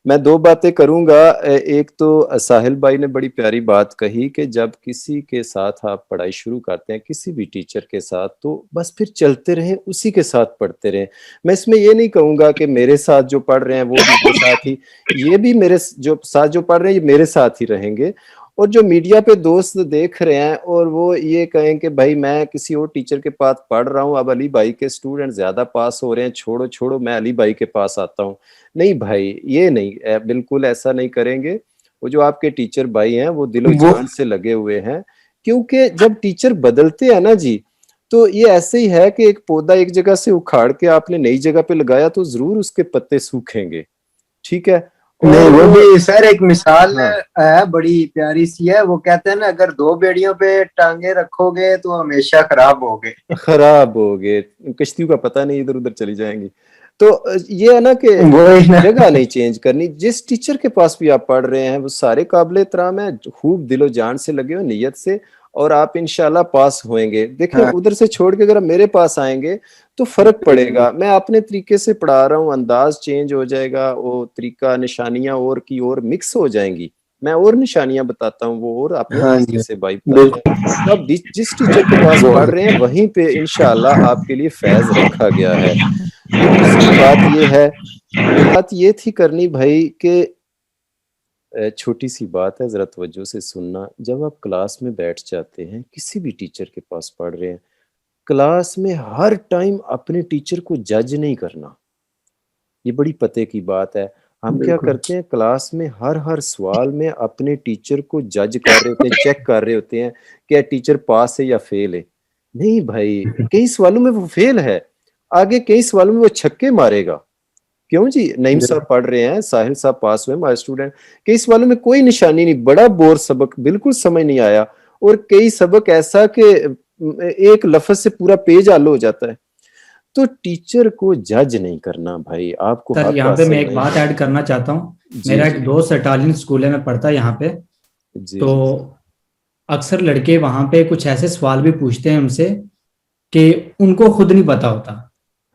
मैं दो बातें करूंगा। एक तो साहिल भाई ने बड़ी प्यारी बात कही कि जब किसी के साथ आप पढ़ाई शुरू करते हैं, किसी भी टीचर के साथ, तो बस फिर चलते रहें, उसी के साथ पढ़ते रहें। मैं इसमें ये नहीं कहूंगा कि मेरे साथ जो पढ़ रहे हैं वो भी मेरे साथ ही, ये भी मेरे जो साथ जो पढ़ रहे हैं ये मेरे साथ ही रहेंगे। और जो मीडिया पे दोस्त देख रहे हैं और वो ये कहें कि भाई मैं किसी और टीचर के पास पढ़ रहा हूँ, अब अली भाई के स्टूडेंट ज्यादा पास हो रहे हैं, छोड़ो छोड़ो मैं अली भाई के पास आता हूँ, नहीं भाई ये नहीं, बिल्कुल ऐसा नहीं करेंगे। वो जो आपके टीचर भाई हैं वो दिलो जान से लगे हुए हैं, क्योंकि जब टीचर बदलते हैं ना जी, तो ये ऐसे ही है कि एक पौधा एक जगह से उखाड़ के आपने नई जगह पे लगाया तो जरूर उसके पत्ते सूखेंगे, ठीक है। नहीं वो भी सर एक मिसाल है बड़ी प्यारी सी है, वो कहते हैं ना अगर दो बेड़ियों पे टांगे रखोगे तो हमेशा खराब होगे, कश्तियों का पता नहीं इधर उधर चली जाएंगी। तो ये है ना कि जगह नहीं चेंज करनी। जिस टीचर के पास भी आप पढ़ रहे हैं वो सारे काबिल एहतराम है, खूब दिलो जान से लगे हो, नियत से, और आप इंशाल्लाह पास होंगे। देखिए उधर से छोड़ के अगर मेरे पास आएंगे तो फर्क पड़ेगा। मैं अपने तरीके से पढ़ा रहा हूँ, अंदाज चेंज हो जाएगा, वो तरीका निशानियां और की और मिक्स हो जाएंगी, मैं और निशानियां बताता हूँ, वो और अपने तरीके से भाई बताते हैं। जिस टीचर के पास पढ़ रहे हैं वहीं पे इंशाल्लाह आपके लिए फैज रखा गया है। दूसरी बात ये है, बात ये थी करनी भाई के छोटी सी बात है, जरा तवज्जो से सुनना। जब आप क्लास में बैठ जाते हैं, किसी भी टीचर के पास पढ़ रहे हैं, क्लास में हर टाइम अपने टीचर को जज नहीं करना, ये बड़ी पते की बात है। हम क्या करते हैं क्लास में हर सवाल में अपने टीचर को जज कर रहे होते हैं, चेक कर रहे होते हैं क्या टीचर पास है या फेल है। नहीं भाई, कई सवालों में वो फेल है, आगे कई सवालों में वो छक्के मारेगा। क्यों जी, नईम साहब पढ़ रहे हैं, साहिल साहब पास हुए हमारे स्टूडेंट, कई सवालों में कोई निशानी नहीं, बड़ा बोर सबक, बिल्कुल समझ नहीं आया, और कई सबक ऐसा कि एक लफ्ज से पूरा पेज आलो हो जाता है। तो टीचर को जज नहीं करना भाई, आपको सर यहाँ पे मैं एक बात ऐड करना चाहता हूँ। मेरा एक दोस्त इटालियन स्कूल में पढ़ता है यहाँ पे, तो अक्सर लड़के वहां पे कुछ ऐसे सवाल भी पूछते हैं उनसे कि उनको खुद नहीं पता होता।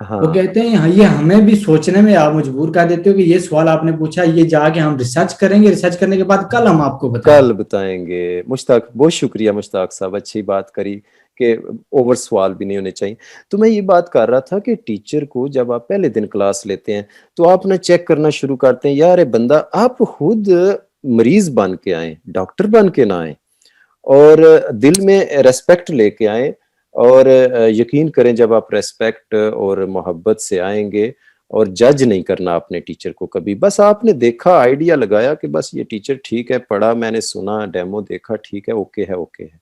हाँ। वो कहते हैं ये हमें भी सोचने में आप मजबूर कर देते हो कि ये सवाल आपने पूछा, ये जाके हम रिसर्च करेंगे, रिसर्च करने के बाद कल हम आपको बताएंगे। मुश्ताक, बहुत शुक्रिया मुश्ताक साहब, अच्छी बात करी कि ओवर सवाल भी नहीं होने चाहिए। तो मैं ये बात कर रहा था कि टीचर को जब आप पहले दिन क्लास लेते हैं तो आप ना चेक करना शुरू करते हैं, यार बंदा, आप खुद मरीज बन के आए, डॉक्टर बन के ना आए, और दिल में रेस्पेक्ट लेके आए। और यकीन करें जब आप रेस्पेक्ट और मोहब्बत से आएंगे, और जज नहीं करना अपने टीचर को कभी, बस आपने देखा, आइडिया लगाया कि बस ये टीचर ठीक है, पढ़ा, मैंने सुना, डेमो देखा, ठीक है, ओके है, ओके है।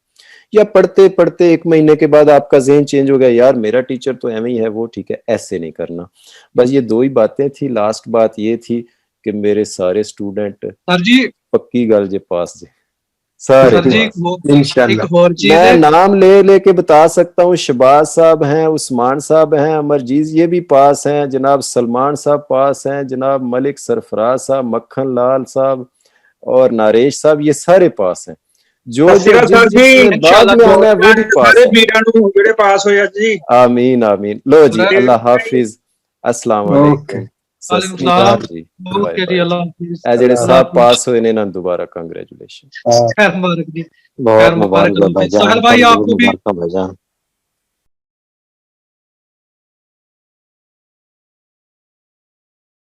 या पढ़ते पढ़ते 1 महीने के बाद आपका ज़हन चेंज हो गया, यार मेरा टीचर तो एवं ही है, वो ठीक है, ऐसे नहीं करना। बस ये 2 ही बातें थी। लास्ट बात ये थी कि मेरे सारे स्टूडेंट पक्की गल जे पास जे सारे मैं नाम ले के बता सकता हूँ। शबाज साहब हैं, उस्मान साहब हैं, अमरजीज ये भी पास हैं, जनाब सलमान साहब पास हैं, जनाब मलिक सरफराज साहब, मक्खन लाल साहब और नारेश साहब, ये सारे पास हैं। जो बाद में आना है वो भी पास है। आमीन आमीन। लो जी, अल्लाह हाफिज, अस्सलाम वालेकुम, जी जेडे साहब पास हुए ने ना दोबारा कांग्रेचुलेशन, बहुत मुबारक भाईजान।